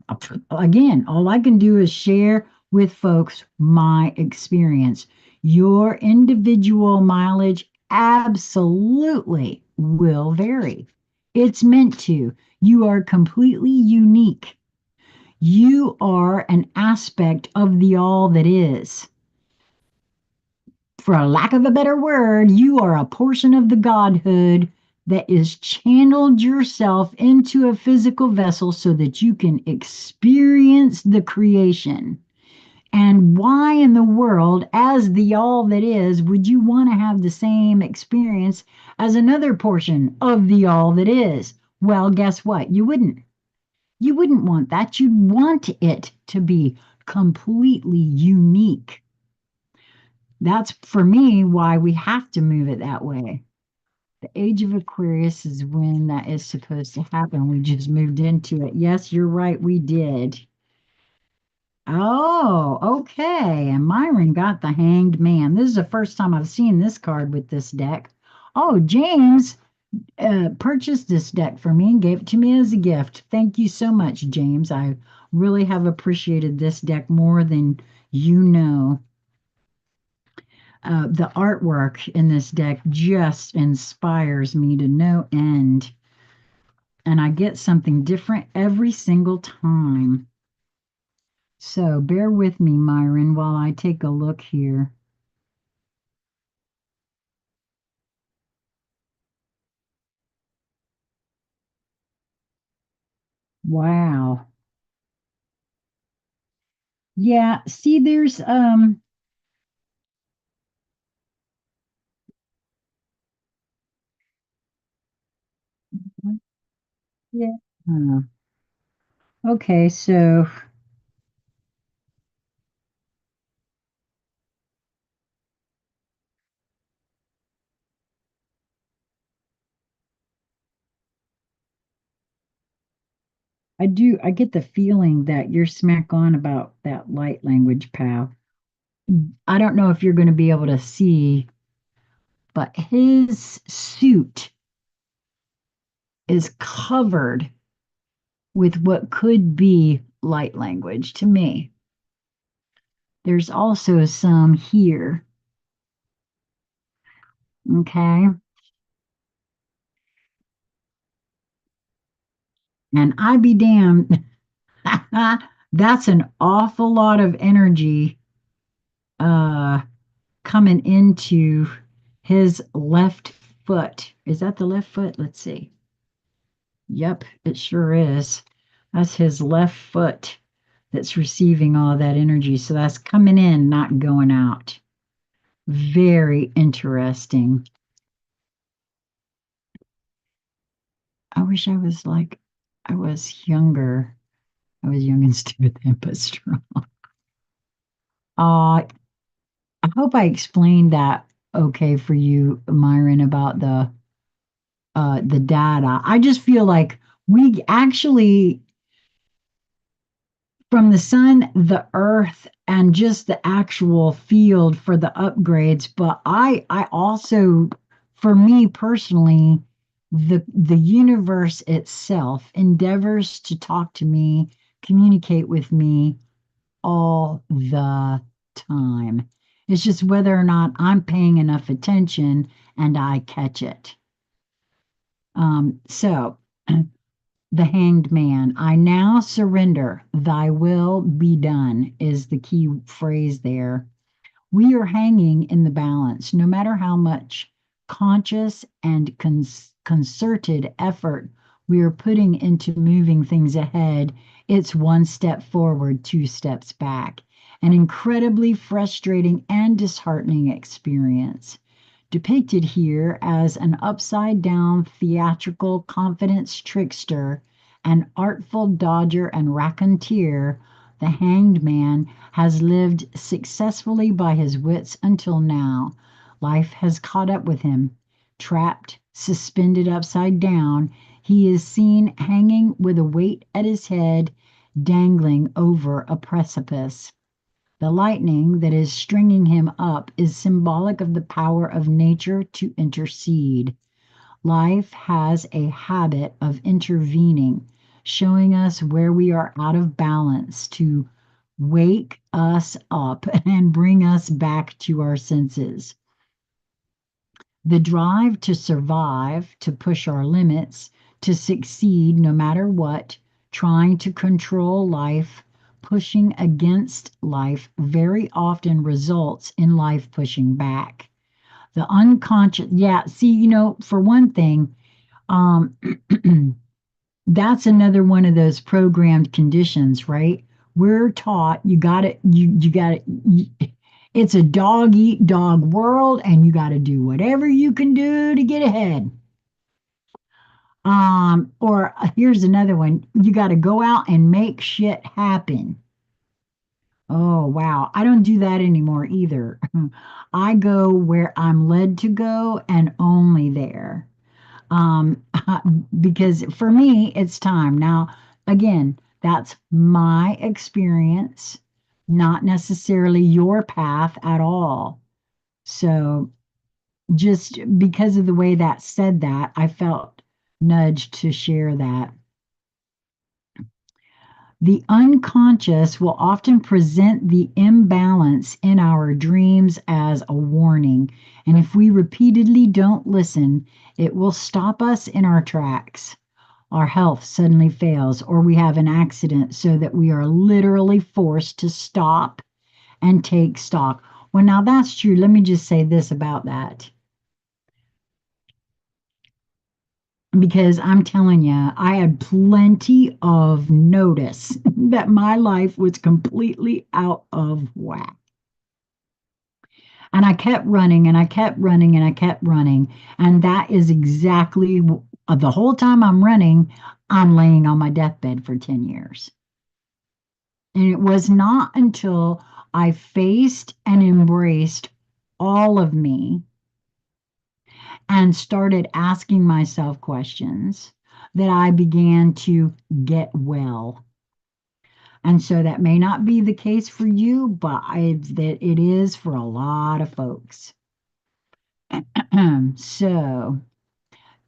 Again, all I can do is share with folks my experience. Your individual mileage absolutely will vary. It's meant to. You are completely unique. You are an aspect of the all that is. For a lack of a better word, you are a portion of the Godhood that is channeled yourself into a physical vessel so that you can experience the creation. And why in the world, as the all that is, would you want to have the same experience as another portion of the all that is? Well, guess what? You wouldn't. You wouldn't want that. You'd want it to be completely unique. That's for me why we have to move it that way. The age of Aquarius is when that is supposed to happen. We just moved into it. Yes, you're right. We did. Oh, okay. And Myron got the Hanged Man. This is the first time I've seen this card with this deck. Oh, James purchased this deck for me and gave it to me as a gift. Thank you so much, James. I really have appreciated this deck more than you know. The artwork in this deck just inspires me to no end. And I get something different every single time. So bear with me, Myron, while I take a look here. Wow. Yeah, see, there's yeah. Okay, so I get the feeling that you're smack on about that light language path. I don't know if you're going to be able to see, but his suit is covered with what could be light language to me. There's also some here. Okay. And I be damned. That's an awful lot of energy uh coming into his left foot. Is that the left foot? Let's see. Yep, it sure is. That's his left foot that's receiving all that energy. So that's coming in, not going out. Very interesting. I wish I was like, I was younger. I was young and stupid then, but strong. I hope I explained that okay for you, Myron, about the data. I just feel like we actually from the sun, the earth, and just the actual field for the upgrades. But I also, for me personally, the universe itself endeavors to talk to me, communicate with me all the time. It's just whether or not I'm paying enough attention and I catch it. So the hanged man. I now surrender. Thy will be done is the key phrase there. We are hanging in the balance, no matter how much conscious and concerted effort we are putting into moving things ahead. It's one step forward, two steps back. An incredibly frustrating and disheartening experience depicted here as an upside down theatrical confidence trickster, an artful dodger and raconteur, the hanged man has lived successfully by his wits until now. Life has caught up with him. Trapped, suspended upside down, he is seen hanging with a weight at his head, dangling over a precipice. The lightning that is stringing him up is symbolic of the power of nature to intercede. Life has a habit of intervening, showing us where we are out of balance to wake us up and bring us back to our senses. The drive to survive, to push our limits, to succeed no matter what, trying to control life, pushing against life very often results in life pushing back. The unconscious, yeah, see, for one thing, um, that's another one of those programmed conditions, right? We're taught you got to it's a dog eat dog world and you got to do whatever you can do to get ahead. Or here's another one. You got to go out and make shit happen. Oh, wow. I don't do that anymore either. I go where I'm led to go and only there. um, because for me, it's time. Now, again, that's my experience, not necessarily your path at all. So, just because of the way that said that, I felt nudged to share that. The unconscious will often present the imbalance in our dreams as a warning. And if we repeatedly don't listen, it will stop us in our tracks. Our health suddenly fails, or we have an accident so that we are literally forced to stop and take stock. Well, now that's true. Let me just say this about that. Because I'm telling you, I had plenty of notice that my life was completely out of whack. And I kept running and I kept running and I kept running. And that is exactly the whole time I'm running, I'm laying on my deathbed for 10 years. And it was not until I faced and embraced all of me and started asking myself questions. that I began to get well. And so that may not be the case for you, but that it is for a lot of folks. So,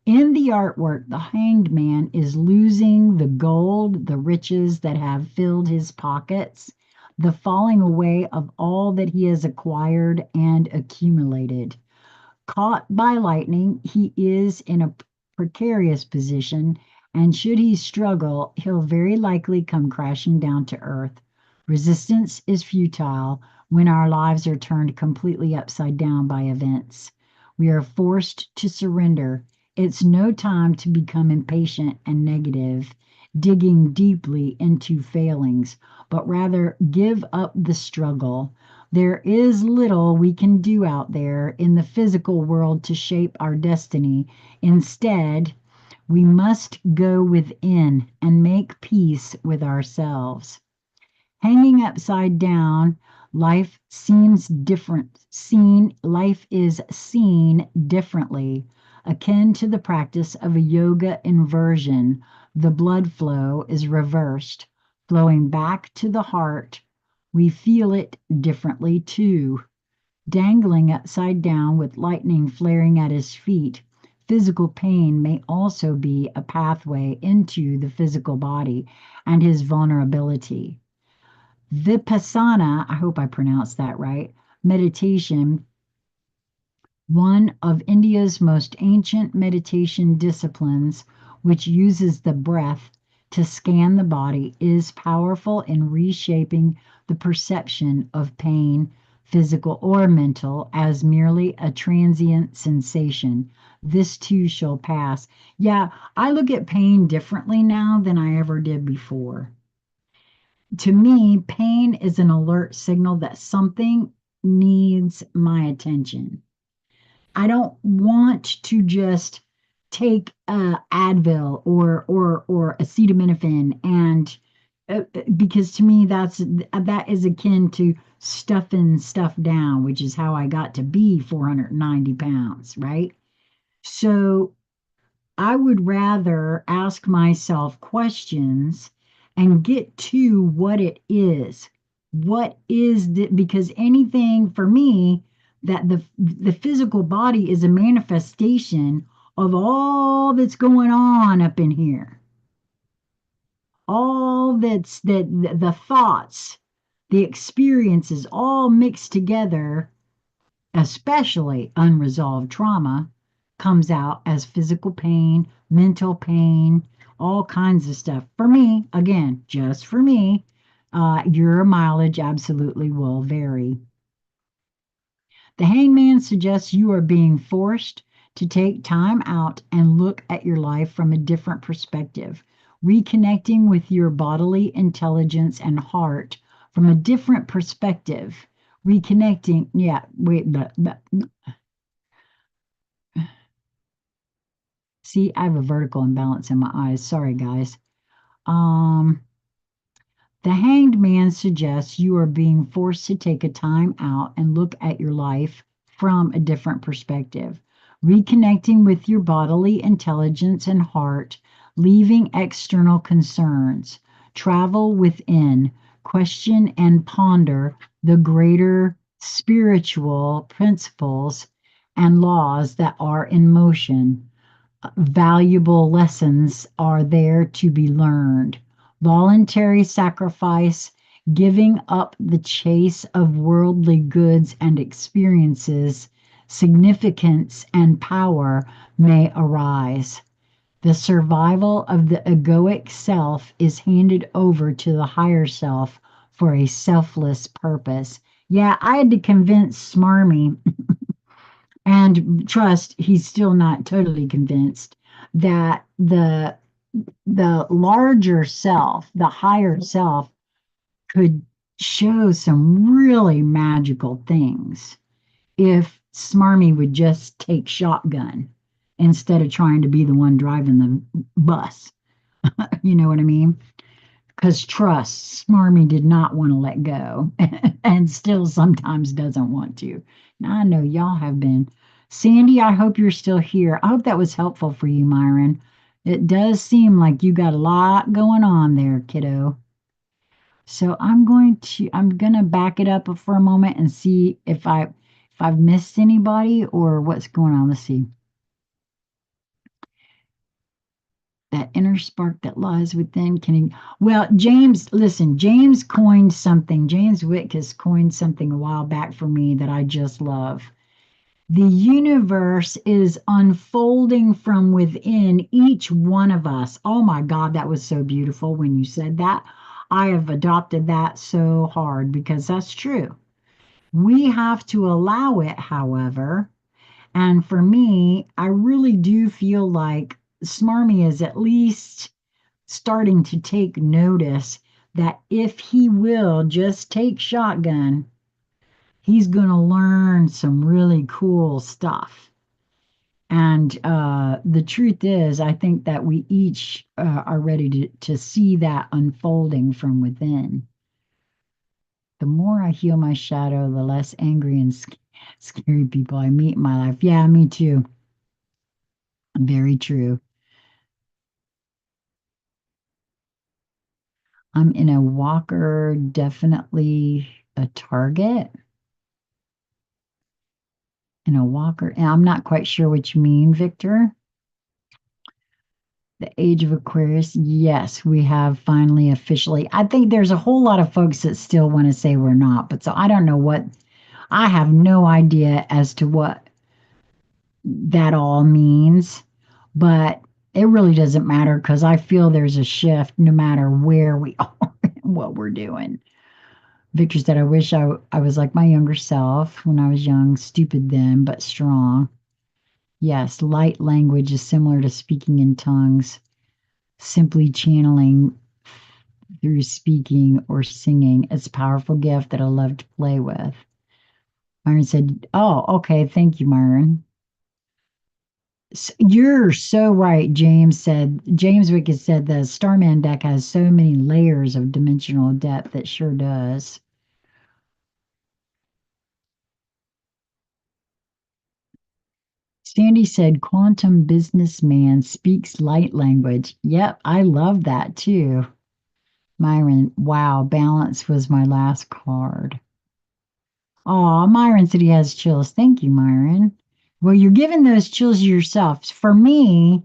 in the artwork, the hanged man is losing the gold, the riches that have filled his pockets, the falling away of all that he has acquired and accumulated. Caught by lightning, he is in a precarious position, and should he struggle, he'll very likely come crashing down to earth. Resistance is futile when our lives are turned completely upside down by events. We are forced to surrender. It's no time to become impatient and negative, digging deeply into failings, but rather give up the struggle. There is little we can do out there in the physical world to shape our destiny. Instead, we must go within and make peace with ourselves. Hanging upside down, life seems different. Life is seen differently, akin to the practice of a yoga inversion. The blood flow is reversed, flowing back to the heart. We feel it differently too. Dangling upside down with lightning flaring at his feet, physical pain may also be a pathway into the physical body and his vulnerability. Vipassana, I hope I pronounced that right, meditation, one of India's most ancient meditation disciplines, which uses the breath to scan the body, is powerful in reshaping the perception of pain, physical or mental, as merely a transient sensation. This too shall pass. Yeah, I look at pain differently now than I ever did before. To me, pain is an alert signal that something needs my attention. I don't want to just take Advil or acetaminophen and because to me that is akin to stuffing stuff down, which is how I got to be 490 pounds, right? So I would rather ask myself questions and get to what it is. What is the, because anything for me that the physical body is a manifestation of all that's going on up in here. All that's the thoughts, the experiences all mixed together, especially unresolved trauma, comes out as physical pain, mental pain, all kinds of stuff. For me, again, just for me, your mileage absolutely will vary. The hangman suggests you are being forced to take time out and look at your life from a different perspective, reconnecting with your bodily intelligence and heart from a different perspective. Reconnecting, yeah, wait, but see, I have a vertical imbalance in my eyes. Sorry, guys. Um, the hanged man suggests you are being forced to take a time out and look at your life from a different perspective, reconnecting with your bodily intelligence and heart, leaving external concerns, travel within, question and ponder the greater spiritual principles and laws that are in motion. Valuable lessons are there to be learned. Voluntary sacrifice, giving up the chase of worldly goods and experiences, significance and power may arise. The survival of the egoic self is handed over to the higher self for a selfless purpose. Yeah, I had to convince Smarmy and trust he's still not totally convinced that the larger self, the higher self, could show some really magical things if Smarmy would just take shotgun instead of trying to be the one driving the bus. You know what I mean? Because trust, Smarmy did not want to let go and still sometimes doesn't want to. Now I know y'all have been. Sandy, I hope you're still here. I hope that was helpful for you, Myron. It does seem like you got a lot going on there, kiddo. So I'm gonna back it up for a moment and see if I've missed anybody or what's going on. Let's see. That inner spark that lies within well, James, listen, James coined something. James Wick has coined something a while back for me that I just love. The universe is unfolding from within each one of us. Oh my God, that was so beautiful when you said that. I have adopted that so hard because that's true. We have to allow it, however. And for me, I really do feel like Smarmy is at least starting to take notice that if he will just take shotgun, he's going to learn some really cool stuff. And the truth is, I think that we each are ready to see that unfolding from within. The more I heal my shadow, the less angry and scary people I meet in my life. Yeah, me too. Very true. I'm in a walker, definitely a target in a walker. And I'm not quite sure what you mean, Victor. The age of Aquarius, yes, we have finally officially. I think there's a whole lot of folks that still want to say we're not, but so I don't know what, I have no idea as to what that all means, but it really doesn't matter because I feel there's a shift no matter where we are and what we're doing. Victor said, I wish I was like my younger self when I was young, stupid then, but strong. Yes, light language is similar to speaking in tongues, simply channeling through speaking or singing. It's a powerful gift that I love to play with. Myron said, oh, okay. Thank you, Myron. You're so right, James Wicked said the Starman deck has so many layers of dimensional depth. It sure does. Sandy said quantum businessman speaks light language. Yep, I love that too. Myron, wow, balance was my last card. Oh, Myron said he has chills. Thank you, Myron. Well, you're giving those chills yourself. For me,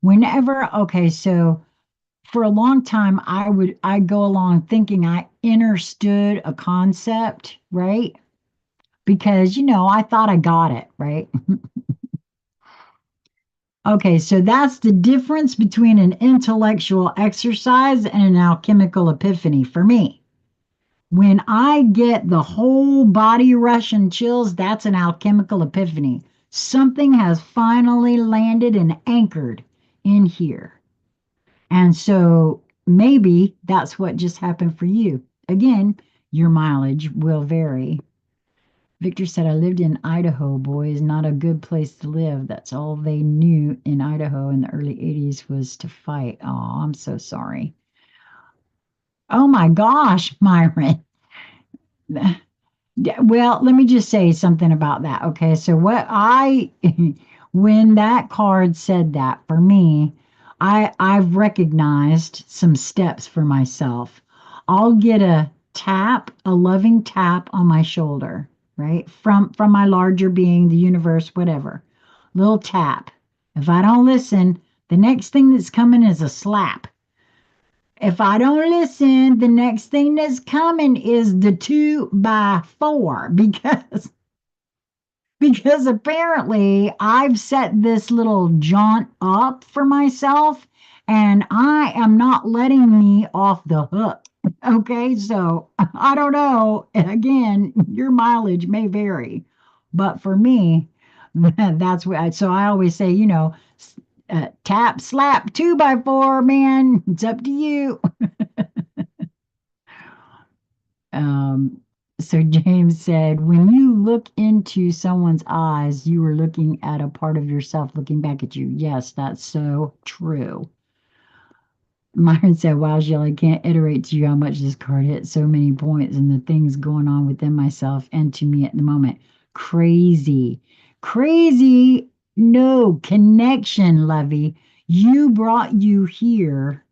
okay, so for a long time I'd go along thinking I understood a concept, right? Because I thought I got it, right? Okay, so that's the difference between an intellectual exercise and an alchemical epiphany for me. When I get the whole body rush and chills, that's an alchemical epiphany. Something has finally landed and anchored in here. And so maybe that's what just happened for you. Again, your mileage will vary. Victor said, I lived in Idaho, boys. Not a good place to live. That's all they knew in Idaho in the early 80s was to fight. Oh, I'm so sorry. Oh my gosh, Myron. Yeah, well, let me just say something about that. Okay. So, when that card said that for me, I've recognized some steps for myself. I'll get a loving tap on my shoulder, right? From my larger being, the universe, whatever. Little tap. If I don't listen, the next thing that's coming is a slap. If I don't listen, the next thing that's coming is the 2x4 because apparently I've set this little jaunt up for myself and I am not letting me off the hook. Okay, so I don't know. Again, your mileage may vary, but for me, that's what so I always say, tap, slap, 2x4, man. It's up to you. Um, so James said, when you look into someone's eyes, you are looking at a part of yourself looking back at you. Yes, that's so true. Myron said, wow, Jill, I can't iterate to you how much this card hit so many points and the things going on within myself and to me at the moment. Crazy. Crazy. No connection, Lovey. You brought you here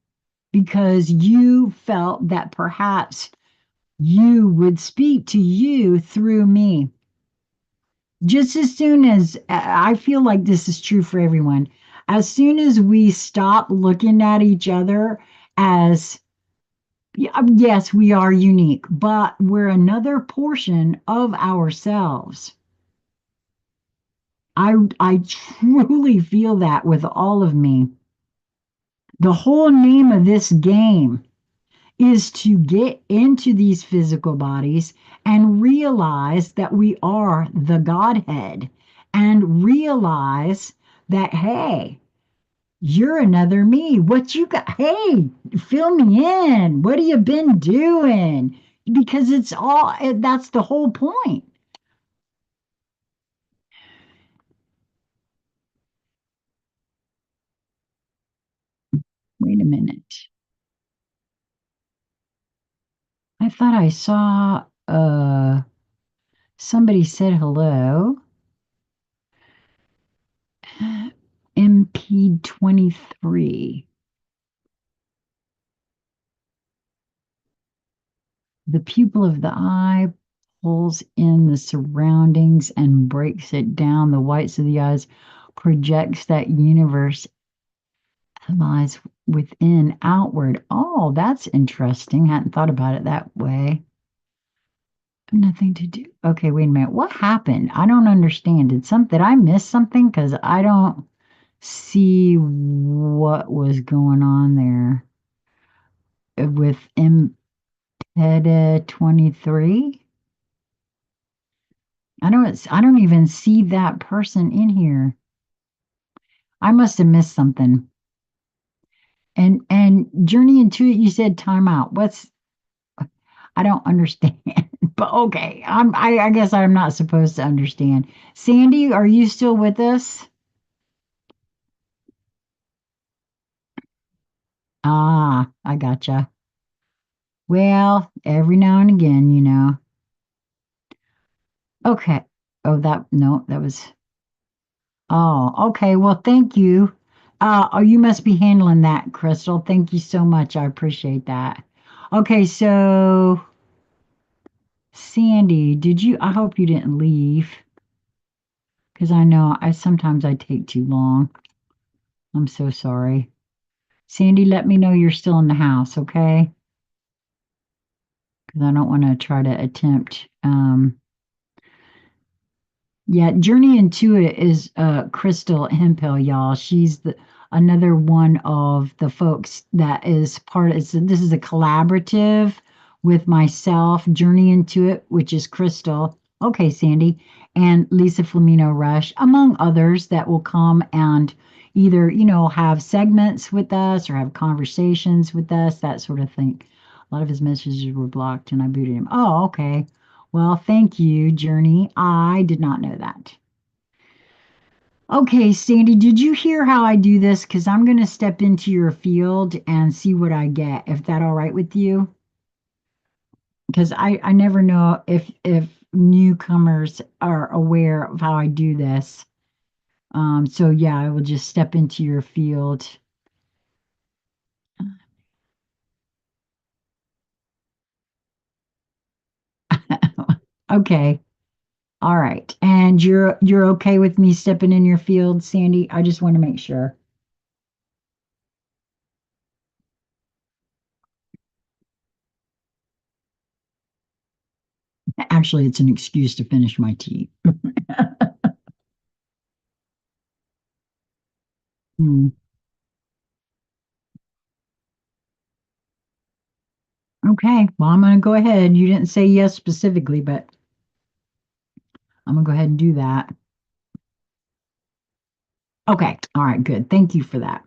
because you felt that perhaps you would speak to you through me. Just as soon as I feel like this is true for everyone, as soon as we stop looking at each other as, yes, we are unique, but we're another portion of ourselves. I truly feel that with all of me. The whole name of this game is to get into these physical bodies and realize that we are the Godhead and realize that, hey, you're another me. What you got? Hey, fill me in. What have you been doing? Because it's all, that's the whole point. Wait a minute. I thought I saw somebody said hello. MP23. The pupil of the eye pulls in the surroundings and breaks it down. The whites of the eyes projects that universe lies within outward. Oh, that's interesting. Hadn't thought about it that way. Nothing to do. Okay, wait a minute. What happened? I don't understand. Did I miss something? Because I don't see what was going on there with Impeda 23. I don't even see that person in here. I must have missed something. And Journey into it, you said timeout. I don't understand. But okay. I guess I'm not supposed to understand. Sandy, are you still with us? Ah, I gotcha. Well, every now and again. Okay. Oh, that no, that was oh, okay. Well, thank you. Oh, you must be handling that, Crystal. Thank you so much. I appreciate that. Okay, so Sandy, I hope you didn't leave because I know I sometimes I take too long. I'm so sorry. Sandy, let me know you're still in the house, okay? Because I don't want to try to attempt yeah, Journey into it is Crystal Hempel, y'all. She's another one of the folks that is part of this is a collaborative with myself, Journey into it, which is Crystal. Okay, Sandy, and Lisa Flamino Rush, among others that will come and either, have segments with us or have conversations with us, that sort of thing. A lot of his messages were blocked and I booted him. Oh, okay. Well, thank you, Journey. I did not know that. Okay, Sandy, did you hear how I do this? Because I'm going to step into your field and see what I get, if that all right with you. Because I never know if newcomers are aware of how I do this. So yeah, I will just step into your field. Okay. All right. And you're okay with me stepping in your field, Sandy? I just want to make sure. Actually, it's an excuse to finish my tea. Hmm. Okay, well, I'm going to go ahead. You didn't say yes specifically, but I'm going to go ahead and do that. Okay, all right, good. Thank you for that.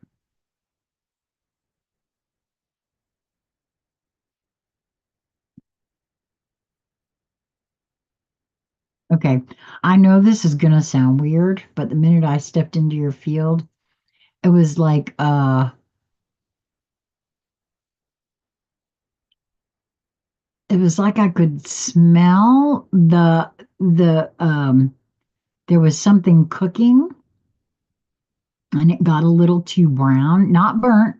Okay, I know this is going to sound weird, but the minute I stepped into your field, it was like I could smell the, there was something cooking and it got a little too brown, not burnt,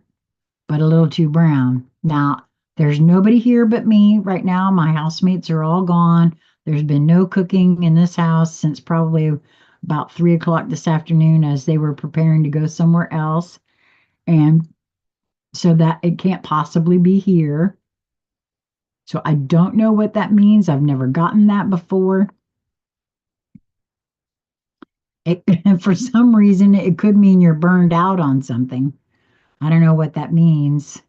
but a little too brown. Now, there's nobody here but me right now. My housemates are all gone. There's been no cooking in this house since probably about 3 o'clock this afternoon as they were preparing to go somewhere else. And so that it can't possibly be here. So I don't know what that means. I've never gotten that before. It, for some reason, it could mean you're burned out on something. I don't know what that means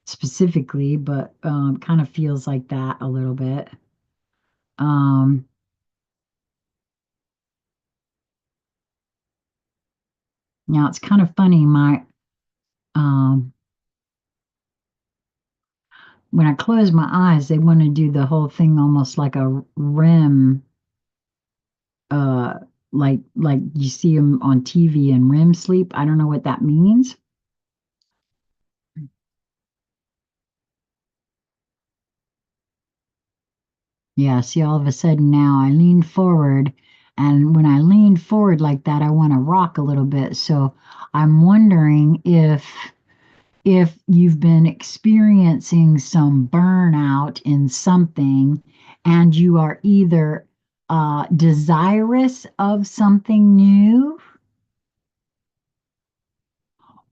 specifically, but kind of feels like that a little bit. Um, Now it's kind of funny. Um, when I close my eyes, they want to do the whole thing almost like a REM, uh, like you see them on TV in REM sleep. I don't know what that means. Yeah, see, all of a sudden now I lean forward, and when I lean forward like that, I want to rock a little bit. So I'm wondering if you've been experiencing some burnout in something and you are either desirous of something new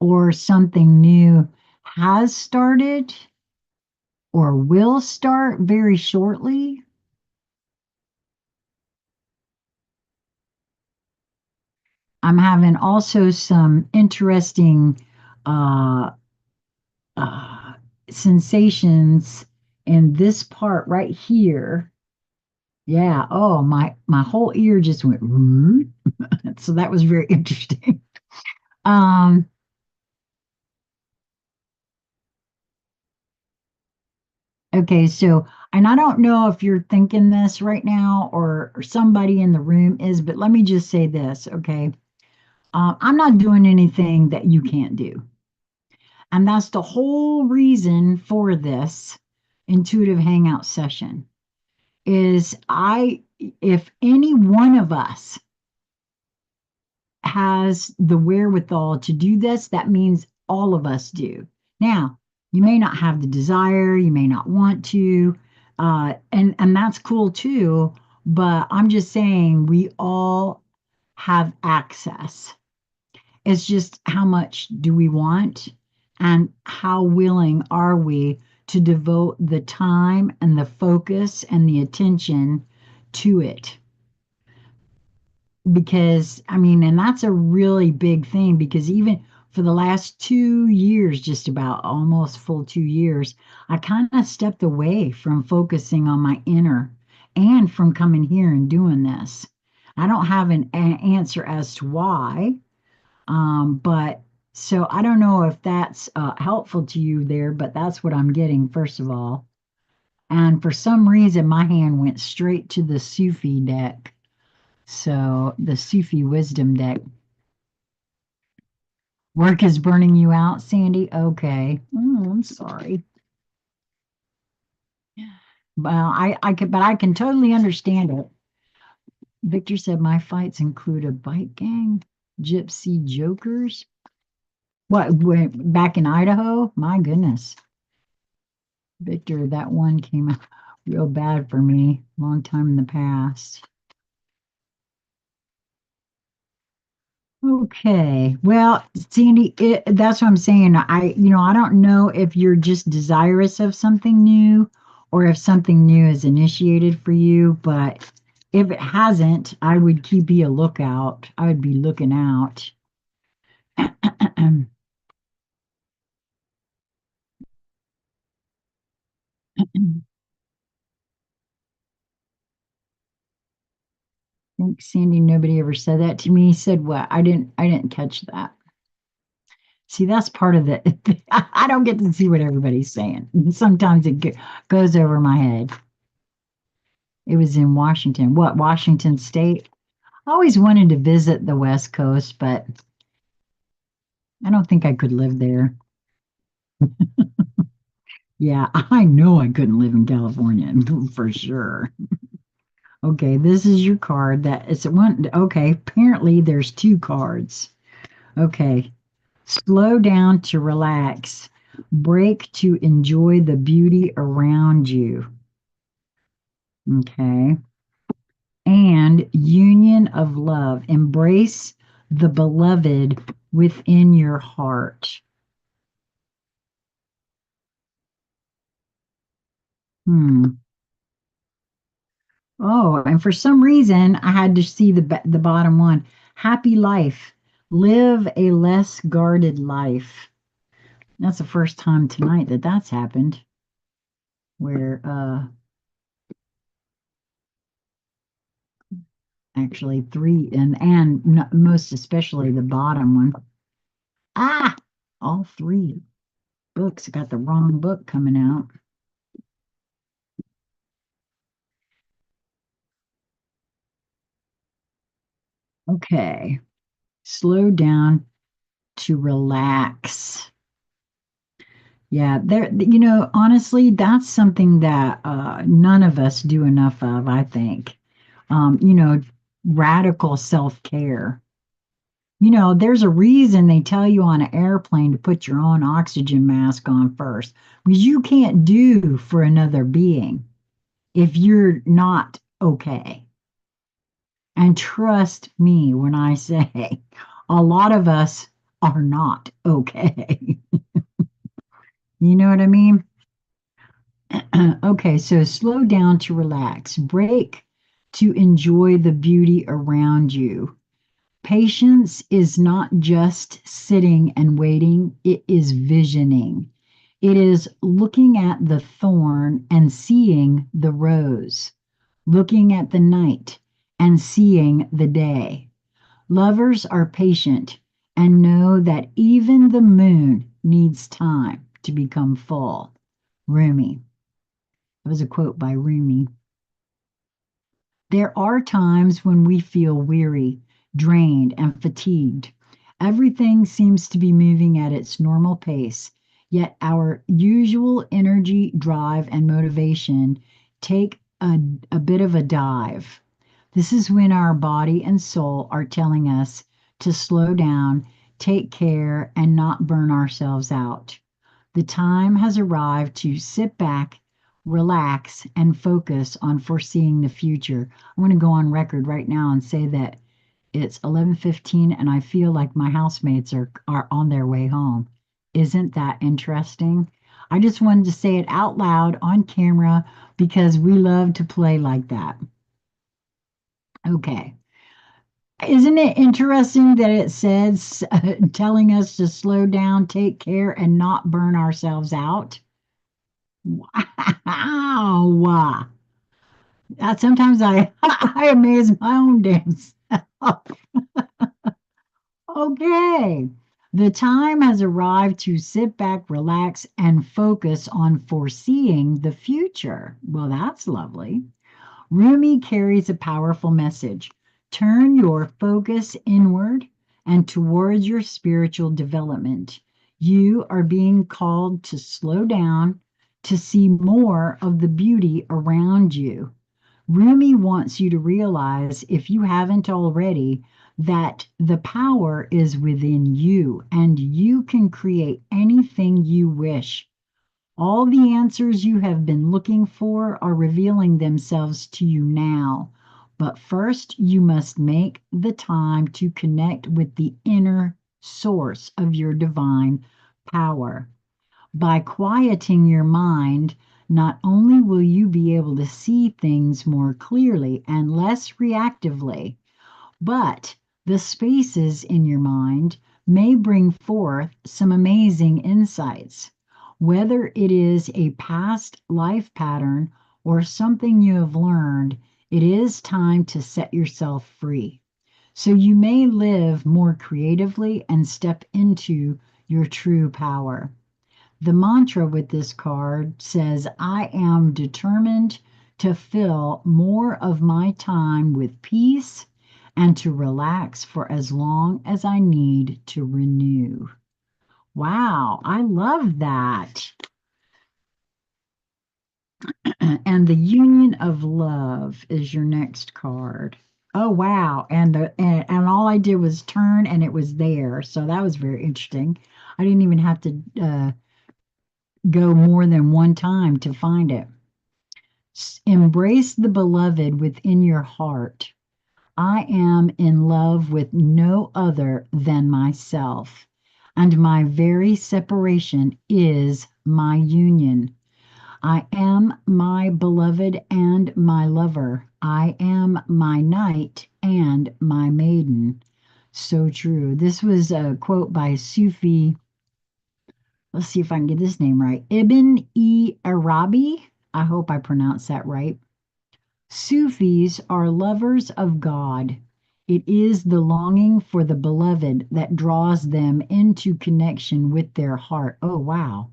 or something new has started or will start very shortly. I'm having also some interesting uh, uh, sensations in this part right here. Yeah. Oh, my whole ear just went. "Root." So that was very interesting. Um, okay, so and I don't know if you're thinking this right now or somebody in the room is, but let me just say this, okay? I'm not doing anything that you can't do. And that's the whole reason for this intuitive hangout session is if any one of us has the wherewithal to do this, that means all of us do. Now, you may not have the desire, you may not want to, and that's cool too. But I'm just saying we all have access. It's just how much do we want, and how willing are we to devote the time and the focus and the attention to it? Because I mean, and that's a really big thing because even for the last 2 years, just about almost full 2 years, I kind of stepped away from focusing on my inner and from coming here and doing this. I don't have an answer as to why, but so I don't know if that's helpful to you there, but that's what I'm getting, first of all. And for some reason, my hand went straight to the Sufi deck. So the Sufi wisdom deck. Work is burning you out, Sandy? Okay. Oh, I'm sorry. Well, but I can totally understand it. Victor said my fights include a bike gang, gypsy jokers. What, back in Idaho? My goodness. Victor, that one came out real bad for me, long time in the past. Okay. Well, Sandy, that's what I'm saying. I don't know if you're just desirous of something new or if something new is initiated for you, but if it hasn't, I would keep you a lookout. I would be looking out. I think Sandy, nobody ever said that to me. Said what? I didn't catch that. See, that's part of it. I don't get to see what everybody's saying. Sometimes it goes over my head. It was in Washington. What, Washington State? I always wanted to visit the West Coast, but I don't think I could live there. Yeah, I know I couldn't live in California for sure. Okay, this is your card. That it's one. Okay, apparently there's two cards. Okay. Slow down to relax. Break to enjoy the beauty around you. Okay. And union of love. Embrace the beloved within your heart. Hmm. Oh, and for some reason, I had to see the bottom one. Happy life. Live a less guarded life. That's the first time tonight that that's happened. Where actually three and most especially the bottom one. Ah, all three books got the wrong book coming out. Okay, slow down to relax. Yeah, honestly, that's something that none of us do enough of, I think. You know, radical self-care. There's a reason they tell you on an airplane to put your own oxygen mask on first, because you can't do for another being if you're not okay. And trust me when I say a lot of us are not okay. You know what I mean? Okay, so slow down to relax, break to enjoy the beauty around you. Patience is not just sitting and waiting, it is visioning. It is looking at the thorn and seeing the rose, looking at the night and seeing the day. Lovers are patient and know that even the moon needs time to become full. Rumi. That was a quote by Rumi. There are times when we feel weary, drained, and fatigued. Everything seems to be moving at its normal pace, yet our usual energy, drive, and motivation take a bit of a dive. This is when our body and soul are telling us to slow down, take care, and not burn ourselves out. The time has arrived to sit back, relax, and focus on foreseeing the future. I want to go on record right now and say that it's 11:15 and I feel like my housemates are on their way home. Isn't that interesting? I just wanted to say it out loud on camera because we love to play like that. Okay. Isn't it interesting that it says telling us to slow down, take care, and not burn ourselves out? Wow. Sometimes I I amaze my own damn self. Okay. The time has arrived to sit back, relax, and focus on foreseeing the future. Well, that's lovely. Rumi carries a powerful message. Turn your focus inward and towards your spiritual development. You are being called to slow down, to see more of the beauty around you. Rumi wants you to realize, if you haven't already, that the power is within you and you can create anything you wish. All the answers you have been looking for are revealing themselves to you now. But first, you must make the time to connect with the inner source of your divine power. By quieting your mind, not only will you be able to see things more clearly and less reactively, but the spaces in your mind may bring forth some amazing insights. Whether it is a past life pattern or something you have learned, it is time to set yourself free. So you may live more creatively and step into your true power. The mantra with this card says, I am determined to fill more of my time with peace and to relax for as long as I need to renew. Wow, I love that. And the union of love is your next card. Oh wow. And all I did was turn and it was there. So that was very interesting. I didn't even have to go more than one time to find it. Embrace the beloved within your heart. I am in love with no other than myself, and my very separation is my union. I am my beloved and my lover. I am my knight and my maiden. So true. This was a quote by Sufi. Let's see if I can get this name right. Ibn Arabi. I hope I pronounced that right. Sufis are lovers of God. It is the longing for the beloved that draws them into connection with their heart. Oh, wow.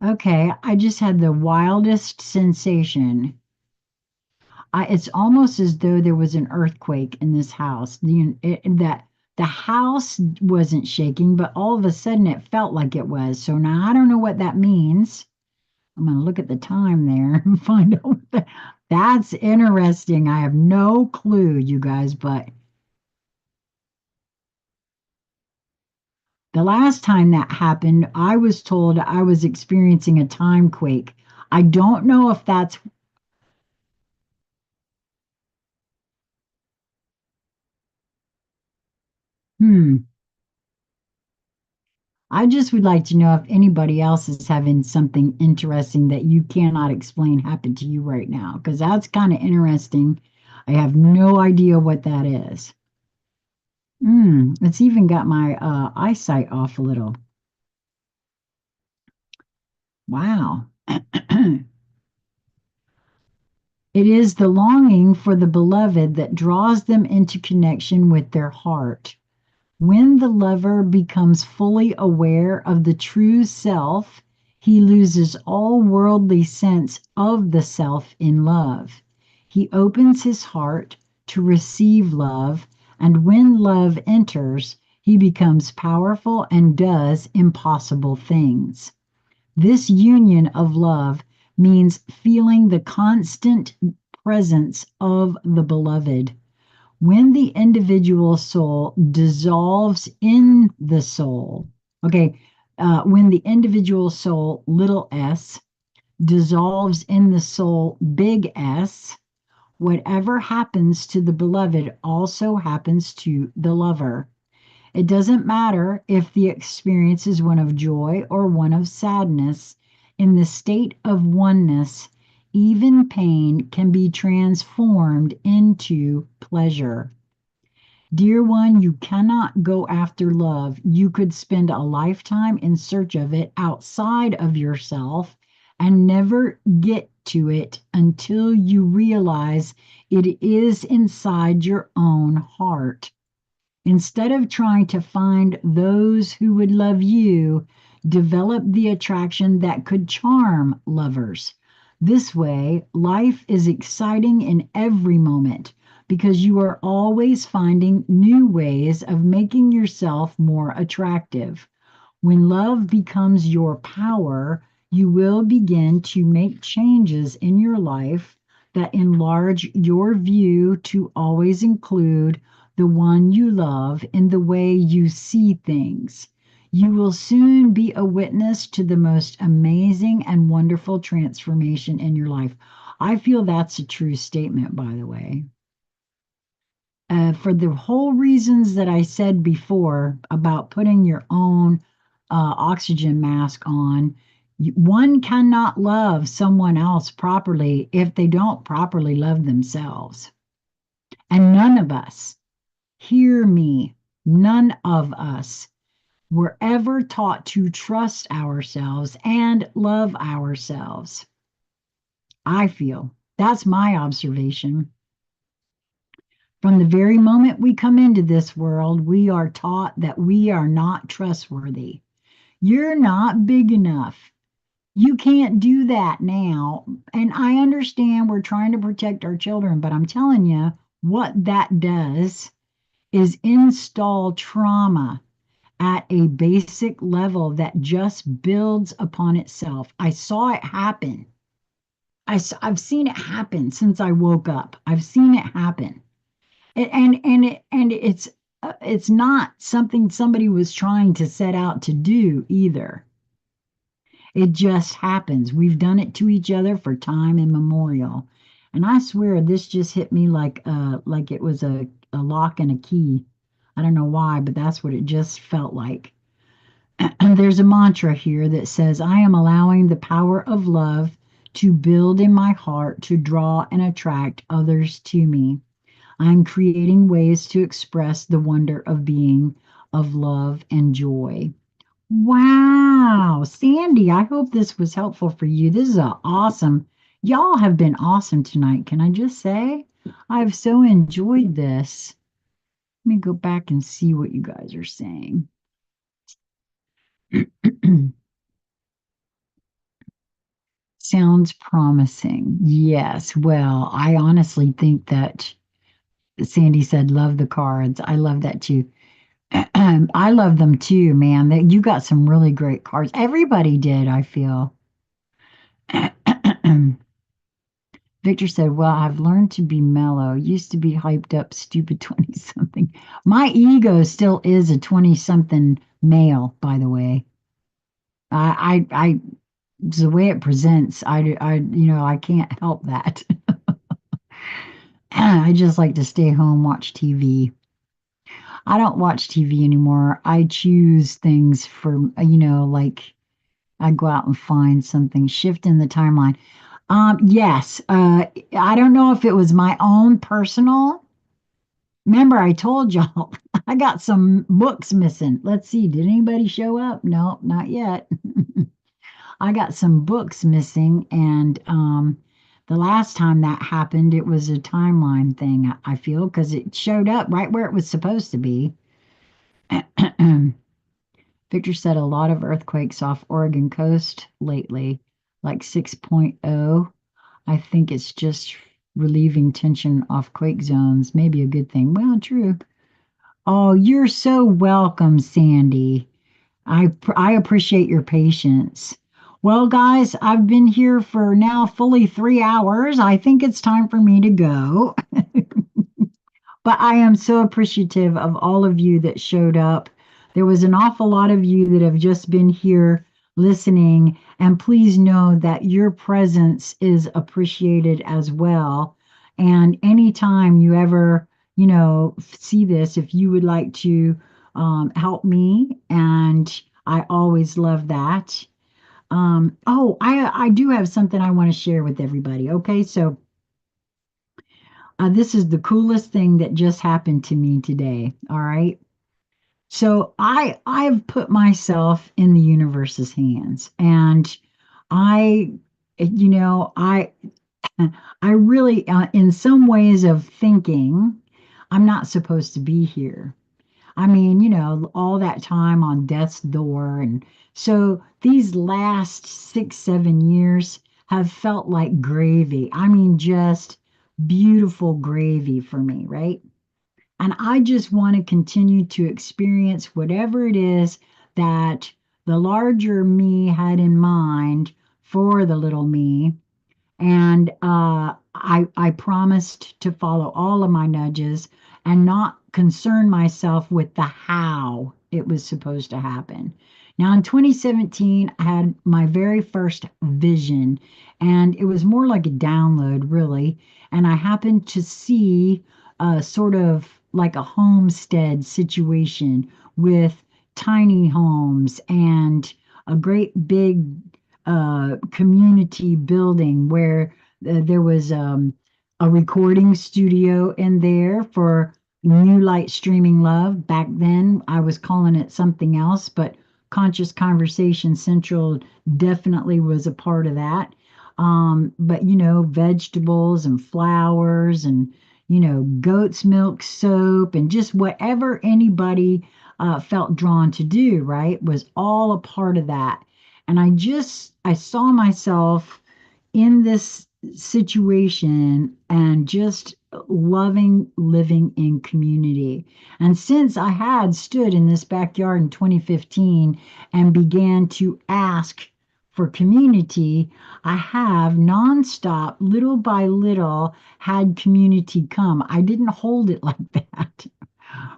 Okay, I just had the wildest sensation. It's almost as though there was an earthquake in this house. That the house wasn't shaking, but all of a sudden it felt like it was. So now I don't know what that means. I'm going to look at the time there and find out that's interesting. I have no clue, you guys, but the last time that happened, I was told I was experiencing a time quake. I don't know if that's, hmm. I just would like to know if anybody else is having something interesting that you cannot explain happen to you right now, because that's kind of interesting. I have no idea what that is. It's even got my eyesight off a little. Wow. It is the longing for the beloved that draws them into connection with their heart. When the lover becomes fully aware of the true self, he loses all worldly sense of the self in love. He opens his heart to receive love, and when love enters, he becomes powerful and does impossible things. This union of love means feeling the constant presence of the beloved. When the individual soul dissolves in the soul, okay, when the individual soul, little s, dissolves in the soul, big S, whatever happens to the beloved also happens to the lover. It doesn't matter if the experience is one of joy or one of sadness. In the state of oneness, even pain can be transformed into pleasure. Dear one, you cannot go after love. You could spend a lifetime in search of it outside of yourself and never get to it until you realize it is inside your own heart. Instead of trying to find those who would love you, develop the attraction that could charm lovers. This way, life is exciting in every moment because you are always finding new ways of making yourself more attractive. When love becomes your power, you will begin to make changes in your life that enlarge your view to always include the one you love in the way you see things. You will soon be a witness to the most amazing and wonderful transformation in your life. I feel that's a true statement, by the way. For the whole reasons that I said before about putting your own oxygen mask on, one cannot love someone else properly if they don't properly love themselves. And none of us, hear me, none of us were ever taught to trust ourselves and love ourselves. I feel that's my observation. From the very moment we come into this world, we are taught that we are not trustworthy. You're not big enough. You can't do that now. And I understand we're trying to protect our children, but I'm telling you, what that does is install trauma at a basic level that just builds upon itself. I saw it happen. I've seen it happen since I woke up. I've seen it happen. It's not something somebody was trying to set out to do either. It just happens. We've done it to each other for time immemorial. And I swear this just hit me like it was a lock and a key. I don't know why, but that's what it just felt like. And there's a mantra here that says, I am allowing the power of love to build in my heart to draw and attract others to me. I'm creating ways to express the wonder of being, of love and joy. Wow, Sandy, I hope this was helpful for you. This is awesome. Y'all have been awesome tonight. Can I just say? I've so enjoyed this. Let me go back and see what you guys are saying. Sounds promising. Yes. Well, I honestly think that Sandy said, love the cards. I love that too. I love them too, man. That you got some really great cards. Everybody did, I feel. Victor said, well, I've learned to be mellow. Used to be hyped up, stupid 20 something. My ego still is a 20 something male, by the way. I, the way it presents, I can't help that. I just like to stay home, watch TV. I don't watch TV anymore. I choose things for, like I go out and find something, shift in the timeline. Yes. I don't know if it was my own personal. Remember, I told y'all I got some books missing. Let's see. Did anybody show up? No, not yet. I got some books missing, and the last time that happened, it was a timeline thing, I feel, because it showed up right where it was supposed to be. Victor said a lot of earthquakes off Oregon coast lately, like 6.0. I think it's just relieving tension off quake zones. Maybe a good thing. Well, true. Oh, you're so welcome, Sandy. I appreciate your patience. Well, guys, I've been here for now fully 3 hours. I think it's time for me to go. But I am so appreciative of all of you that showed up. There was an awful lot of you that have just been here listening. And please know that your presence is appreciated as well. And anytime you ever, see this, if you would like to help me, and I always love that. I do have something I want to share with everybody. Okay, so this is the coolest thing that just happened to me today. All right. So I've put myself in the universe's hands, and I, I I really in some ways of thinking I'm not supposed to be here. I mean, all that time on death's door. And so these last 6, 7 years have felt like gravy. I mean, just beautiful gravy for me, right? And I just want to continue to experience whatever it is that the larger me had in mind for the little me. And I promised to follow all of my nudges and not concern myself with the how it was supposed to happen. Now, in 2017, I had my very first vision, and it was more like a download, really. And I happened to see sort of like a homestead situation with tiny homes and a great big community building where there was a recording studio in there for New Light Streaming Love. Back then, I was calling it something else, but Conscious Conversation Central definitely was a part of that. But vegetables and flowers and goat's milk soap and just whatever anybody felt drawn to do, right, was all a part of that. And I saw myself in this situation and just loving living in community. And since I had stood in this backyard in 2015 and began to ask for community, I have nonstop, little by little, had community come. I didn't hold it like that,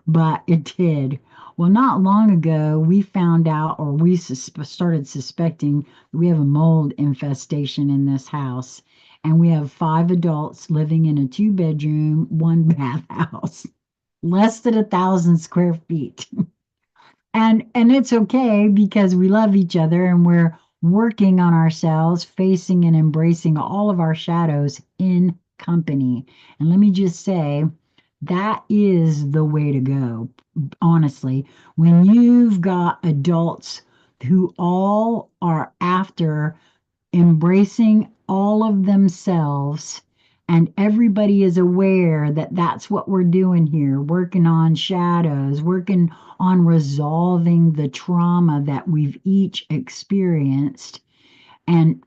but it did. Well, not long ago, we found out, or we started suspecting, that we have a mold infestation in this house. And we have five adults living in a two-bedroom, one bath house, less than 1,000 square feet. And it's okay because we love each other and we're working on ourselves, facing and embracing all of our shadows in company. And let me just say, that is the way to go, honestly. When you've got adults who all are after embracing all of themselves, and everybody is aware that that's what we're doing here, working on shadows, working on resolving the trauma that we've each experienced. And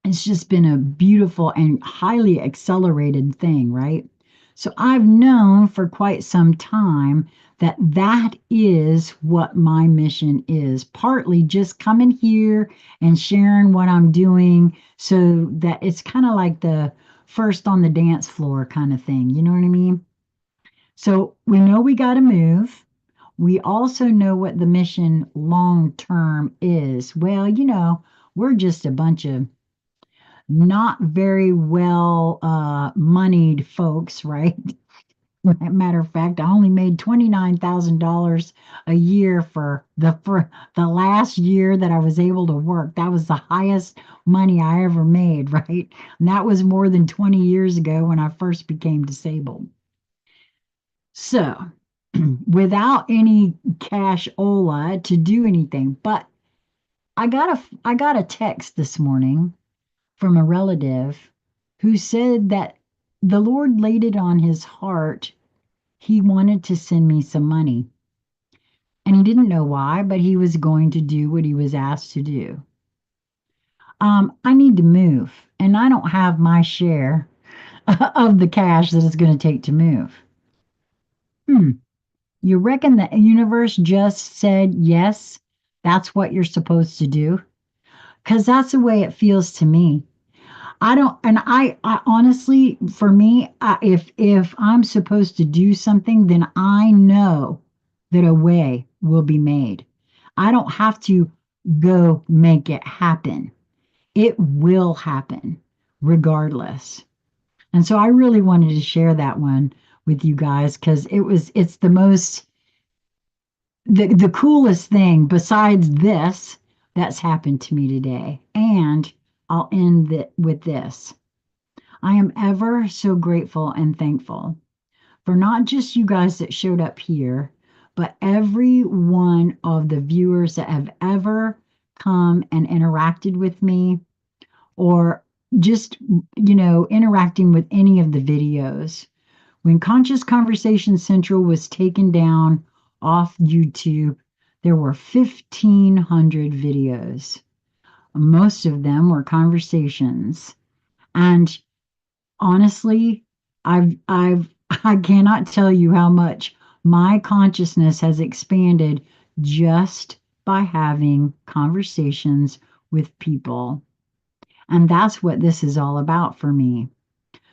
it's just been a beautiful and highly accelerated thing, right? So I've known for quite some time that that is what my mission is. Partly just coming here and sharing what I'm doing so that it's kind of like the first on the dance floor kind of thing. You know what I mean? So we know we got to move. We also know what the mission long term is. Well, we're just a bunch of not very well moneyed folks, right? Matter of fact, I only made $29,000 a year for the last year that I was able to work. That was the highest money I ever made, right? And that was more than 20 years ago when I first became disabled. So, without any cash ola to do anything, but I got a text this morning from a relative who said that the Lord laid it on his heart. He wanted to send me some money. And he didn't know why, but he was going to do what he was asked to do. I need to move, and I don't have my share of the cash that it's going to take to move. Hmm. You reckon the universe just said, yes, that's what you're supposed to do? Because that's the way it feels to me. I don't, and I honestly, for me, if I'm supposed to do something, then I know that a way will be made. I don't have to go make it happen. It will happen regardless. And so I really wanted to share that one with you guys because it's the coolest thing besides this that's happened to me today. And I'll end with this. I am ever so grateful and thankful for not just you guys that showed up here, but every one of the viewers that have ever come and interacted with me or just, interacting with any of the videos. When Conscious Conversation Central was taken down off YouTube, there were 1,500 videos. Most of them were conversations. And honestly, I cannot tell you how much my consciousness has expanded just by having conversations with people. And that's what this is all about for me.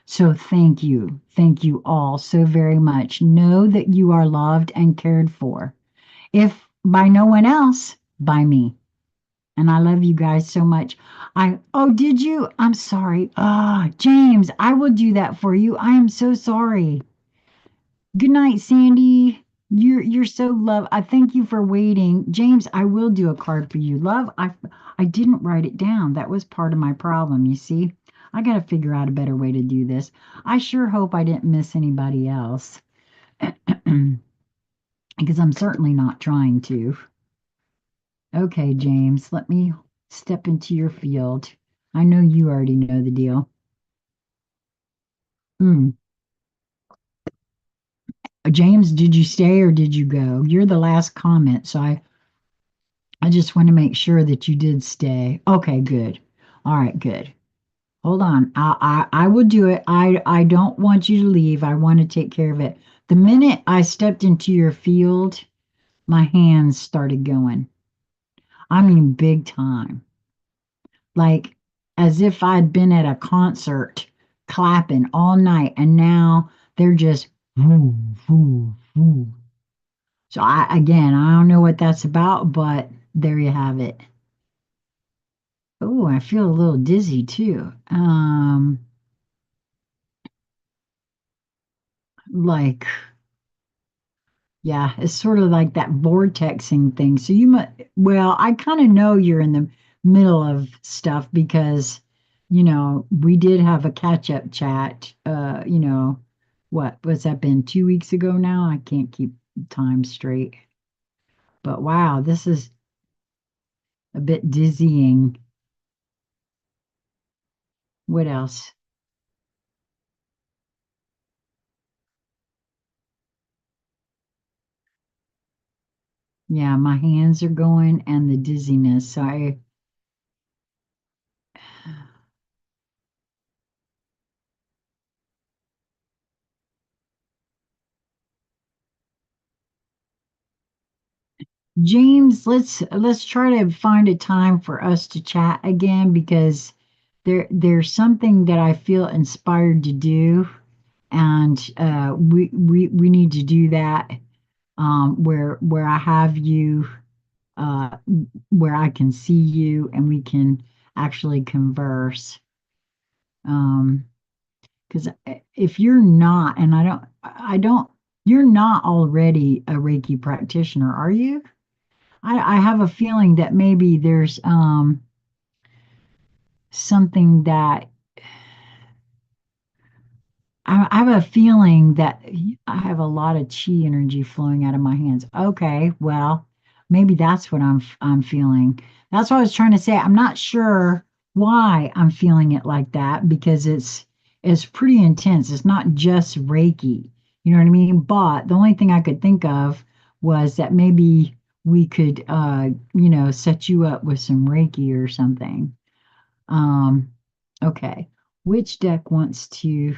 So thank you. Thank you all so very much. Know that you are loved and cared for. If by no one else, by me. And I love you guys so much. Did you? I'm sorry. James, I will do that for you. I am so sorry. Good night, Sandy. You're so love. I thank you for waiting. James, I will do a card for you. Love, I didn't write it down. That was part of my problem, you see. I got to figure out a better way to do this. I sure hope I didn't miss anybody else. Because I'm certainly not trying to. Okay, James, let me step into your field. I know you already know the deal. Hmm. James, did you stay or did you go? You're the last comment, so I just want to make sure that you did stay. Okay, good. All right, good. Hold on. I will do it. I don't want you to leave. I want to take care of it. The minute I stepped into your field, my hands started going. I mean, big time. like as if I'd been at a concert clapping all night, and now they're just woo, woo, woo. So I don't know what that's about, but there you have it. Oh, I feel a little dizzy too. Like, yeah, it's sort of like that vortexing thing. So you must, well, I kind of know you're in the middle of stuff because, we did have a catch-up chat, what's that been, 2 weeks ago now? I can't keep time straight. But wow, this is a bit dizzying. What else? Yeah, my hands are going and the dizziness. So James, let's try to find a time for us to chat again because there's something that I feel inspired to do, and we need to do that where I have you uh, where I can see you and we can actually converse. Um, because if you're not, and I don't, you're not already a Reiki practitioner, are you? I have a feeling that maybe there's something that I have a feeling that I have a lot of chi energy flowing out of my hands. Okay, well, maybe that's what I'm feeling. That's what I was trying to say. I'm not sure why I'm feeling it like that because it's pretty intense. It's not just Reiki. You know what I mean? But the only thing I could think of was that maybe we could set you up with some Reiki or something. Um, okay. Which deck wants to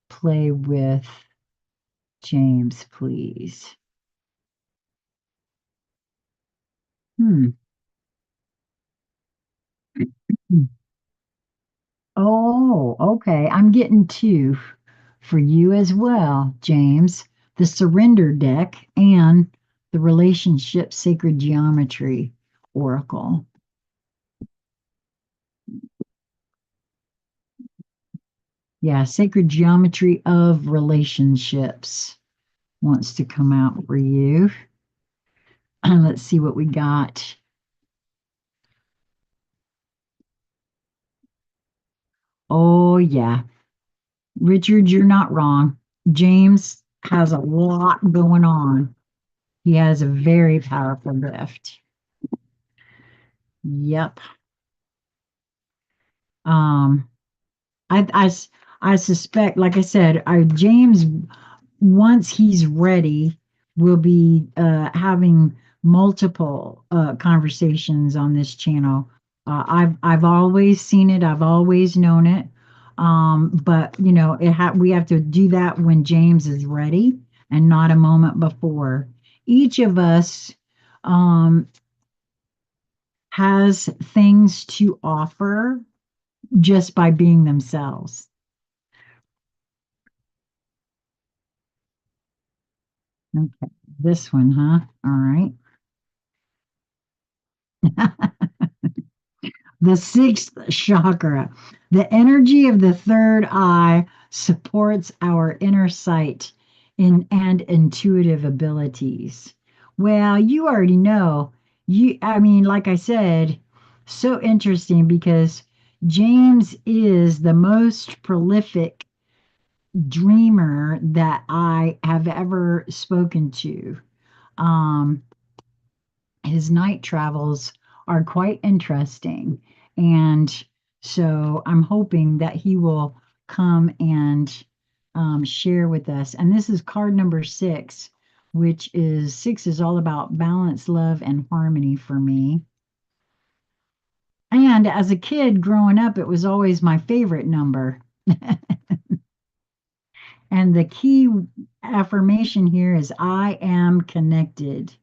play with James, please? Hmm. Oh, okay. I'm getting two for you as well, James. The Surrender deck and the Relationship Sacred Geometry Oracle. Yeah, Sacred Geometry of Relationships wants to come out for you. Let's see what we got. Oh, yeah. Richard, you're not wrong. James has a lot going on. He has a very powerful gift. Yep. Um, I, I, s- I suspect, like I said, James, once he's ready, will be having multiple conversations on this channel. I've always seen it. I've always known it. But we have to do that when James is ready and not a moment before. Each of us um, has things to offer just by being themselves. Okay, this one, huh? All right. The sixth chakra. The energy of the third eye supports our inner sight and intuitive abilities. Well, you already know. I mean, like I said, so interesting because James is the most prolific dreamer that I have ever spoken to. Um, his night travels are quite interesting. And so I'm hoping that he will come and share with us. And this is card number six, which is six is all about balance, love, and harmony for me. And as a kid growing up, it was always my favorite number. And the key affirmation here is I am connected.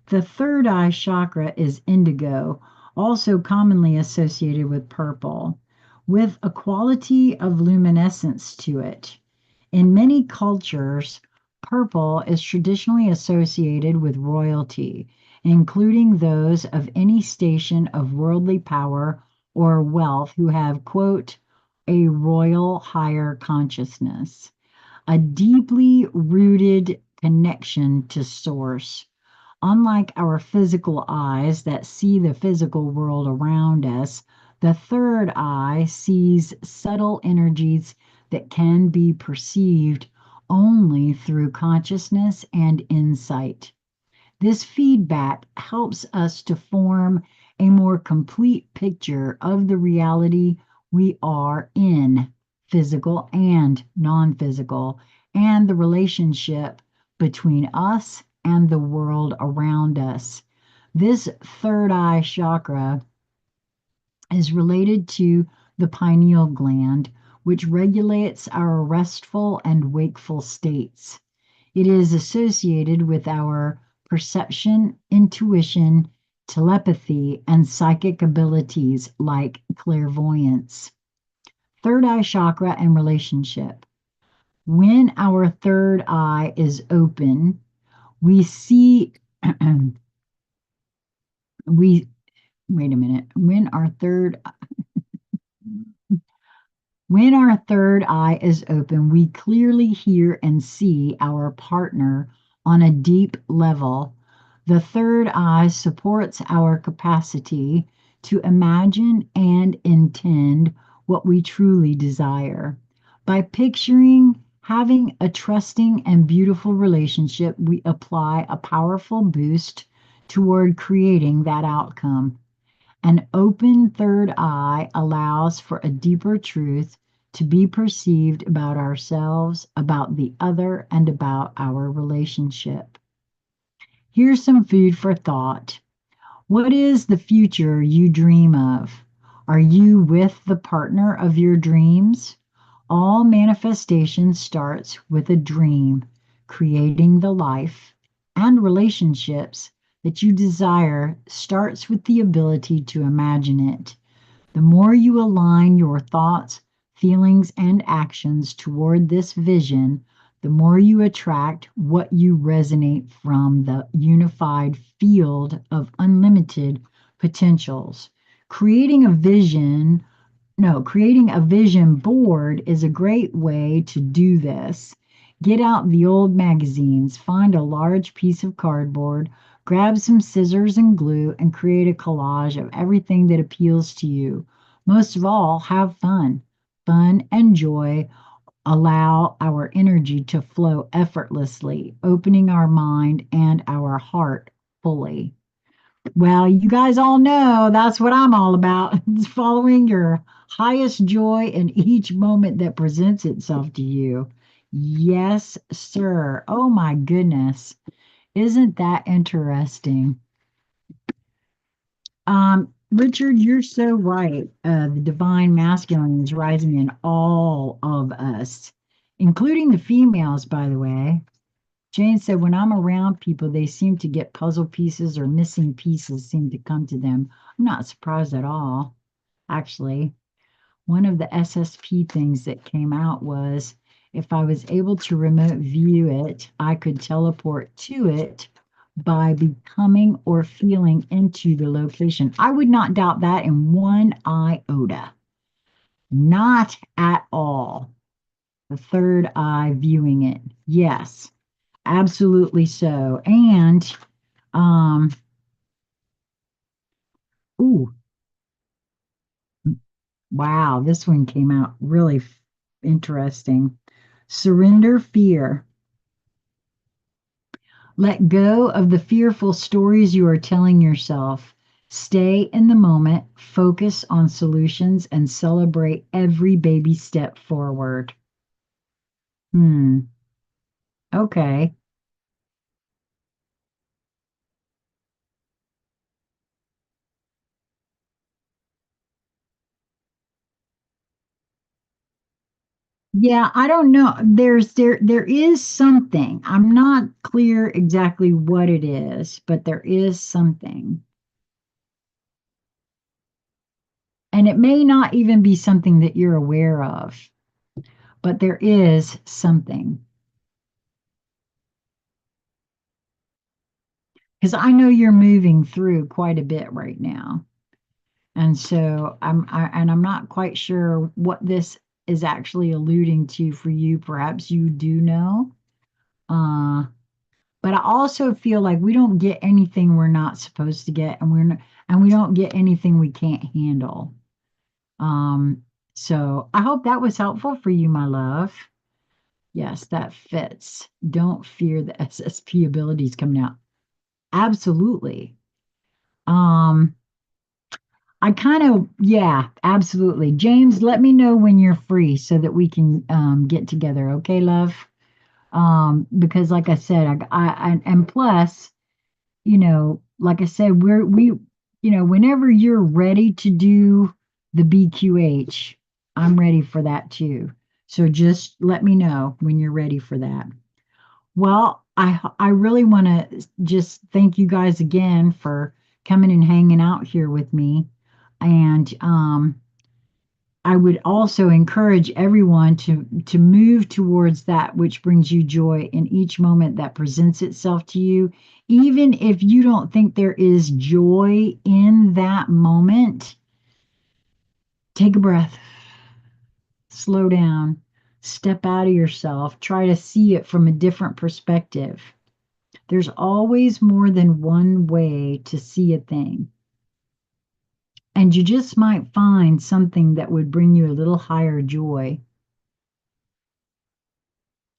The third eye chakra is indigo, also commonly associated with purple, with a quality of luminescence to it. In many cultures, purple is traditionally associated with royalty, including those of any station of worldly power or wealth who have, quote, a royal higher consciousness, a deeply rooted connection to source. Unlike our physical eyes that see the physical world around us, the third eye sees subtle energies that can be perceived only through consciousness and insight. This feedback helps us to form a more complete picture of the reality we are in, physical and non physical, and the relationship between us and the world around us. This third eye chakra is related to the pineal gland, which regulates our restful and wakeful states. It is associated with our perception, intuition, telepathy, and psychic abilities like clairvoyance. Third eye chakra and relationship. When our third eye is open, we see, we, wait a minute, when our third eye is open, we clearly hear and see our partner on a deep level. The third eye supports our capacity to imagine and intend what we truly desire. By picturing having a trusting and beautiful relationship, we apply a powerful boost toward creating that outcome. An open third eye allows for a deeper truth to be perceived about ourselves, about the other, and about our relationship. Here's some food for thought. What is the future you dream of? Are you with the partner of your dreams? All manifestation starts with a dream, creating the life and relationships that you desire starts with the ability to imagine it. The more you align your thoughts, feelings, and actions toward this vision, the more you attract what you resonate from the unified field of unlimited potentials. Creating a vision no, creating a vision board is a great way to do this. Get out the old magazines, find a large piece of cardboard, grab some scissors and glue, and create a collage of everything that appeals to you. Most of all, have fun. Fun and joy allow our energy to flow effortlessly, opening our mind and our heart fully. Well, you guys all know that's what I'm all about. It's following your highest joy in each moment that presents itself to you. Yes, sir. Oh my goodness. Isn't that interesting? Richard, you're so right. The divine masculine is rising in all of us, including the females, by the way. Jane said, when I'm around people, they seem to get puzzle pieces or missing pieces seem to come to them. I'm not surprised at all. Actually, one of the SSP things that came out was if I was able to remote view it, I could teleport to it by becoming or feeling into the location. I would not doubt that in one iota. Not at all. The third eye viewing it. Yes. Absolutely so. And um, ooh, wow, this one came out really interesting. Surrender fear. Let go of the fearful stories you are telling yourself. Stay in the moment, focus on solutions, and celebrate every baby step forward. Hmm. Okay. Yeah, I don't know. There is something. I'm not clear exactly what it is, but there is something. And it may not even be something that you're aware of, but there is something. Because I know you're moving through quite a bit right now. And so I'm not quite sure what this is actually alluding to for you. Perhaps you do know. Uh, but I also feel like we don't get anything we're not supposed to get, and we don't get anything we can't handle. Um, so I hope that was helpful for you, my love. Yes, that fits. Don't fear the SSP abilities coming out. Absolutely. Um, I kind of, yeah, absolutely. James, let me know when you're free so that we can get together. Okay, love? Because like I said, and plus, like I said, whenever you're ready to do the BQH, I'm ready for that too. So just let me know when you're ready for that. Well, I really want to just thank you guys again for coming and hanging out here with me. And I would also encourage everyone to move towards that which brings you joy in each moment that presents itself to you. Even if you don't think there is joy in that moment, take a breath, slow down, step out of yourself, try to see it from a different perspective. There's always more than one way to see a thing. And you just might find something that would bring you a little higher joy.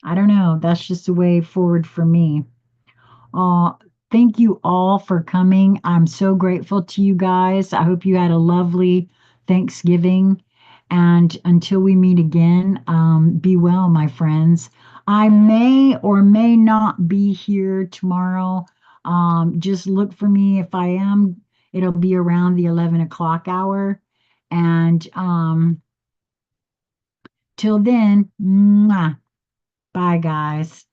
I don't know. That's just a way forward for me. Uh, Thank you all for coming. I'm so grateful to you guys. I hope you had a lovely Thanksgiving. And until we meet again, be well, my friends. I may or may not be here tomorrow. Just look for me. If I am, it'll be around the 11 o'clock hour. And till then, mwah, bye, guys.